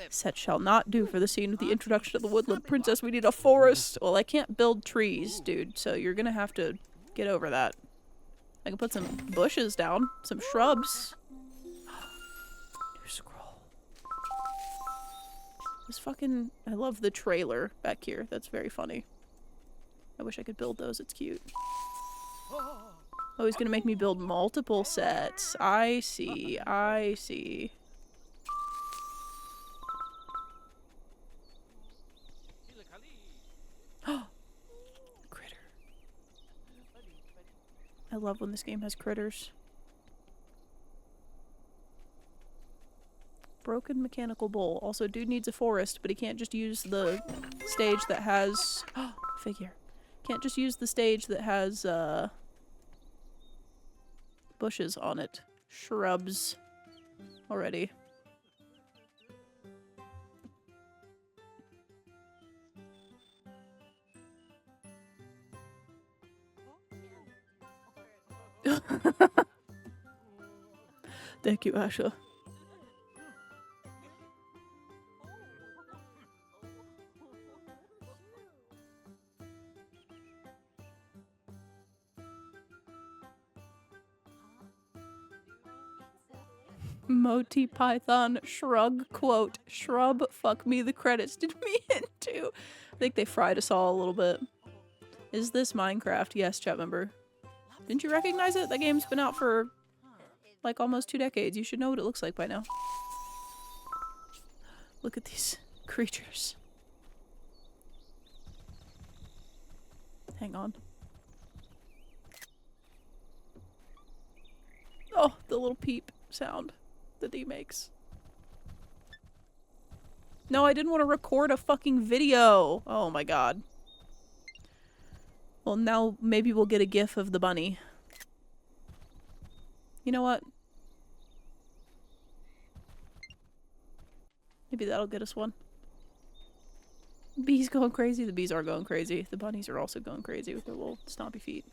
Set shall not do for the scene with the introduction of the woodland princess. We need a forest. Well, I can't build trees, dude, so you're gonna have to get over that. I can put some bushes down, some shrubs. New scroll. This fucking... I love the trailer back here. That's very funny. I wish I could build those. It's cute. Oh, he's gonna make me build multiple sets. I see. I see. Critter. I love when this game has critters. Broken mechanical bowl. Also, dude needs a forest, but he can't just use the stage that has... figure. Can't just use the stage that has, bushes on it. Shrubs. Already. Thank you, Asha. Moti Python shrug quote shrub fuck me the credits did me in too. I think they fried us all a little bit. Is this Minecraft? Yes, chat member. Didn't you recognize it? That game's been out for like almost 2 decades. You should know what it looks like by now. Look at these creatures. Hang on. Oh, the little peep sound that he makes. No, I didn't want to record a fucking video. Oh my god. Well, now maybe we'll get a gif of the bunny. You know what? Maybe that'll get us one. Bees going crazy. The bees are going crazy. The bunnies are also going crazy with their little stompy feet.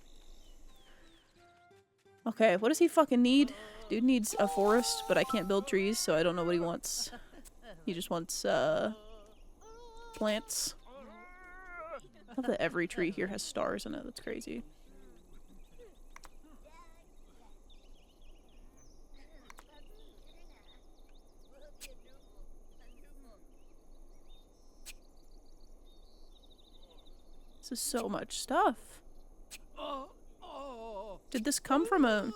Okay, what does he fucking need? Dude needs a forest, but I can't build trees, so I don't know what he wants. He just wants, plants. I love that every tree here has stars in it. That's crazy. This is so much stuff. Did this come from a...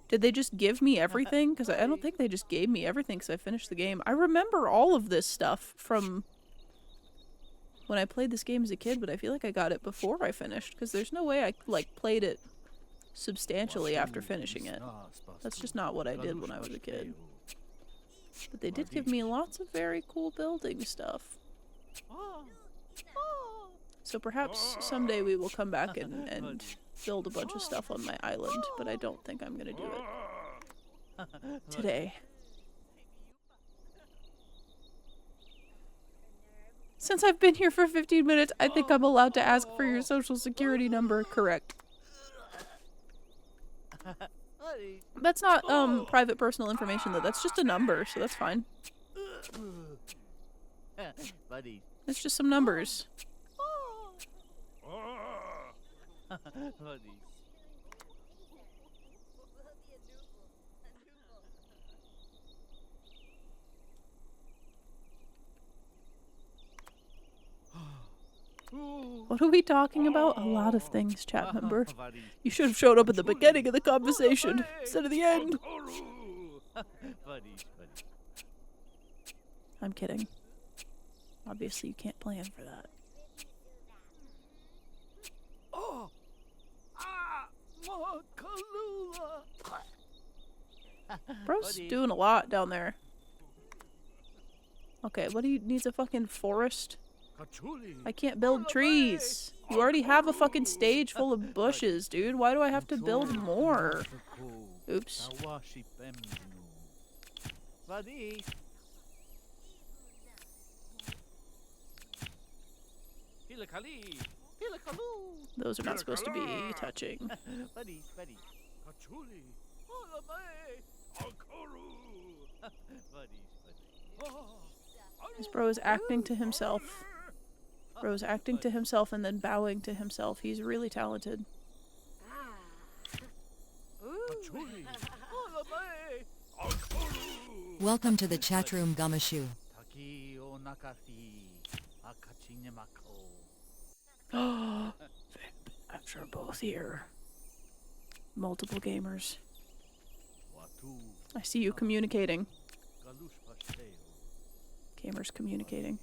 Did they just give me everything? Because I don't think they just gave me everything because I finished the game. I remember all of this stuff from when I played this game as a kid, but I feel like I got it before I finished because there's no way I, like, played it substantially after finishing it. That's just not what I did when I was a kid. But they did give me lots of very cool building stuff. So perhaps someday we will come back and build a bunch of stuff on my island, but I don't think I'm gonna do it today. Since I've been here for 15 minutes, I think I'm allowed to ask for your social security number. Correct. That's not private personal information though. That's just a number, so that's fine.
Buddy.
It's just some numbers.
Buddy.
What are we talking about? A lot of things, chat member. You should have showed up at the beginning of the conversation instead of the end. I'm kidding. Obviously, you can't plan for that. Bro's doing a lot down there. Okay, what do you needs a fucking forest? I can't build trees. You already have a fucking stage full of bushes, dude. Why do I have to build more? Oops.
Buddy.
Those are not supposed to be touching.
Buddy, buddy.
This bro is acting to himself. Bro's acting to himself and then bowing to himself. He's really talented.
Welcome to the chat room, Gummashoe.
Oh, after both here. Multiple gamers. I see you communicating. Gamers communicating.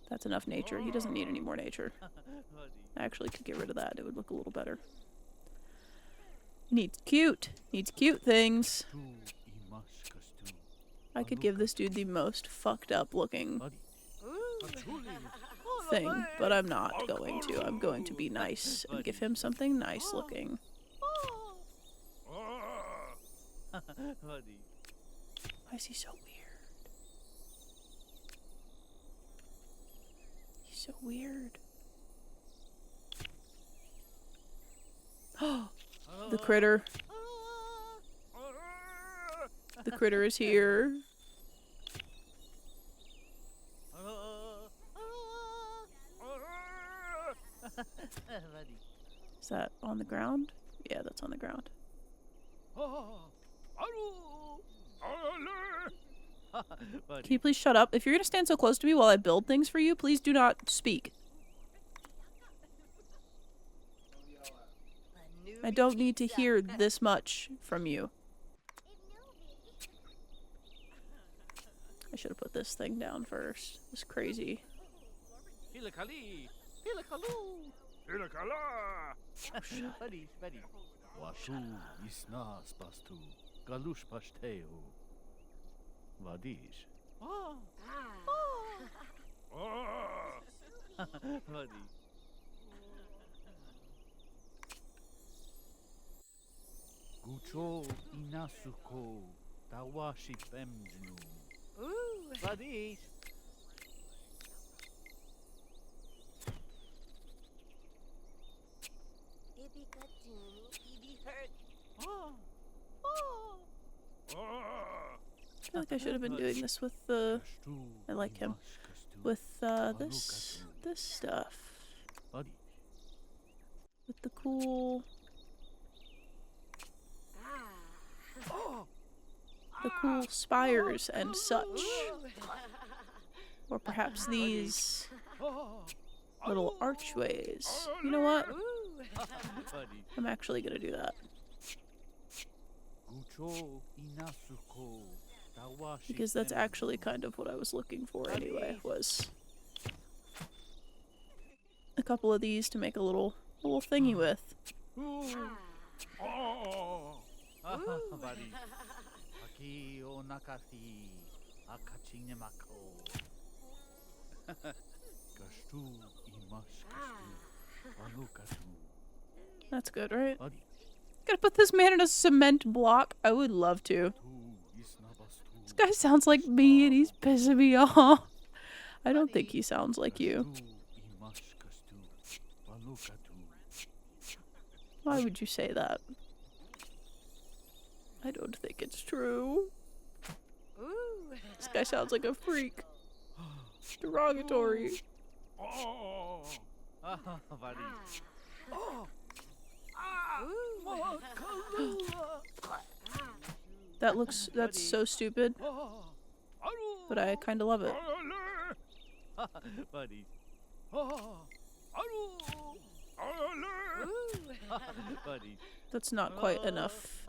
That's enough nature. He doesn't need any more nature. I actually could get rid of that. It would look a little better. Needs cute. Needs cute things. I could give this dude the most fucked up looking thing, but I'm not going to. I'm going to be nice and give him something nice looking. Why is he so weird? He's so weird. Oh, the critter. The critter is here. Is that on the ground? Yeah, that's on the ground.
Buddy.
Can you please shut up? If you're gonna stand so close to me while I build things for you, please do not speak. I don't need to hear this much from you. I should have put this thing down first. It's crazy.
Hilakali. Hilakalu.
Ilakala!
Buddy. Buddy. Washu isna spastu. Galush pashteu. Vadish.
Ah!
Buddy. Gucho inasuko. Tawashi pemjnu. Vadish.
Ibi katunu, ibi hurt.
I feel like I should have been doing this with the... I like him. With this stuff.
Buddy.
With the cool... The cool spires and such. Or perhaps these little archways. You know what?
Buddy.
I'm actually gonna do that.
Gucho inasuko. Tawashi
Because that's
pemjnu.
actually kind of what I was looking for anyway, was a couple of these to make a little thingy with.
Buddy. Aki o nakati. Akachine mako. Gastu imash gastu. Anukatu.
That's good, right?
Buddy.
Gotta put this man in a cement block. I would love to.
Tu isnabastu.
This guy sounds like me and he's pissing me off. I don't think he sounds like you.
Gastu imash gastu. Anukatu.
Why would you say that? I don't think it's true. This guy sounds like a freak. Derogatory.
Buddy.
That's so stupid, but I kind of love it.
Buddy. Buddy.
That's not quite enough,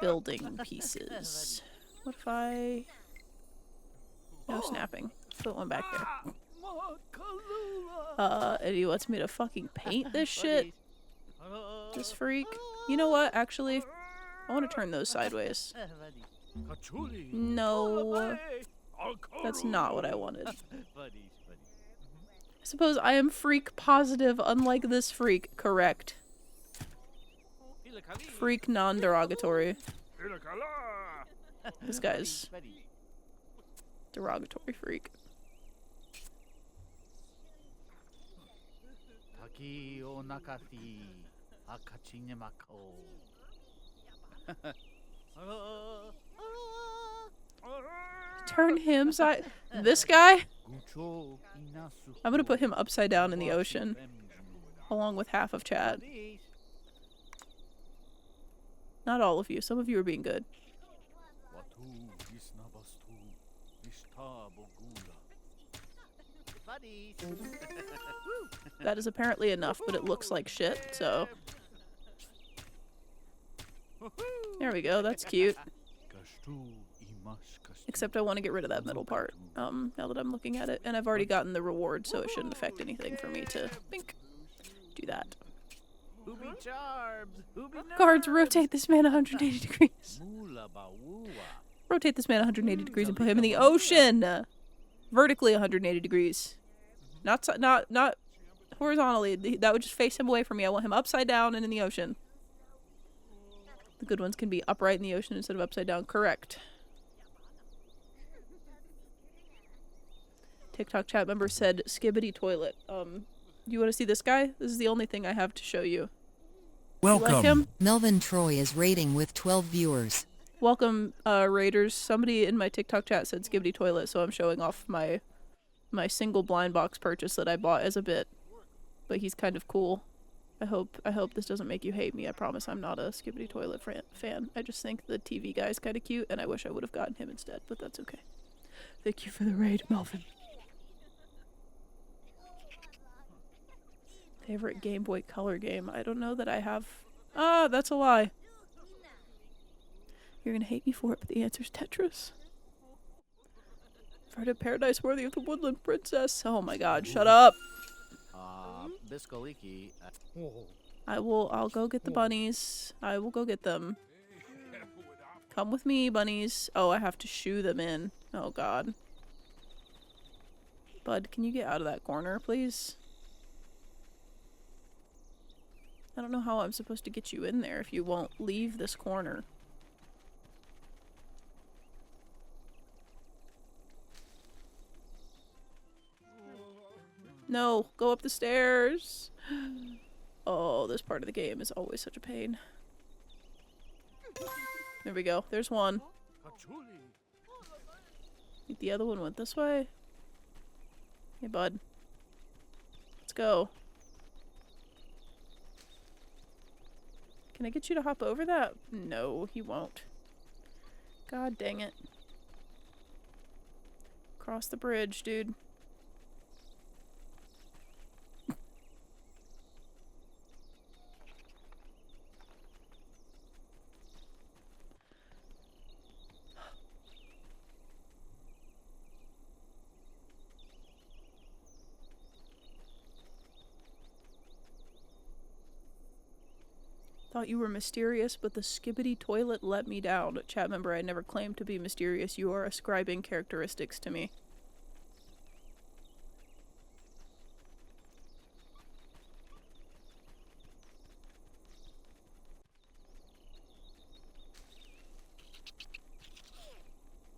building pieces. What if I... No snapping. Put one back there. And he wants me to fucking paint this shit? This freak? You know what, actually? I want to turn those sideways. No. That's not what I wanted.
Buddy.
I suppose I am freak positive, unlike this freak. Correct. Freak non-derogatory. This guy's derogatory freak.
Taki o nakati. Akachine mako.
Turn him side. This guy?
Gucho inasuko.
I'm gonna put him upside down in the ocean, along with half of chat. Not all of you. Some of you are being good.
Watu isnabastu. Ishta bogula. Buddies.
That is apparently enough, but it looks like shit, so... There we go, that's cute.
Gastu imash gastu.
Except I want to get rid of that middle part, now that I'm looking at it. And I've already gotten the reward, so it shouldn't affect anything for me to, bink, do that.
Ubi charms. Ubi
Guards,
nerves.
rotate this man 180 degrees.
Mula bawua.
Rotate this man 180 degrees and put him in the ocean! Vertically 180 degrees. Not horizontally. That would just face him away from me. I want him upside down and in the ocean. The good ones can be upright in the ocean instead of upside down. Correct. TikTok chat member said, skibbity toilet. You want to see this guy? This is the only thing I have to show you. You like him?
Melvin Troy is rating with 12 viewers.
Welcome, raiders. Somebody in my TikTok chat said skibbity toilet, so I'm showing off my single blind box purchase that I bought as a bit. But he's kind of cool. I hope this doesn't make you hate me. I promise I'm not a Skibbity Toilet fan. I just think the TV guy's kind of cute, and I wish I would have gotten him instead, but that's okay. Thank you for the raid, Melvin. Favorite Game Boy Color game? I don't know that I have. Ah, that's a lie. You're gonna hate me for it, but the answer's Tetris. Fried a paradise worthy of the woodland princess. Oh my god, shut up.
Biscoliki.
I'll go get the bunnies. I will go get them. Come with me, bunnies. Oh, I have to shoo them in. Oh god. Bud, can you get out of that corner, please? I don't know how I'm supposed to get you in there if you won't leave this corner. No, go up the stairs. Oh, this part of the game is always such a pain. There we go. There's one. Think the other one went this way? Hey, bud. Let's go. Can I get you to hop over that? No, he won't. God dang it. Cross the bridge, dude. Thought you were mysterious, but the Skibbity Toilet let me down. Chat member, I never claimed to be mysterious. You are ascribing characteristics to me.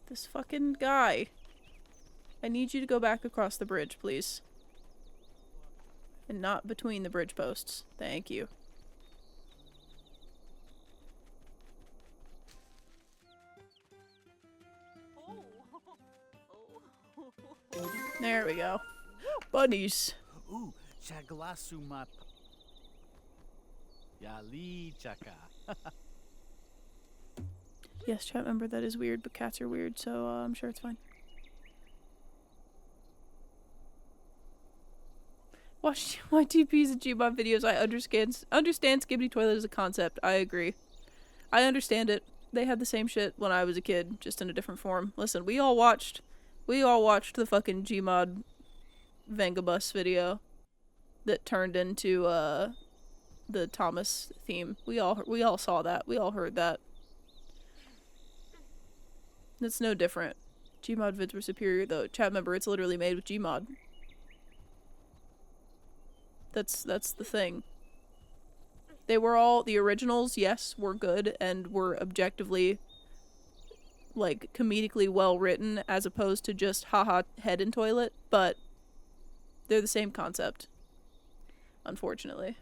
This fucking guy. I need you to go back across the bridge, please. And not between the bridge posts. Thank you. There we go. Bunnies.
Ooh, chaglasu map. Yali chaka.
Yes, chat member, that is weird, but cats are weird, so I'm sure it's fine. Watch my TPs and Gmod videos. I understand Skibbity Toilet as a concept. I agree. I understand it. They had the same shit when I was a kid, just in a different form. Listen, we all watched the fucking Gmod Vengabus video that turned into the Thomas theme. We all saw that. We all heard that. It's no different. Gmod vids were superior though. Chat member, it's literally made with Gmod. That's the thing. They were all the originals, yes, were good and were objectively like comedically well written as opposed to just haha head in toilet, but they're the same concept. Unfortunately.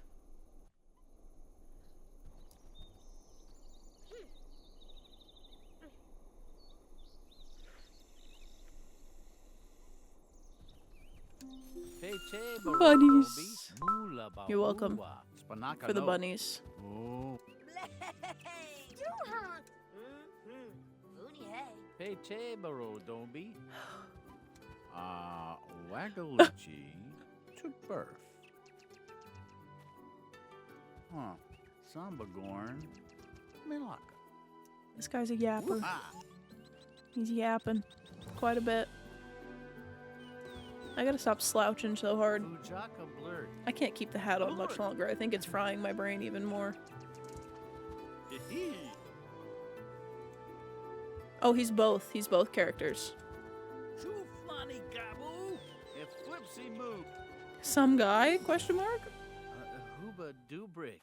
Bunnies. You're welcome for the bunnies.
Oh. Peche baro dombi. Wagaluchi to birth. Huh. Sambagorn. Milaka.
This guy's a yapper. He's yapping quite a bit. I gotta stop slouching so hard. I can't keep the hat on much longer. I think it's frying my brain even more. Oh, he's both. He's both characters. Some guy? Question mark?
Huba Dubrick.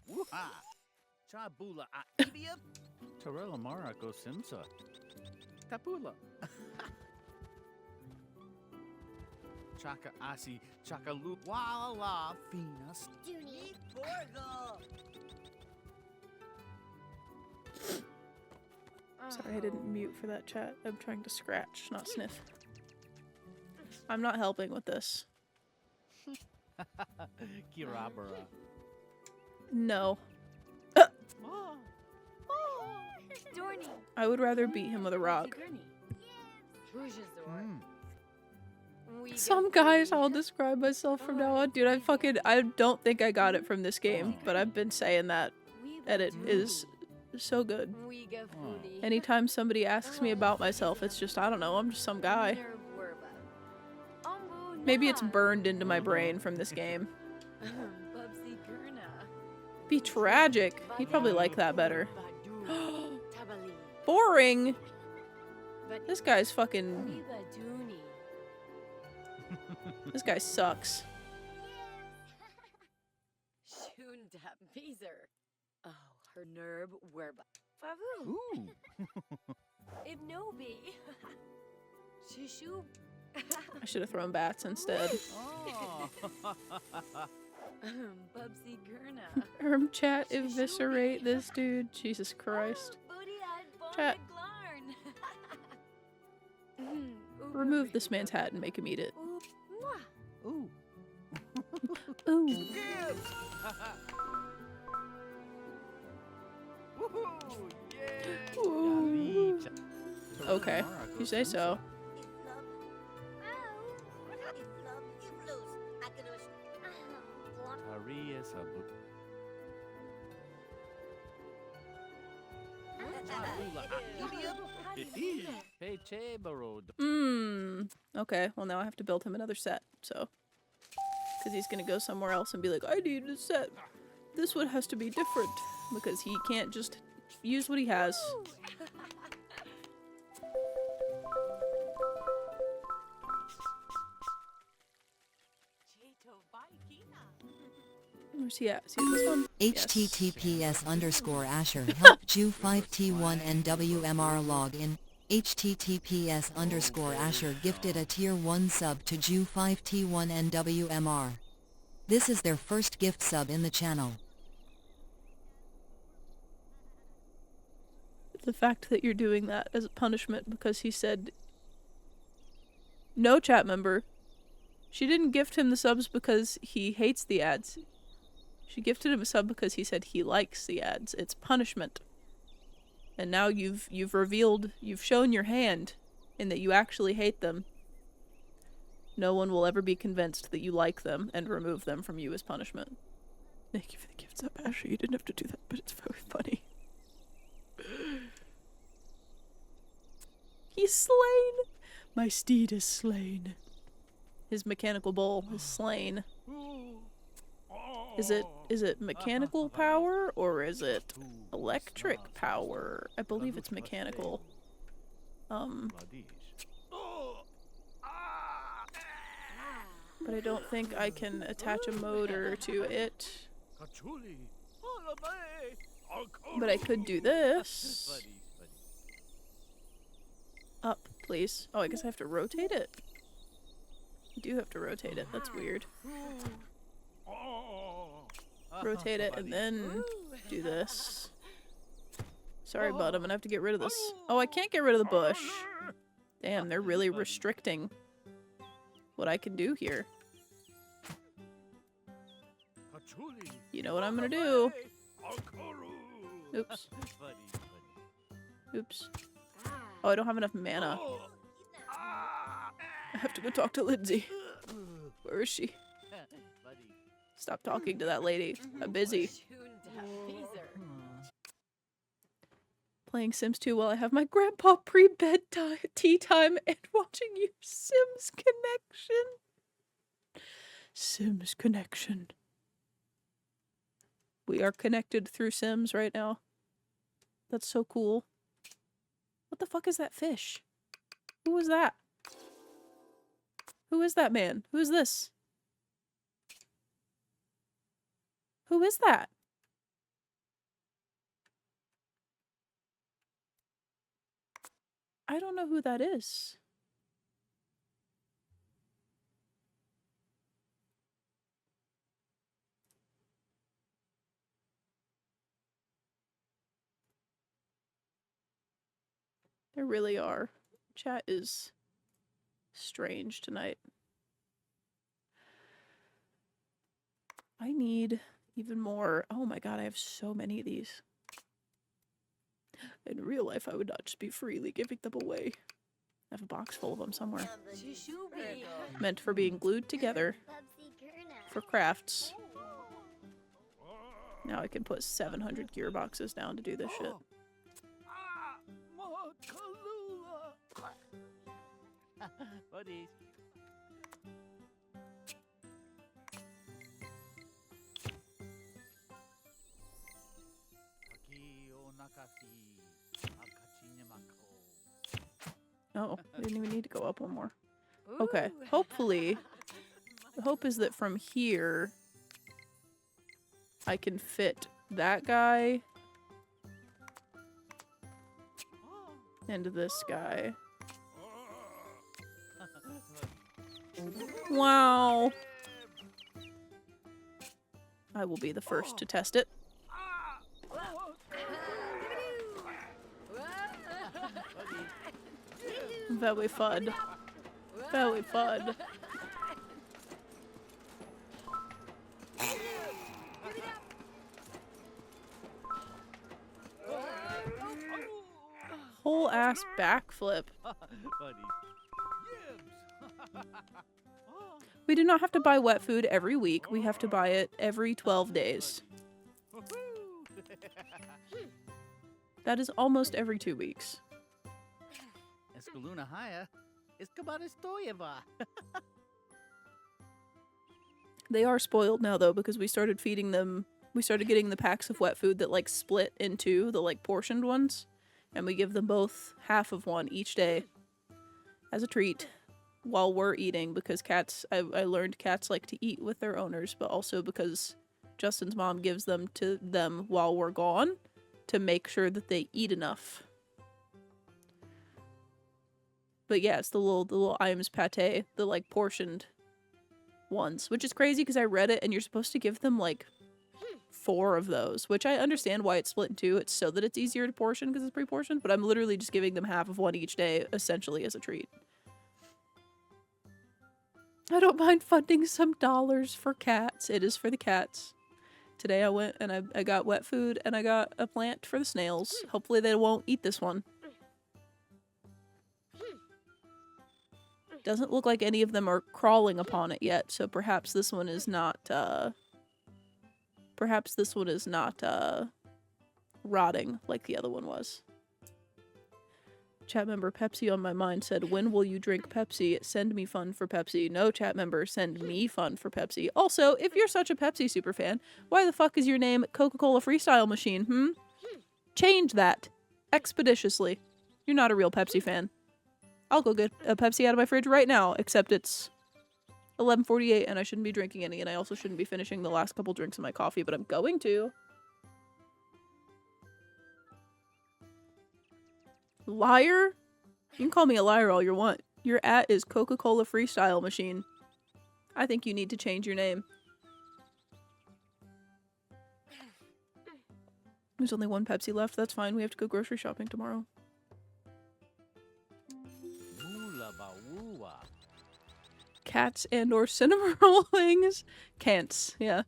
Wooha! Chabula Aibia. Torella Marako Simsa. Tapula. Chaka Asi Chakalu Wala Finas.
Junie Borgo.
Sorry, I didn't mute for that chat. I'm trying to scratch, not sniff. I'm not helping with this.
Kirabara.
No.
Oh.
Dorney.
I would rather beat him with a rock.
Mm.
Some guys, I'll describe myself from now on. Dude, I don't think I got it from this game, but I've been saying that, and it is so good. Anytime somebody asks me about myself, it's just, I don't know, I'm just some guy. Maybe it's burned into my brain from this game. Be tragic. He'd probably like that better. Boring! This guy's fucking... This guy sucks.
Oh, her nerve werba. Favu.
Ooh.
Ibnobi. Shishu.
I should have thrown bats instead.
Oh.
Bubsy Gurna.
Chat, eviscerate this dude. Jesus Christ. Chat. Remove this man's hat and make him eat it.
Ooh.
Ooh.
Woohoo! Yeah.
Ooh. Okay, you say so. Okay, well now I have to build him another set, so. Because he's gonna go somewhere else and be like, I need a set. This one has to be different. Because he can't just use what he has. Where's he at? Is he at this one?
https underscore Asher help Jew 5T1 NWMR log in. https underscore Asher gifted a tier 1 sub to Jew 5T1 NWMR. This is their first gift sub in the channel.
The fact that you're doing that as a punishment because he said no, chat member. She didn't gift him the subs because he hates the ads. She gifted him a sub because he said he likes the ads. It's punishment. And now you've revealed, you've shown your hand in that you actually hate them. No one will ever be convinced that you like them and remove them from you as punishment. Thank you for the gift sub, Asher. You didn't have to do that, but it's very funny. He's slain! My steed is slain. His mechanical bull is slain. Is it mechanical power or is it electric power? I believe it's mechanical. But I don't think I can attach a motor to it. But I could do this. Up, please. Oh, I guess I have to rotate it. You do have to rotate it. That's weird. Rotate it and then do this. Sorry, bud. I'm gonna have to get rid of this. Oh, I can't get rid of the bush. Damn, they're really restricting what I can do here. You know what I'm gonna do. Oops. Oops. Oh, I don't have enough mana. I have to go talk to Lindsay. Where is she? Stop talking to that lady. I'm busy. Playing Sims 2 while I have my grandpa pre-bed tea time and watching you. Sims Connection. Sims Connection. We are connected through Sims right now. That's so cool. What the fuck is that fish? Who is that? Who is that man? Who is this? Who is that? I don't know who that is. There really are. Chat is strange tonight. I need even more. Oh my god, I have so many of these. In real life, I would not just be freely giving them away. I have a box full of them somewhere. Meant for being glued together
Bubsy Gurna.
for crafts. Now I can put 700 gearboxes down to do this shit.
Ah, Makalula. Buddies. Taki o nakasi, akachi ne mako.
Oh, I didn't even need to go up one more. Okay, hopefully, the hope is that from here, I can fit that guy and this guy. Wow. I will be the first to test it. Very fun. Very fun. Whole ass backflip.
Buddies.
We do not have to buy wet food every week. We have to buy it every 12 days. That is almost every 2 weeks.
Eskaluna haya. Iskabaristoyeva.
They are spoiled now though because we started feeding them. We started getting the packs of wet food that like split into the like portioned ones, and we give them both half of one each day as a treat while we're eating, because cats, I learned cats like to eat with their owners, but also because Justin's mom gives them to them while we're gone to make sure that they eat enough. But yeah, it's the little Iams pate, the like portioned ones, which is crazy because I read it and you're supposed to give them like 4 of those, which I understand why it's split in 2. It's so that it's easier to portion because it's pre-portioned, but I'm literally just giving them half of one each day, essentially as a treat. I don't mind funding some dollars for cats. It is for the cats. Today I went and I got wet food and I got a plant for the snails. Hopefully they won't eat this one. Doesn't look like any of them are crawling upon it yet, so perhaps this one is not, rotting like the other one was. Chat member Pepsi on my mind said, when will you drink Pepsi? Send me fun for Pepsi. No, chat member, send me fun for Pepsi. Also, if you're such a Pepsi superfan, why the fuck is your name Coca-Cola Freestyle Machine, Change that. Expeditiously. You're not a real Pepsi fan. I'll go get a Pepsi out of my fridge right now, except it's 11:48 and I shouldn't be drinking any, and I also shouldn't be finishing the last couple drinks of my coffee, but I'm going to. Liar? You can call me a liar all you want. Your @ is Coca-Cola Freestyle Machine. I think you need to change your name. There's only one Pepsi left. That's fine. We have to go grocery shopping tomorrow. Cats and or cinnamon roll wings. Cants, yeah.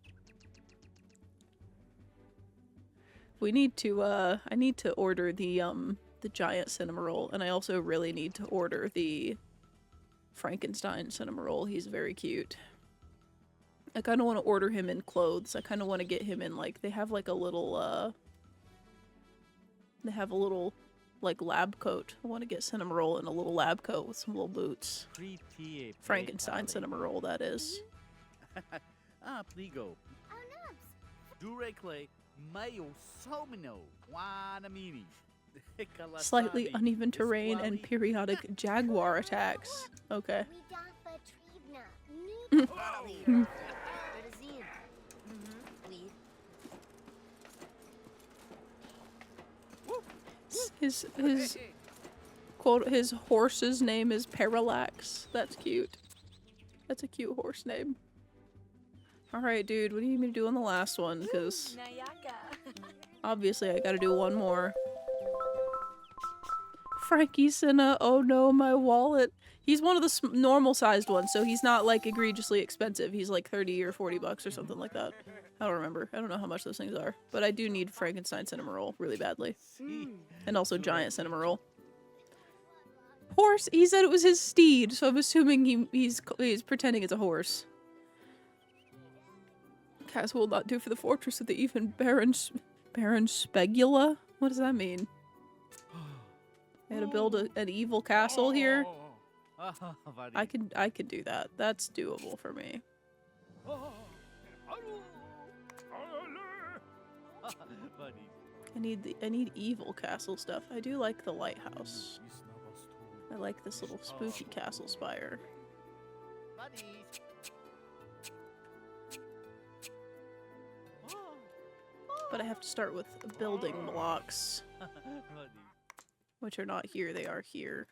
We need to, I need to order the giant cinnamon roll, and I also really need to order the Frankenstein cinnamon roll. He's very cute. I kind of want to order him in clothes. I kind of want to get him in, like, they have like a little, like, lab coat. I want to get cinnamon roll in a little lab coat with some little boots. Frankenstein cinnamon roll, that is.
Pligo.
Oh, Nubs.
Dure clay. Mayo somino. Wanamini.
Slightly uneven terrain and periodic jaguar attacks. Okay.
We dafa tribna.
His quote, his horse's name is Parallax. That's cute. That's a cute horse name. Alright, dude, what do you need me to do on the last one? Because obviously I gotta do one more. Frankie Sinna, oh no, my wallet. He's one of the normal sized ones, so he's not like egregiously expensive. He's like 30 or 40 bucks or something like that. I don't remember. I don't know how much those things are. But I do need Frankenstein cinnamon roll really badly. And also giant cinnamon roll. Horse? He said it was his steed, so I'm assuming he's pretending it's a horse. Castle will not do for the fortress of the even Baron Spegula? What does that mean? I had to build an evil castle here. I could do that. That's doable for me. I need evil castle stuff. I do like the lighthouse. I like this little spooky castle spire. But I have to start with building blocks. Which are not here, they are here.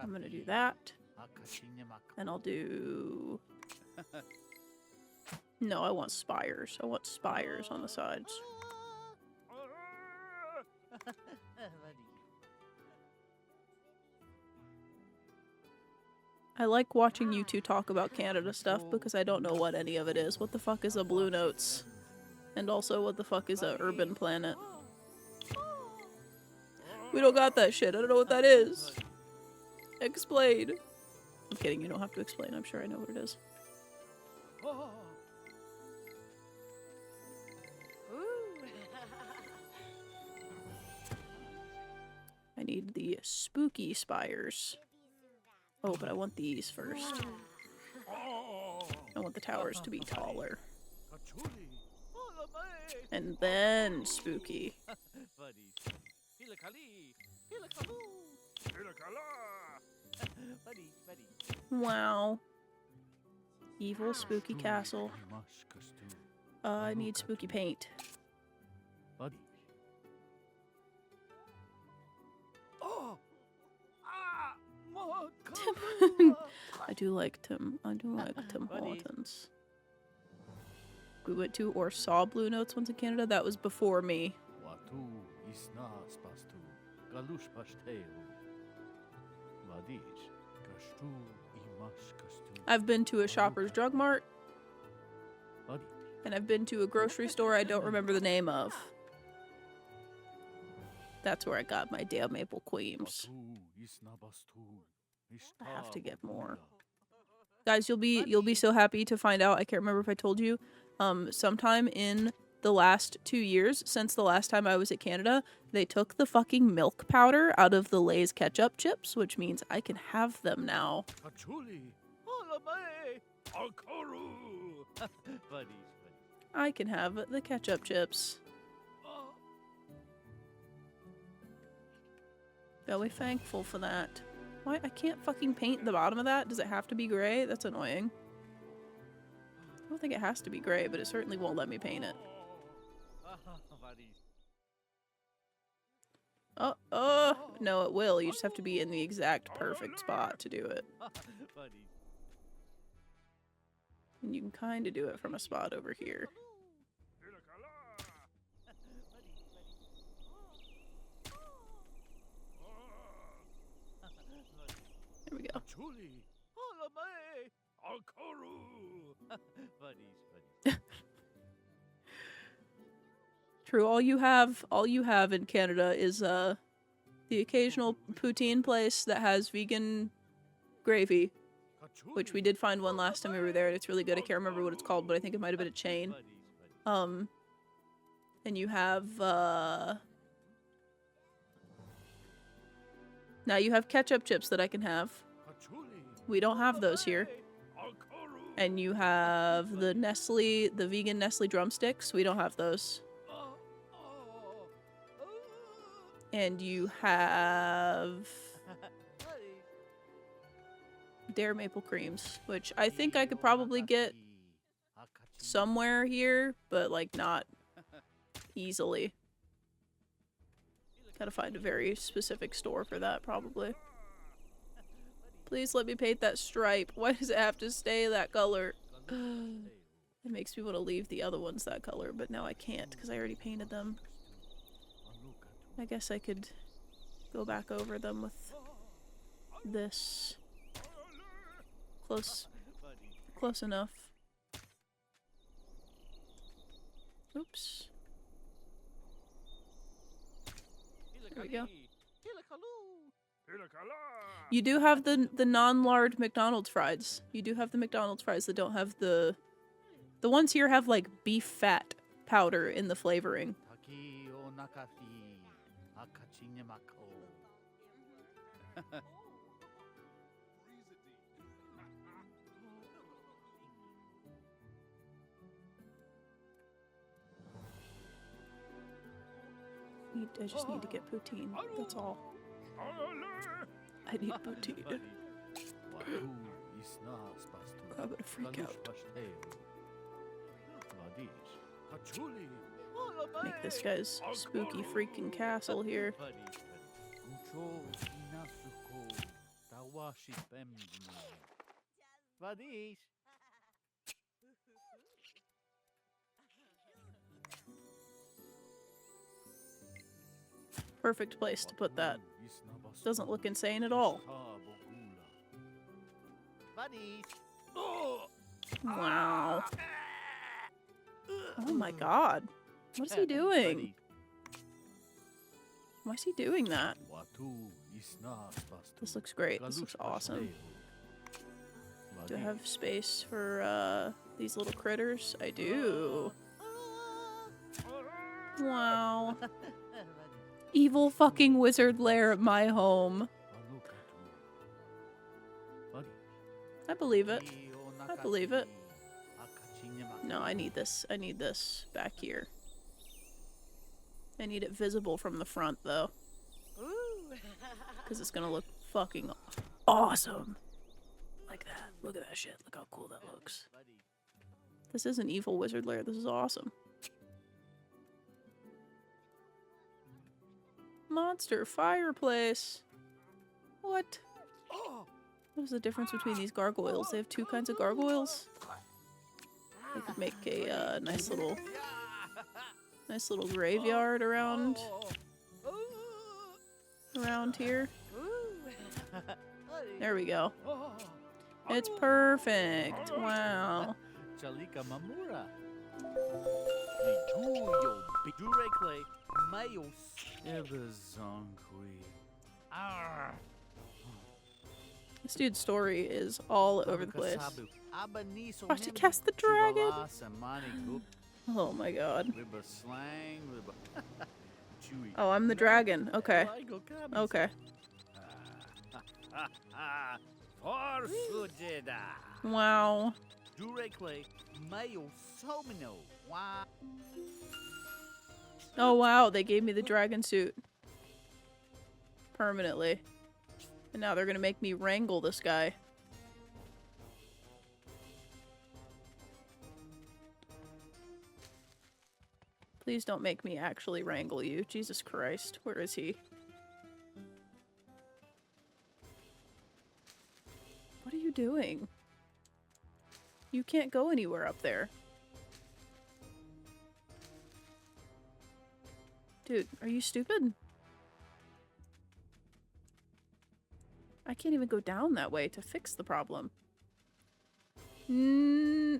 I'm gonna do that. And I'll do... No, I want spires. I want spires on the sides. I like watching you two talk about Canada stuff because I don't know what any of it is. What the fuck is a Blue Notes? And also, what the fuck is a Urban Planet? We don't got that shit. I don't know what that is. Explain. I'm kidding. You don't have to explain. I'm sure I know what it is. I need the spooky spires. Oh, but I want these first. I want the towers to be taller. And then spooky. Wow. Evil spooky castle. I need spooky paint. I do like Tim Hortons. We went to or saw Blue Notes once in Canada. That was before me. I've been to a Shoppers Drug Mart. And I've been to a grocery store I don't remember the name of. That's where I got my damn maple queens. I have to get more. Guys, you'll be so happy to find out. I can't remember if I told you. Sometime in the last 2 years, since the last time I was at Canada, they took the fucking milk powder out of the Lay's ketchup chips, which means I can have them now. I can have the ketchup chips. Very thankful for that. Why? I can't fucking paint the bottom of that? Does it have to be gray? That's annoying. I don't think it has to be gray, but it certainly won't let me paint it. No, it will. You just have to be in the exact perfect spot to do it. And you can kind of do it from a spot over here. There we go. True, all you have in Canada is the occasional poutine place that has vegan gravy, which we did find one last time we were there, and it's really good. I can't remember what it's called, but I think it might have been a chain. And you have now you have ketchup chips that I can have. We don't have those here. And you have the vegan Nestle drumsticks. We don't have those. And you have Dare Maple Creams, which I think I could probably get somewhere here, but like not easily. Gotta find a very specific store for that, probably. Please let me paint that stripe. Why does it have to stay that color? It makes me want to leave the other ones that color, but now I can't because I already painted them. I guess I could go back over them with this. Close enough. Oops. There we go. You do have the non-lard McDonald's fries. You do have the McDonald's fries that don't have the ones here have like beef fat powder in the flavoring. I just need to get poutine. That's all. I need poutine. I'm gonna freak out. Make this guy's spooky freaking castle here. Perfect place to put that. Doesn't look insane at all. Wow. Oh my god. What is he doing? Why is he doing that? This looks great. This looks awesome. Do I have space for these little critters? I do. Wow. Evil fucking wizard lair at my home. I believe it. I believe it. No, I need this. I need this back here. I need it visible from the front, though. Because it's gonna look fucking awesome. Like that. Look at that shit. Look how cool that looks. This is an evil wizard lair. This is awesome. Monster fireplace. What? What is the difference between these gargoyles? They have two kinds of gargoyles. I could make a nice little graveyard around here. There we go. It's perfect. Wow. This dude's story is all over the place. About to cast the dragon. Oh my god. Oh, I'm the dragon. Okay. Okay. Wow. Oh wow, they gave me the dragon suit. Permanently. And now they're gonna make me wrangle this guy. Please don't make me actually wrangle you. Jesus Christ. Where is he? What are you doing? You can't go anywhere up there. Dude, are you stupid? I can't even go down that way to fix the problem. Do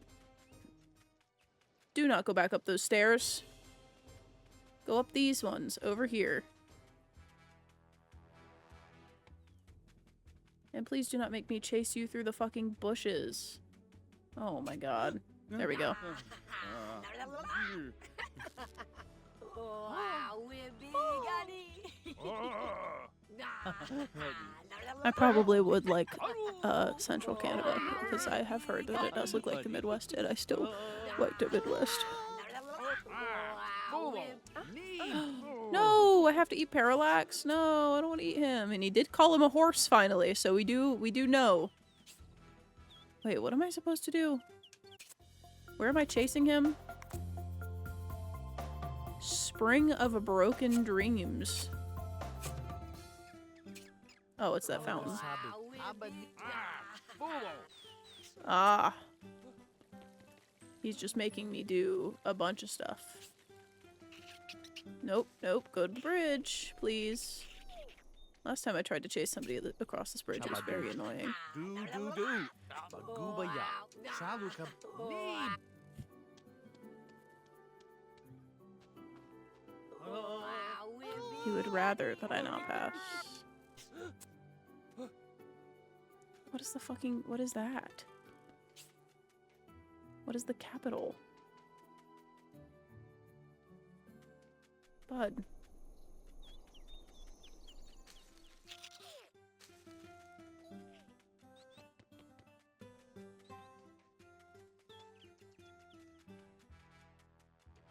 not go back up those stairs. Go up these ones, over here. And please do not make me chase you through the fucking bushes. Oh my god. There we go. I probably would like Central Canada because I have heard that it does look like the Midwest, and I still like the Midwest. No, I have to eat Parallax. No, I don't want to eat him. And he did call him a horse finally, so we do know. Wait, what am I supposed to do? Where am I chasing him? Spring of Broken Dreams. Oh, it's that fountain. Ah. He's just making me do a bunch of stuff. Nope, nope. Go to the bridge, please. Last time I tried to chase somebody across this bridge, it was very annoying.
Do. Bagubaya. Shaluka. Need.
He would rather that I not pass. What is the fucking... What is that? What is the capital? Bud.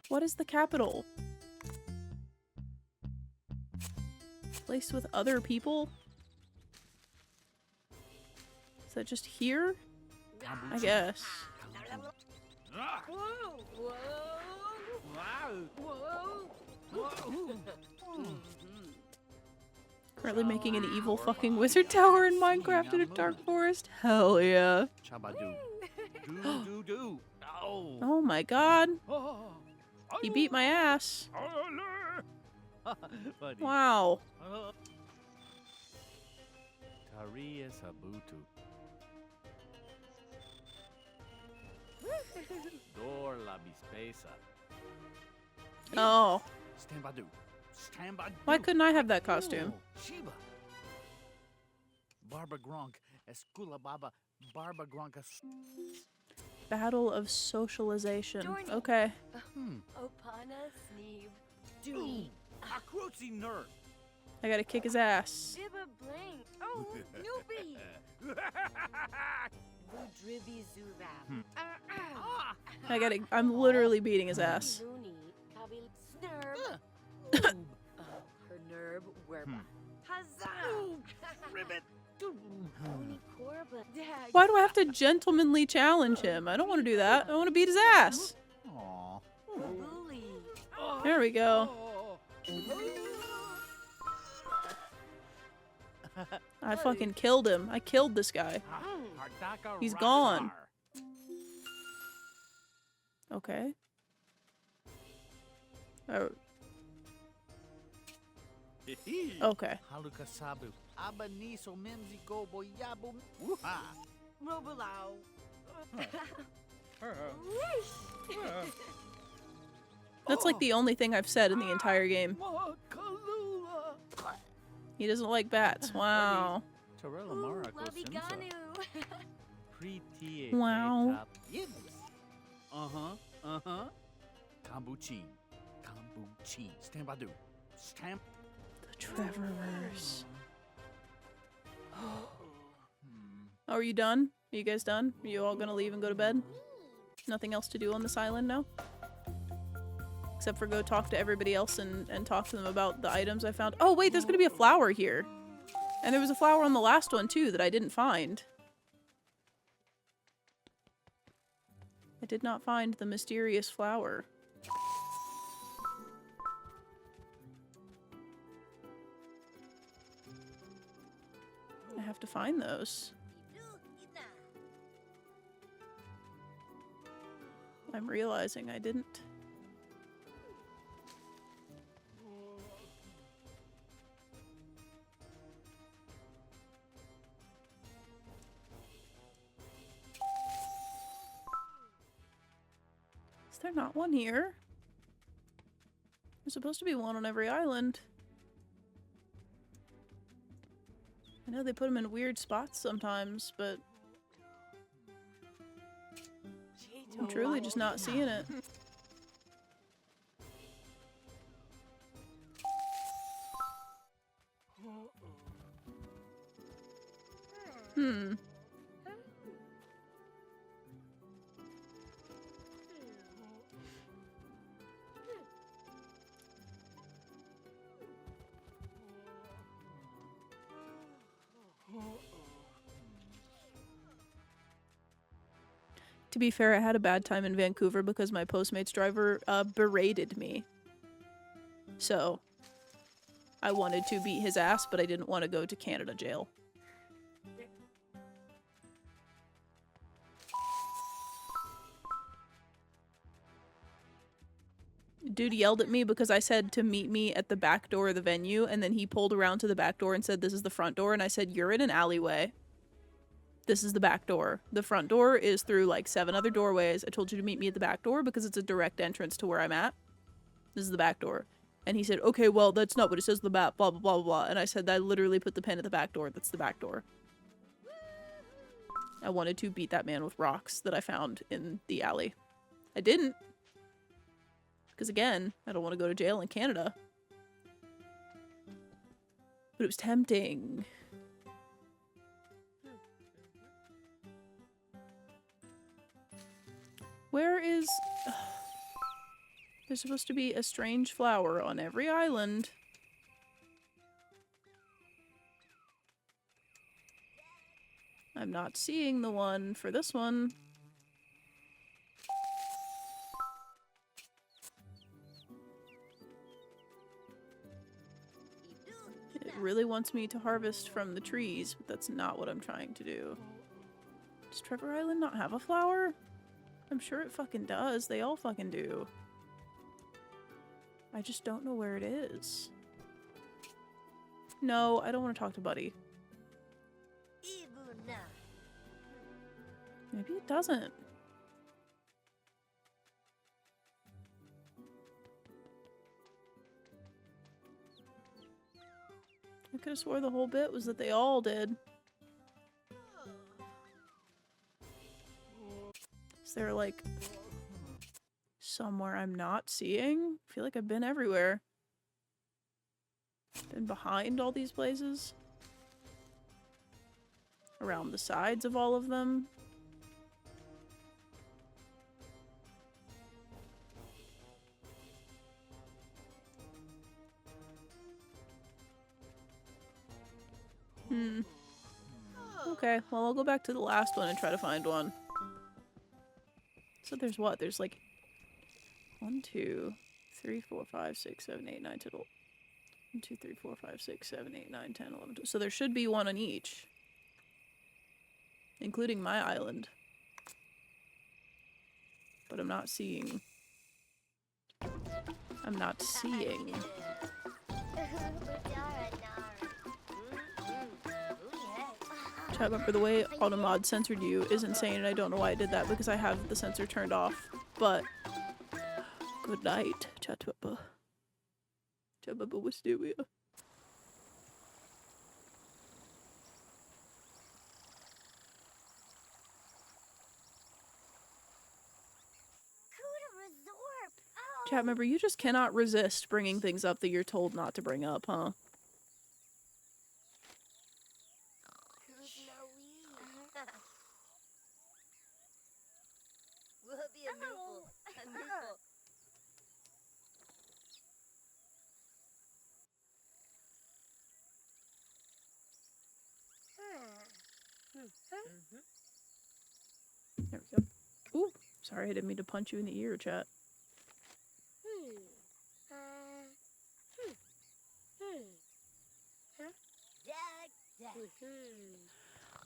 What is the capital? Place with other people? Is that just here? I guess. Currently making an evil fucking wizard tower in Minecraft in a dark forest? Hell yeah.
Chabadu. Do. Oh.
Oh my god. He beat my ass.
Buddy.
Wow.
Taria Sabutu. Dor la bispesa.
Oh.
Stand by do. Stand by do.
Why couldn't I have that costume?
Oh, Shiba. Barba Gronk. Escula Baba. Barba Gronk.
Battle of Socialization.
Jordan.
Okay.
Opana Sneeb.
Ooh.
Dooey.
Akruzi nerd.
I gotta kick his ass.
Dibba Bling. Oh, Noopy. Boudribby Zubab.
I'm literally beating his ass.
Looney. Kabil Snurb. Oh, her nerb. Werba. Huzzah.
Ribbit.
Oni Korba. Dag.
Why do I have to gentlemanly challenge him? I don't want to do that. I want to beat his ass.
Aw.
Bully.
There we go. I fucking killed him. I killed this guy. He's gone. Okay. Oh, okay.
Haluka Sabu. Abaniso Mimzi Go Boyabu. Wooha.
Robulau.
That's like the only thing I've said in the entire game.
Makalula.
He doesn't like bats. Wow.
Tarella
Ooh,
Marako Simsa.
Wabiganu.
Pretty.
Wow.
Kambuchin. Kambuchin. Stand by do. Stamp.
The Trevorverse. Oh, are you done? Are you guys done? Are you all gonna leave and go to bed? Nothing else to do on this island now? Except for go talk to everybody else and talk to them about the items I found. Oh wait, there's gonna be a flower here. And there was a flower on the last one too that I didn't find. I did not find the mysterious flower. I have to find those. I'm realizing I didn't. Is there not one here? There's supposed to be one on every island. I know they put them in weird spots sometimes, but I'm truly just not seeing it. Hmm. To be fair, I had a bad time in Vancouver because my Postmates driver berated me. So, I wanted to beat his ass, but I didn't want to go to Canada jail. Dude yelled at me because I said to meet me at the back door of the venue, and then he pulled around to the back door and said, "This is the front door," and I said, "You're in an alleyway. This is the back door. The front door is through like 7 other doorways. I told you to meet me at the back door because it's a direct entrance to where I'm at. This is the back door." And he said, "Okay, well, that's not what it says on the map, blah, blah, blah, blah." And I said, "I literally put the pen at the back door. That's the back door." I wanted to beat that man with rocks that I found in the alley. I didn't. Because again, I don't want to go to jail in Canada. But it was tempting. Where is... There's supposed to be a strange flower on every island. I'm not seeing the one for this one. It really wants me to harvest from the trees, but that's not what I'm trying to do. Does Trevor Island not have a flower? I'm sure it fucking does. They all fucking do. I just don't know where it is. No, I don't want to talk to Buddy. Maybe it doesn't. I could have swore the whole bit was that they all did. Is there like somewhere I'm not seeing? I feel like I've been everywhere. Been behind all these places. Around the sides of all of them. Okay, well, I'll go back to the last one and try to find one. So there's what? There's like 1, 2, 3, 4, 5, 6, 7, 8, 9, 10, 1, 2, 3, 4, 5, 6, 7, 8, 9, 10, 11, 12. So there should be one on each. Including my island. But I'm not seeing. I'm not seeing. Chat, but for the way Automod censored you is insane, and I don't know why I did that because I have the censor turned off. But good night, Chatwappa. Chatwappa Wisteria. Chat, remember, you just cannot resist bringing things up that you're told not to bring up, huh? There we go. Ooh, sorry, I didn't mean to punch you in the ear, chat.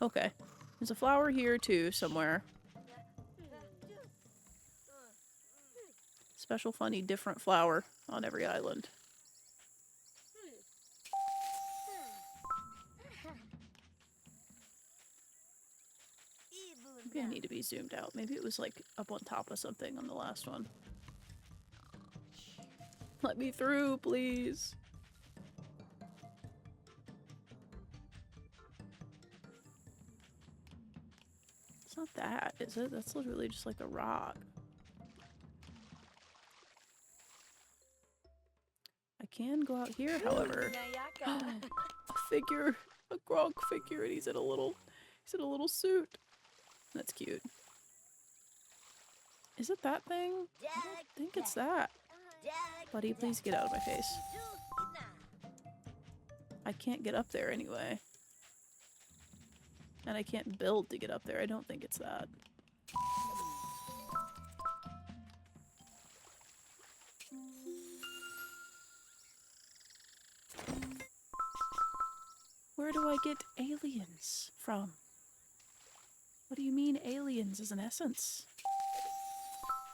Okay. There's a flower here too, somewhere. Special, funny, different flower on every island. Maybe I need to be zoomed out. Maybe it was like up on top of something on the last one. Let me through, please. It's not that, is it? That's literally just like a rock. I can go out here, however. A figure, a Gronk figure, and he's in a little suit. That's cute. Is it that thing? I don't think it's that. Buddy, please get out of my face. I can't get up there anyway. And I can't build to get up there. I don't think it's that. Where do I get aliens from? What do you mean aliens is an essence?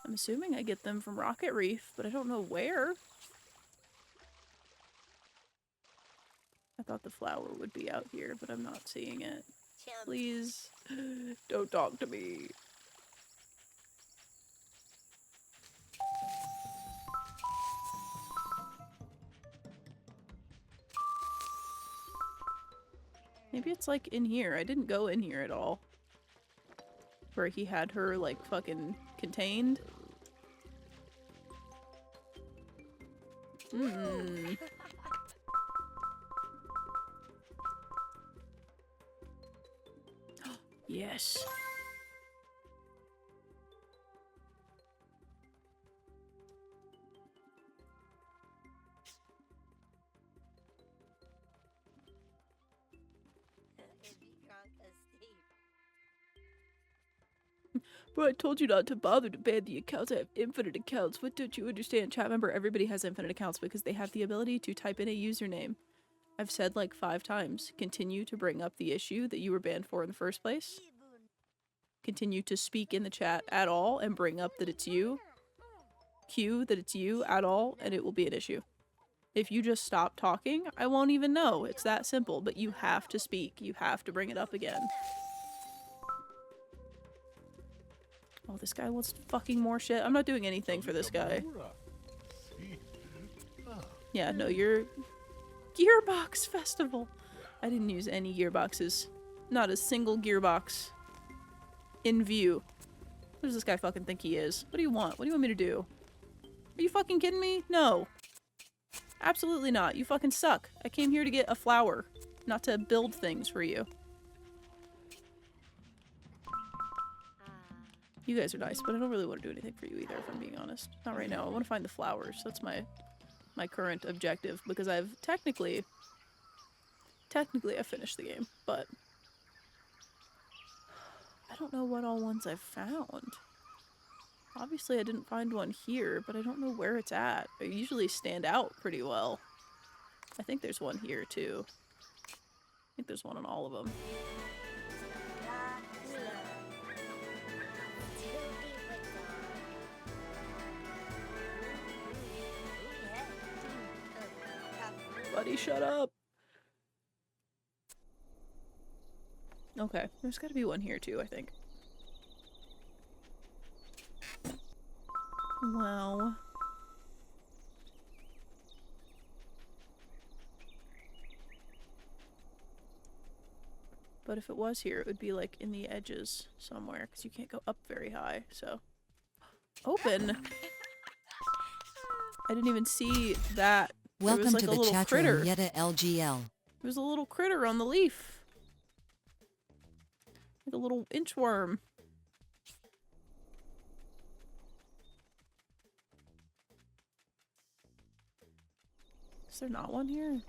I'm assuming I get them from Rocket Reef, but I don't know where. I thought the flower would be out here, but I'm not seeing it. Please, don't talk to me. Maybe it's like in here. I didn't go in here at all. Where he had her like fucking contained. Yes. But I told you not to bother to ban the accounts. I have infinite accounts. What don't you understand? Chat member, everybody has infinite accounts because they have the ability to type in a username. I've said like 5 times. Continue to bring up the issue that you were banned for in the first place. Continue to speak in the chat at all and bring up that it's you. Cue that it's you at all and it will be an issue. If you just stop talking, I won't even know. It's that simple, but you have to speak. You have to bring it up again. Oh, this guy wants fucking more shit. I'm not doing anything for this guy. Yeah, no, you're... Gearbox Festival! I didn't use any gearboxes. Not a single gearbox in view. Who does this guy fucking think he is? What do you want? What do you want me to do? Are you fucking kidding me? No. Absolutely not. You fucking suck. I came here to get a flower, not to build things for you. You guys are nice, but I don't really want to do anything for you either, if I'm being honest. Not right now. I want to find the flowers. That's my current objective, because I've technically I finished the game, but I don't know what all ones I've found. Obviously I didn't find one here, but I don't know where it's at. They usually stand out pretty well. I think there's one here too. I think there's one on all of them. Buddy, shut up. Okay, there's gotta be one here too, I think. Wow. But if it was here, it would be like in the edges somewhere, because you can't go up very high, so. Open! I didn't even see that.
Welcome
like
to
a
the chat
critter.
room, Yetta LGL.
There was a little critter on the leaf. Like a little inchworm. Is there not one here?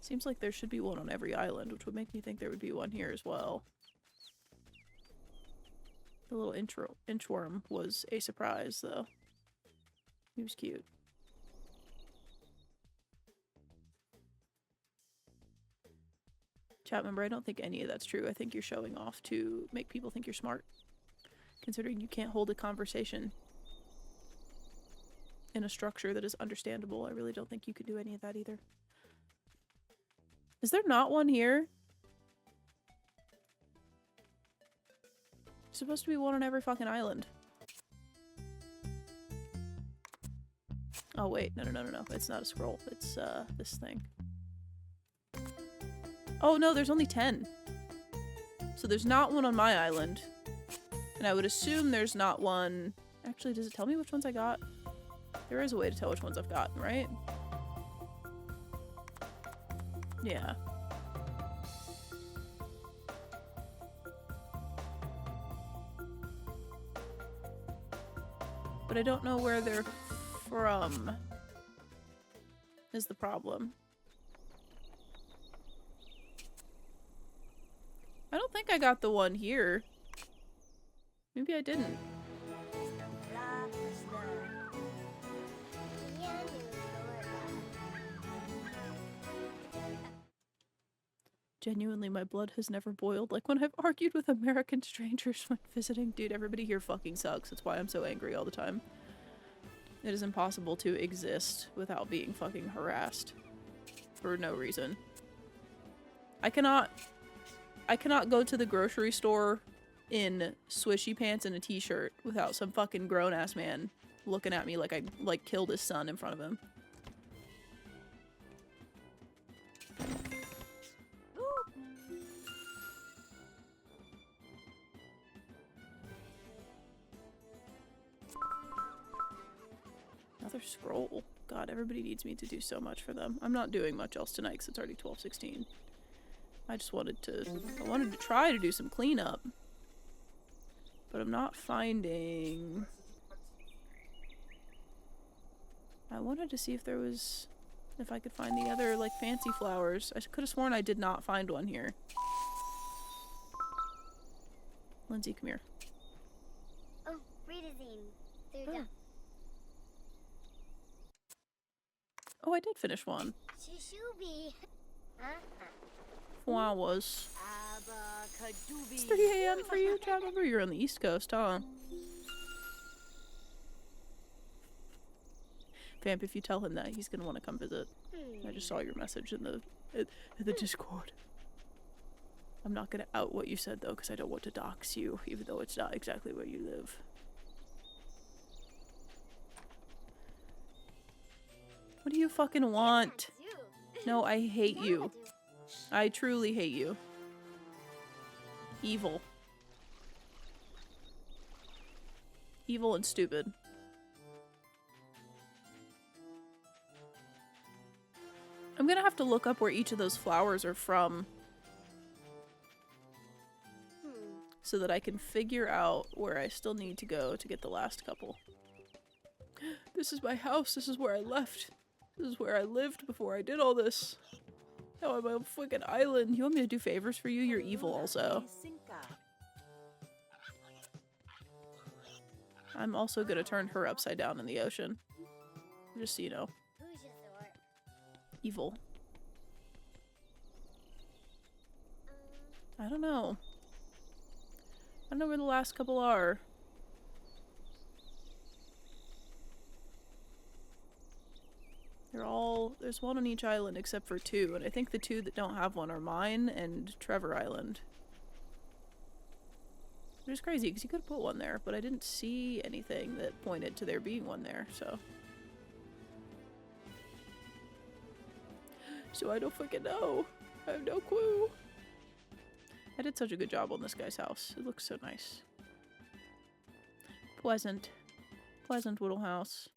Seems like there should be one on every island, which would make me think there would be one here as well. The little inchworm was a surprise, though. He was cute. Chat member, I don't think any of that's true. I think you're showing off to make people think you're smart. Considering you can't hold a conversation in a structure that is understandable, I really don't think you could do any of that either. Is there not one here? There's supposed to be one on every fucking island. Oh wait, no. It's not a scroll. It's this thing. Oh no, there's only 10. So there's not one on my island. And I would assume there's not one... Actually, does it tell me which ones I got? There is a way to tell which ones I've gotten, right? Yeah. But I don't know where they're from, is the problem. I don't think I got the one here. Maybe I didn't. Genuinely, my blood has never boiled like when I've argued with American strangers when visiting. Dude, everybody here fucking sucks. That's why I'm so angry all the time. It is impossible to exist without being fucking harassed. For no reason. I cannot go to the grocery store in swishy pants and a t-shirt without some fucking grown-ass man looking at me like I, like, killed his son in front of him. Another scroll. God, everybody needs me to do so much for them. I'm not doing much else tonight because it's already 12:16. I just wanted to... I wanted to try to do some cleanup. But I'm not finding... I wanted to see if there was... if I could find the other, like, fancy flowers. I could have sworn I did not find one here. Lindsay, come here.
Oh, read a zine. They're
Oh.
done.
Oh, I did finish one.
Shishooby.
Flowers.
Abacadooby.
It's 3 a.m. for you, chat member? You're on the East Coast, huh? Vamp, if you tell him that, he's gonna want to come visit. I just saw your message in the Discord. I'm not gonna out what you said though, because I don't want to dox you, even though it's not exactly where you live. What do you fucking want? No, I hate you. I truly hate you. Evil. Evil and stupid. I'm gonna have to look up where each of those flowers are from so that I can figure out where I still need to go to get the last couple. This is my house. This is where I left. This is where I lived before I did all this. Now I'm on a fucking island. You want me to do favors for you? You're evil also. I'm also gonna turn her upside down in the ocean. Just so you know. Evil. I don't know. I don't know where the last couple are. They're all... there's one on each island except for 2, and I think the 2 that don't have one are mine and Trevor Island. Which is crazy, because you could have put one there, but I didn't see anything that pointed to there being one there, so... So I don't fucking know. I have no clue. I did such a good job on this guy's house. It looks so nice. Pleasant. Pleasant little house.